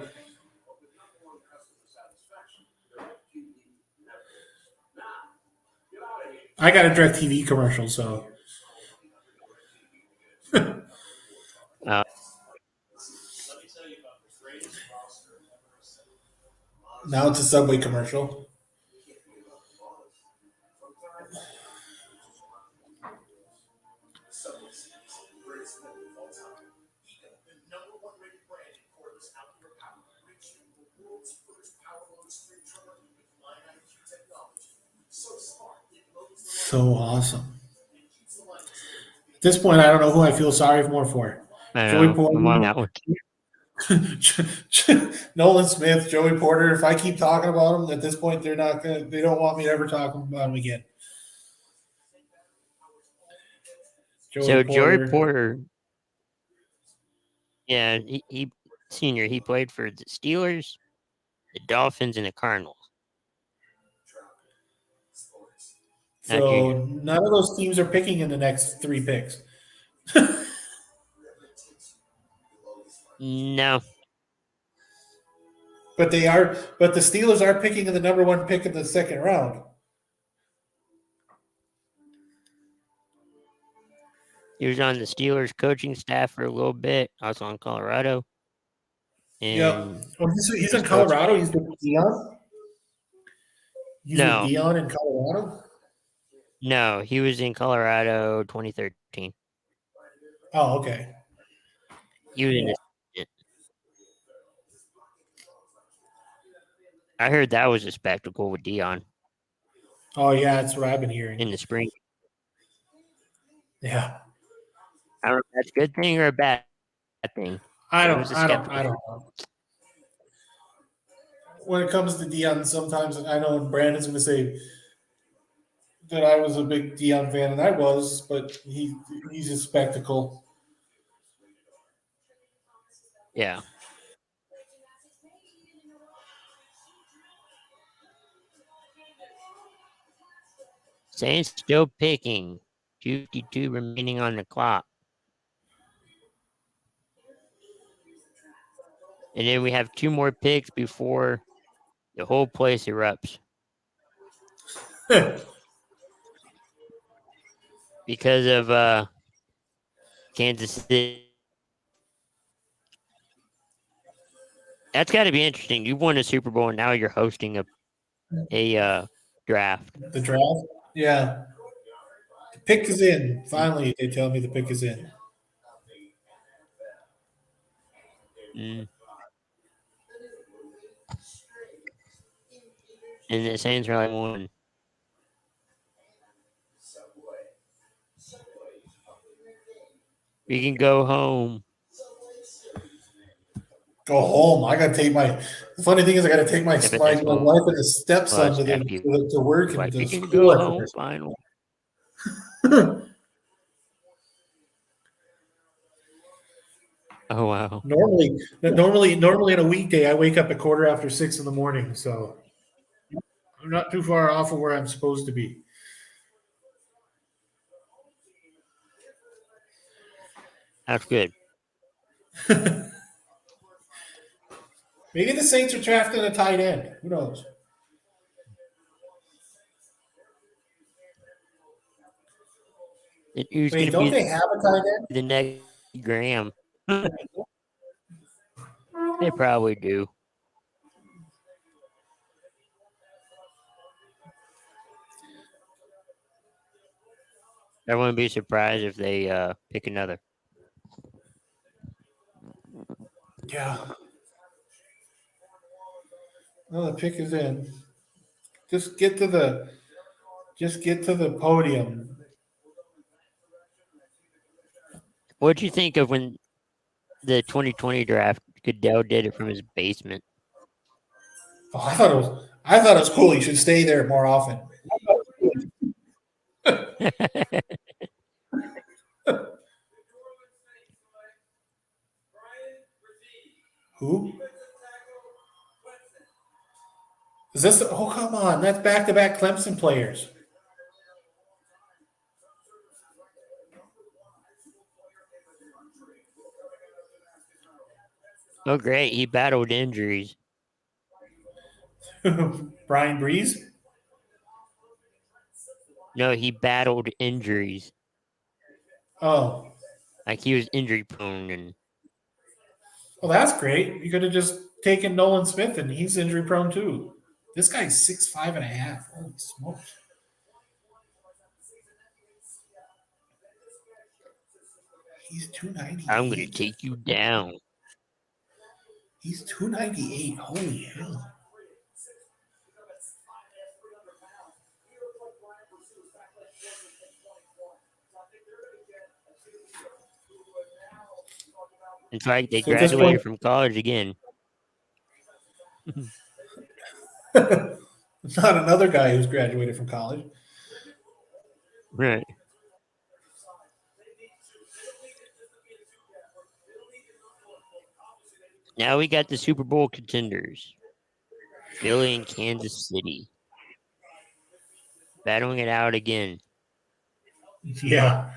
I got a direct TV commercial, so Uh, now it's a Subway commercial. So awesome. At this point, I don't know who I feel sorry more for. I Joey don't know. I'm on Porter, that one. Nolan Smith, Joey Porter. If I keep talking about them, at this point, they're not gonna. They don't want me to ever talk about them again. So Joey Porter, yeah, he senior. He played for the Steelers, the Dolphins, and the Cardinals. Not So junior. none of those teams are picking in the next 3 picks. No, But they are. But the Steelers are picking in the number 1 pick in the second round. he was on the Steelers coaching staff for a little bit. Also in Colorado. Yeah. And Oh, he's in he's Colorado. He's with Dion. He's No. with Dion in Colorado. no, he was in Colorado 2013. Oh, okay. He was in the. I heard that was a spectacle with Dion Oh, yeah, that's what I've been hearing. in the spring. Yeah. I don't know if that's a good thing or a bad thing. I It don't was a know. skeptical. When it comes to Dion, sometimes I know Brandon's going to say that I was a big Dion fan, and I was, but he's a spectacle. Yeah. Saints still picking. 2:52 remaining on the clock. And then we have 2 more picks before the whole place erupts because of Kansas City. That's got to be interesting. You won a Super Bowl and now you're hosting a draft. The draft? Yeah. The pick is in. Finally, they tell me the pick is in. Mm. And the Saints are like one. We can go home. Go home. I got to take my. The funny thing is, I got to take my but my that's wife what- and the stepson well, to, after you- to work and Like, to we can school. go home finally. Oh wow. Normally in a weekday, I wake up at 6:15 in the morning, so I'm not too far off of where I'm supposed to be. That's good. Maybe the Saints are drafting a tight end. Who knows? Who's Wait, going don't to they be have a tight end? the next Graham? They probably do. I wouldn't be surprised if they pick another. Yeah. No, the pick is in. Just get to the podium. What'd you think of when the 2020 draft Goodell did it from his basement. Oh, I thought it was cool. He should stay there more often. Who? Is this? Oh, come on! That's back-to-back Clemson players. Oh, great. He battled injuries. Brian Breeze. No, he battled injuries. Oh, Like he was injury prone and well, that's great. You could have just taken Nolan Smith, and he's injury prone too. This guy's 6'5.5". Holy smokes! He's 298. I'm going to take you down. He's 298. Holy hell! In fact, they So at this graduated point- from college again. Not another guy who's graduated from college. Right. Now we got the Super Bowl contenders. Philly and Kansas City. Battling it out again. Yeah.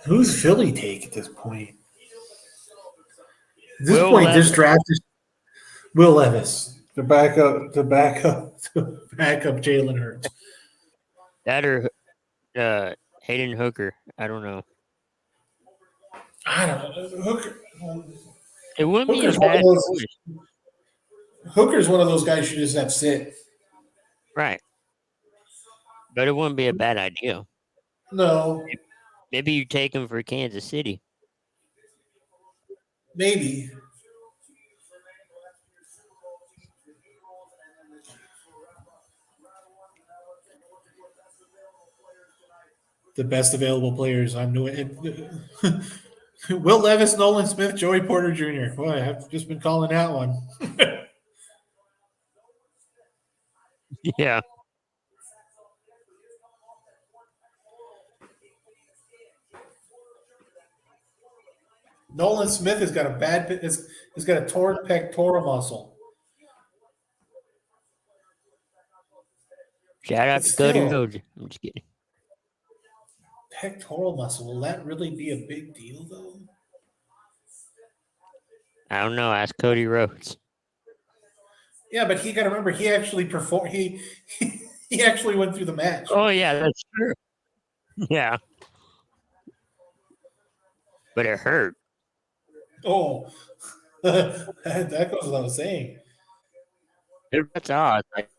Who's Philly take at this point? At this Will point, this Levis. draft is Will Levis to back up Jalen Hurts. That or Hayden Hooker. I don't know. I don't know. It wouldn't be a Hooker's one of bad those- choice. Hooker's one of those guys you just have sit. Right. But it wouldn't be a bad idea. No, Maybe you take him for Kansas City. maybe. The best available players on New Will Levis, Nolan Smith, Joey Porter Jr. Boy, I've just been calling that one. Yeah. Nolan Smith has got has got a torn pectoral muscle. Shout out But to Cody still- Rhodes. I'm just kidding. Pectoral muscle. Will that really be a big deal though? I don't know. Ask Cody Rhodes. Yeah, but he got to remember he actually performed. He actually went through the match. Oh, yeah, that's true. Yeah. But it hurt. Oh, that goes without saying. That's odd. Like,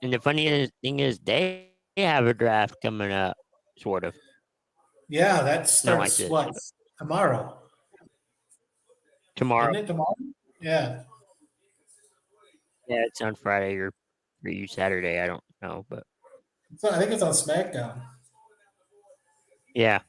and the funniest thing is they have a draft coming up, sort of. Yeah, that Not starts like this. what tomorrow. Tomorrow. Isn't it tomorrow? Yeah. Yeah, it's on Friday or for you Saturday. I don't know, but I think it's on SmackDown. yeah.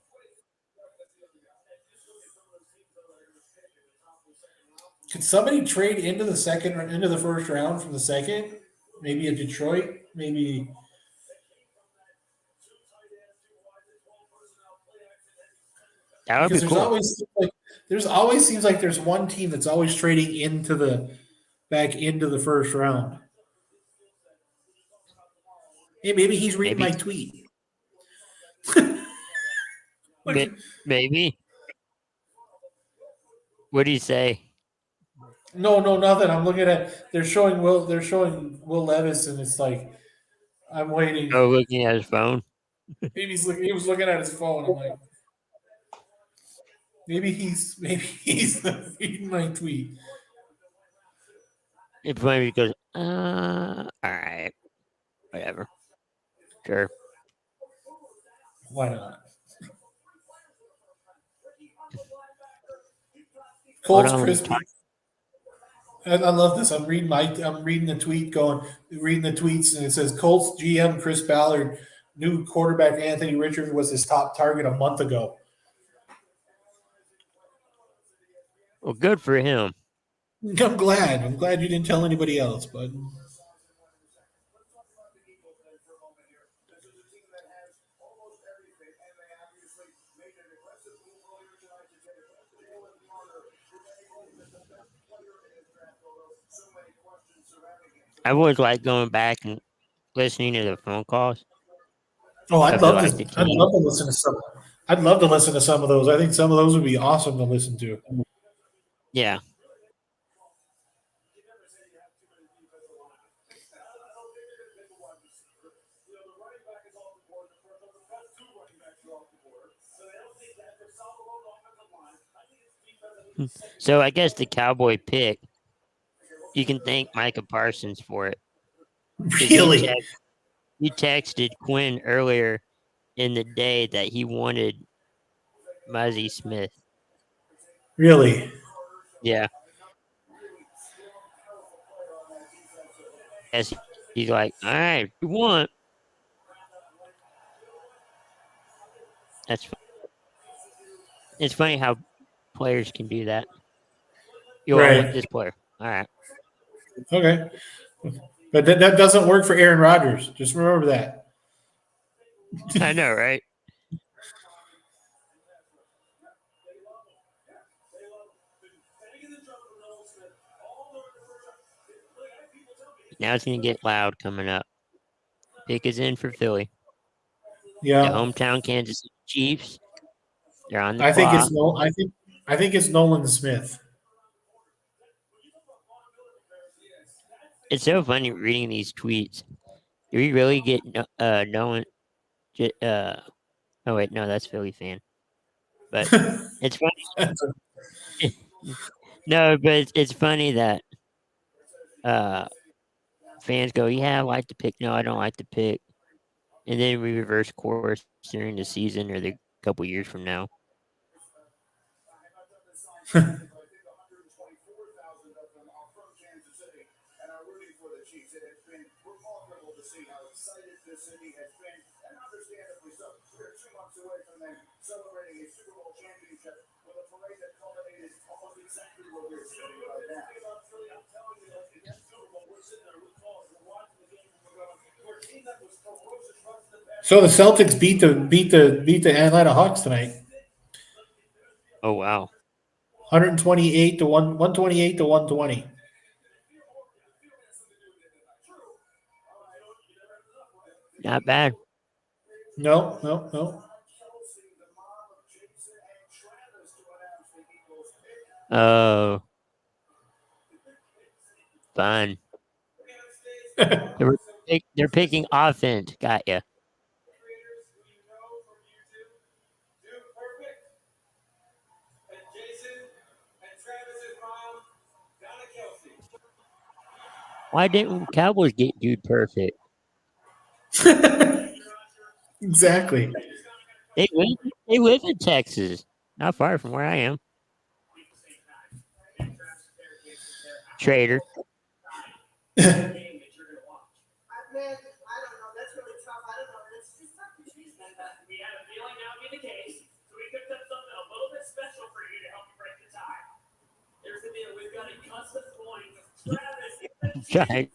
Could somebody trade into the first round from the second? Maybe a Detroit, maybe. That would Because be cool. there's always seems like there's one team that's always trading back into the first round. Hey, maybe he's reading Maybe. my tweet. Maybe. What do you say? No, nothing. I'm looking at. They're showing Will Levis, and it's like, I'm waiting. Oh, looking at his phone. Maybe he was looking at his phone. I'm like, maybe he's reading my tweet. It maybe goes, all right. Whatever. Sure. Why not? Colts Hold on, crispy. I love this. I'm reading the tweet reading the tweets, and it says Colts GM Chris Ballard knew quarterback Anthony Richard was his top target a month ago. Well, good for him. I'm glad. I'm glad you didn't tell anybody else, but I always like going back and listening to the phone calls. oh, I'd love to. I'd love to listen to some. I'd love to listen to some of those. I think some of those would be awesome to listen to. Yeah. So I guess the Cowboy pick, you can thank Micah Parsons for it. 'Cause Really, he texted Quinn earlier in the day that he wanted Muzzy Smith. really. Yeah. Yes, he's like, all right, if you want. That's it's funny how players can do that. You want Right. this player. All right. Okay, but that doesn't work for Aaron Rodgers. Just remember that. I know, right? Now it's going to get loud coming up. Pick is in for Philly. The Yeah, hometown Kansas City Chiefs. They're on the I think clock. it's I think it's Nolan Smith. It's so funny reading these tweets. Do we really get Nolan? Oh wait, no, that's Philly fan. But it's funny. No, but it's funny that fans go, "Yeah, I like the pick." No, I don't like the pick. And then we reverse course during the season or the couple years from now. So the Celtics beat the Atlanta Hawks tonight, Oh wow. 128 to 128 to 120. Not bad. No. Oh, fun. They're picking offense. Got ya. Why didn't Cowboys get Dude Perfect? Exactly. They live in Texas, not far from where I am. Trader. Right.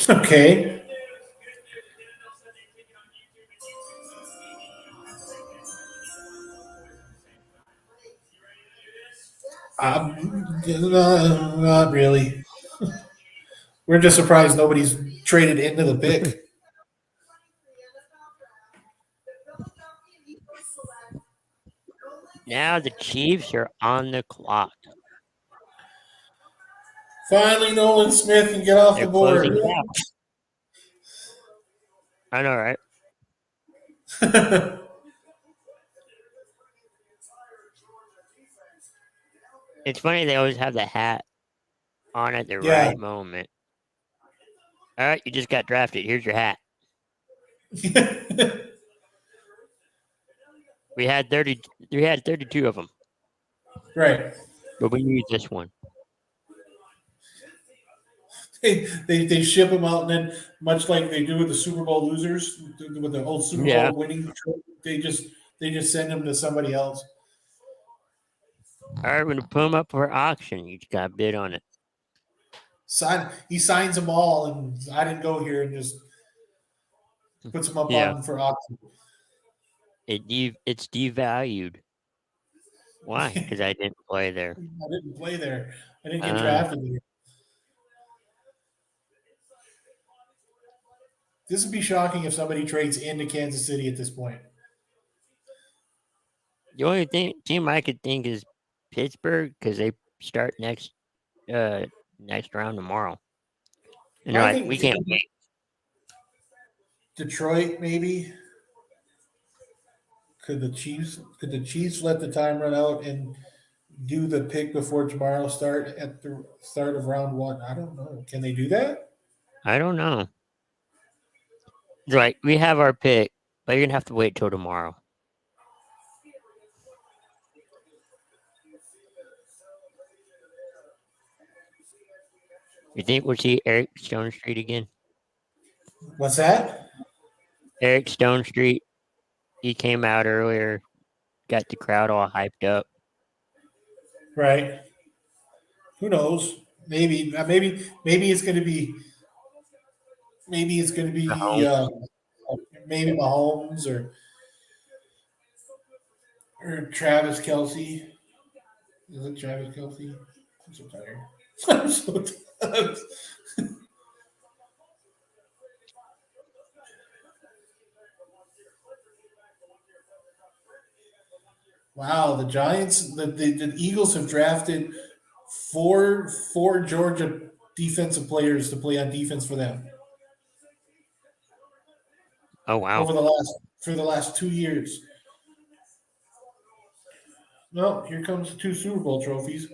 Okay. Not really. We're just surprised nobody's traded into the pick. Now the Chiefs are on the clock. Finally, Nolan Smith can get off They're the board. closing it out. I know, right? It's funny they always have the hat on at the Yeah. right moment. All right, you just got drafted. Here's your hat. We had 32 of them, Right. but we used this one. They ship them out, and then much like they do with the Super Bowl losers, with the old Super Yeah. Bowl winning, they just send them to somebody else. All right, we're gonna put them up for auction. You just got to bid on it. He signs them all, and I didn't go here, and just puts them up Yeah. on for auction. It's devalued. Why? Because I didn't play there. I didn't play there. I didn't get Ah. drafted there. This would be shocking if somebody trades into Kansas City at this point. The only team I could think is Pittsburgh because they start next round tomorrow. And I they're like, think we can't wait. Detroit, maybe. Could the Chiefs let the time run out and do the pick before tomorrow start at the start of round one? I don't know. Can they do that? I don't know. It's like we have our pick, but you're gonna have to wait till tomorrow. You think we'll see Eric Stone Street again? What's that? Eric Stone Street. He came out earlier, got the crowd all hyped up. Right. Who knows? Maybe it's going to be Mahomes. Maybe Mahomes or Travis Kelce. Is it Travis Kelce? I'm so tired. I'm so tired. Wow, the Giants, the Eagles have drafted four Georgia defensive players to play on defense for them Oh wow. for the last 2 years. No, here comes the 2 Super Bowl trophies.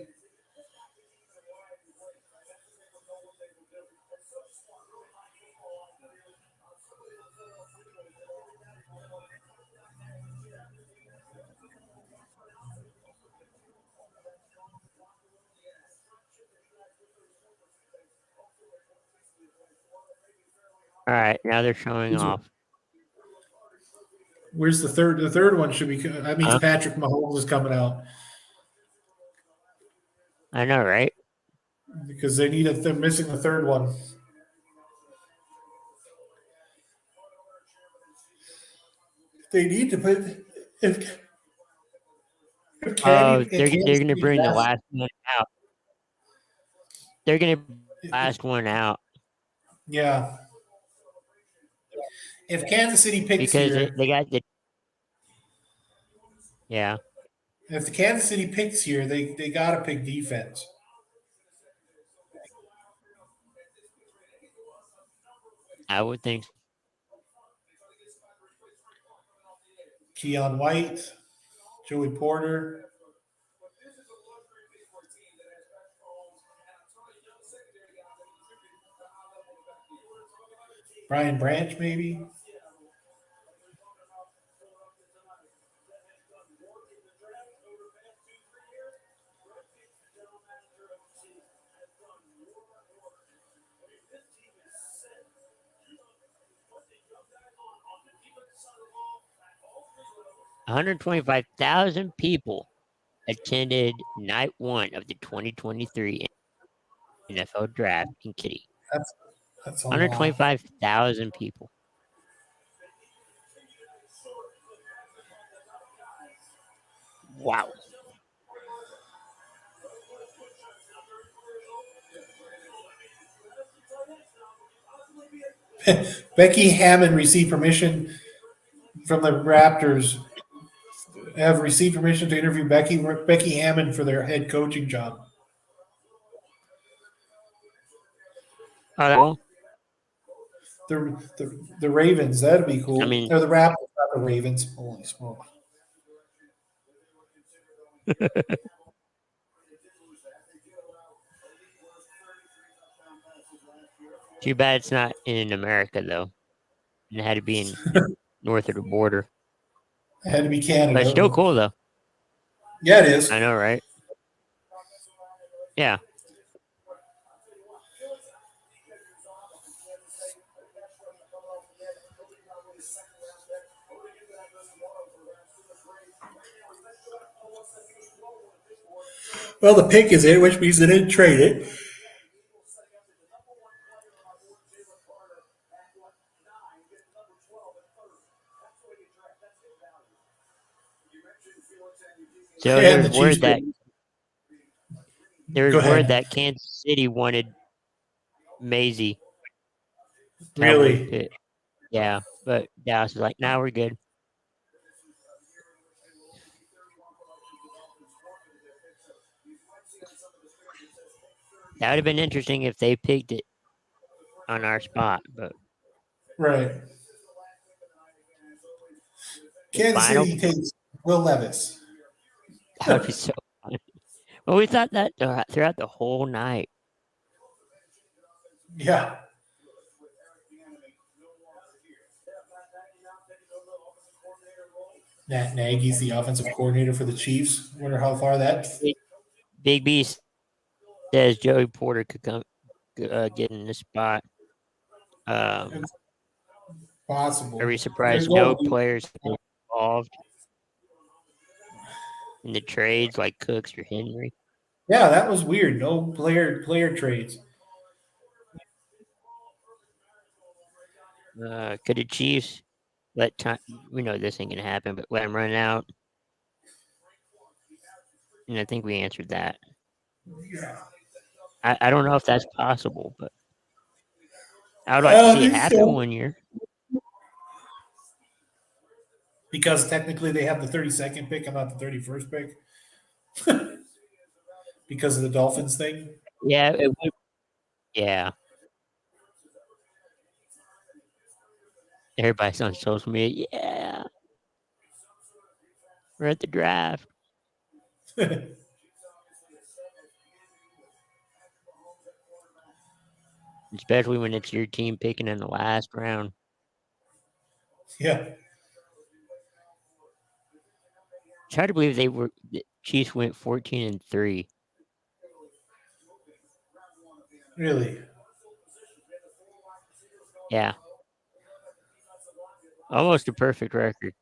All right, now they're showing off. Where's the third? The third one should be. That means Huh? Patrick Mahomes is coming out I know, right? because they're missing the third one. They need to put if Oh, Kansas they're gonna City bring the drafts- last one out. They're gonna last one out Yeah. If Kansas City picks because here, they got the. Yeah, if the Kansas City picks here, they got to pick defense. I would think. Keon White, Joey Porter. Brian Branch, maybe. So 125,000 people attended night one of the 2023 NFL Draft in Kitty. That's a lot. 125,000 people. Wow. Becky Hammond received permission from the Raptors. Have received permission to interview Becky Hammond for their head coaching job. Oh, The Ravens, that'd be cool. I mean- or the Raptors, not the Ravens. Holy smoke! Too bad it's not in America though. And it had to be in north of the border. It had to be Canada. But it's still cool though. Yeah, it is. I know, right? Yeah. Well, the pick is in, which means they didn't trade it. So And there the was word Chiefs that pick. there Go was word ahead. that Kansas City wanted Maisie. Really? Cowboys pick. Yeah, but Dallas was like, "Nah, we're good." That would have been interesting if they picked it on our spot, but Right. the Kansas final City takes Will Levis. that would be so funny. Well, we thought that throughout the whole night. Yeah. Matt Nagy's the offensive coordinator for the Chiefs. Wonder how far that. Big B says Joey Porter could come get in this spot. Possible. Are we surprised There's no only- players have been involved in the trades like Cooks or Henry? Yeah, that was weird. No player trades. Could the Chiefs let time? We know this ain't gonna happen, but let him run out. And I think we answered that. Yeah. I don't know if that's possible, but I would like to see it happen one year. Because technically they have the 32nd pick and not the 31st pick. Because of the Dolphins thing. Yeah, it would. Yeah. Everybody's on social media. Yeah. We're at the draft. Especially when it's your team picking in the last round. Yeah. It's hard to believe the Chiefs went 14-3. Really. Yeah. Almost a perfect record.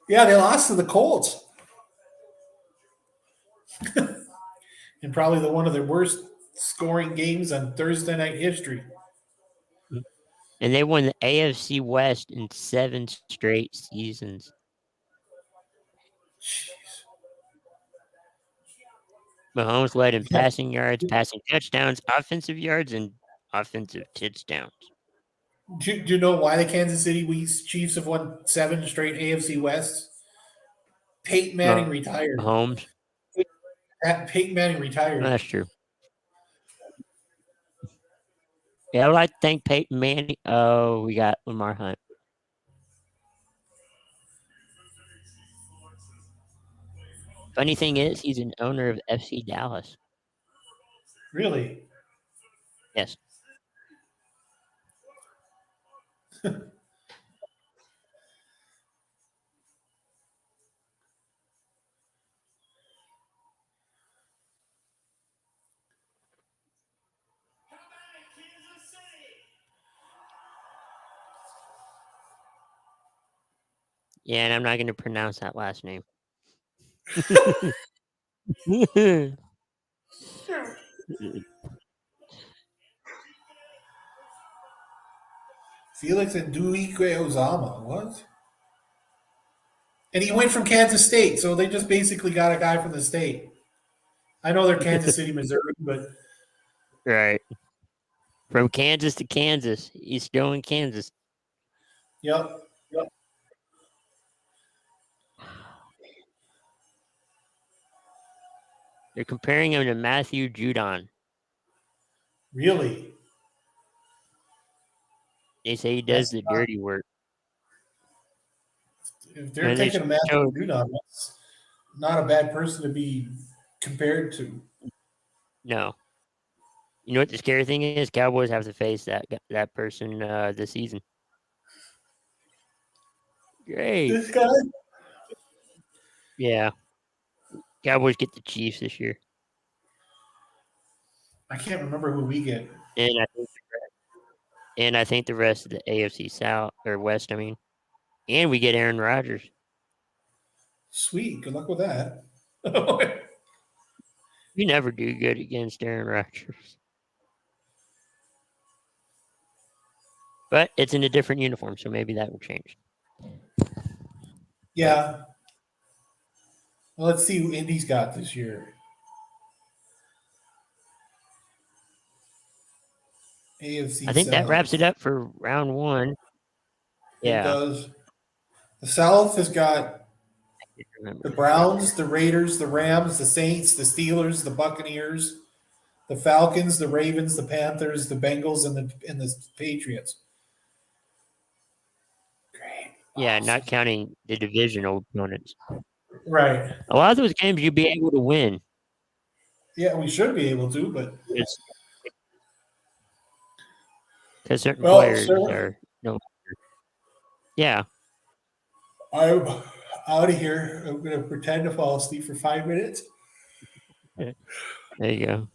Yeah, they lost to the Colts. And probably one of the worst scoring games on Thursday night history. And they won the AFC West in 7 straight seasons. Jeez. Mahomes led in passing yards, passing touchdowns, offensive yards, and offensive touchdowns. Do you know why the Kansas City Chiefs have won 7 straight AFC West? Peyton Manning retired. Mahomes. Peyton Manning retired. That's true. Yeah, I would like to thank Peyton Manning. Oh, we got Lamar Hunt. Funny thing is, he's an owner of FC Dallas. Really? Yes. Yeah, and I'm not going to pronounce that last name. Felix and Duike Ozama. What? And he went from Kansas State, so they just basically got a guy from the state. I know they're Kansas City, Missouri, but Right. From Kansas to Kansas. He's still in Kansas. yep. They're comparing him to Matthew Judon. Really? They say he does the dirty work. If they're And they taking a Matthew showed- Judon, that's not a bad person to be compared to. No. You know what the scary thing is? Cowboys have to face that person this season. Great. This guy. Yeah. Cowboys get the Chiefs this year. I can't remember who we get. And I think the rest of the AFC South or West, I mean. And we get Aaron Rodgers. Sweet. Good luck with that. You never do good against Aaron Rodgers. But it's in a different uniform, so maybe that will change. Yeah. Well, let's see who Indy's got this year. AFC I think that South. wraps it up for round one. It Yeah. does. The South has got I remember. the Browns, the Raiders, the Rams, the Saints, the Steelers, the Buccaneers, the Falcons, the Ravens, the Panthers, the Bengals, and the Patriots. Great. Yeah, not counting the divisional opponents. Right. A lot of those games you'd be able to win. Yeah, we should be able to, but Because certain Well, players sir. are no longer. Yeah. I'm out of here. I'm going to pretend to fall asleep for 5 minutes. There you go.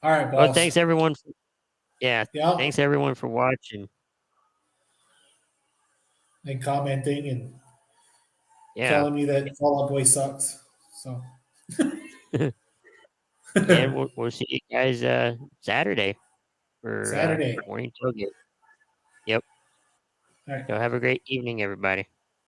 All right, boss. Well, thanks everyone. Yeah. Yeah, Thanks everyone for watching. and commenting and Yeah. telling me that Fall Out Boy sucks. So And we'll see you guys Saturday for Saturday. morning tailgate. Yep. All right. So have a great evening, everybody.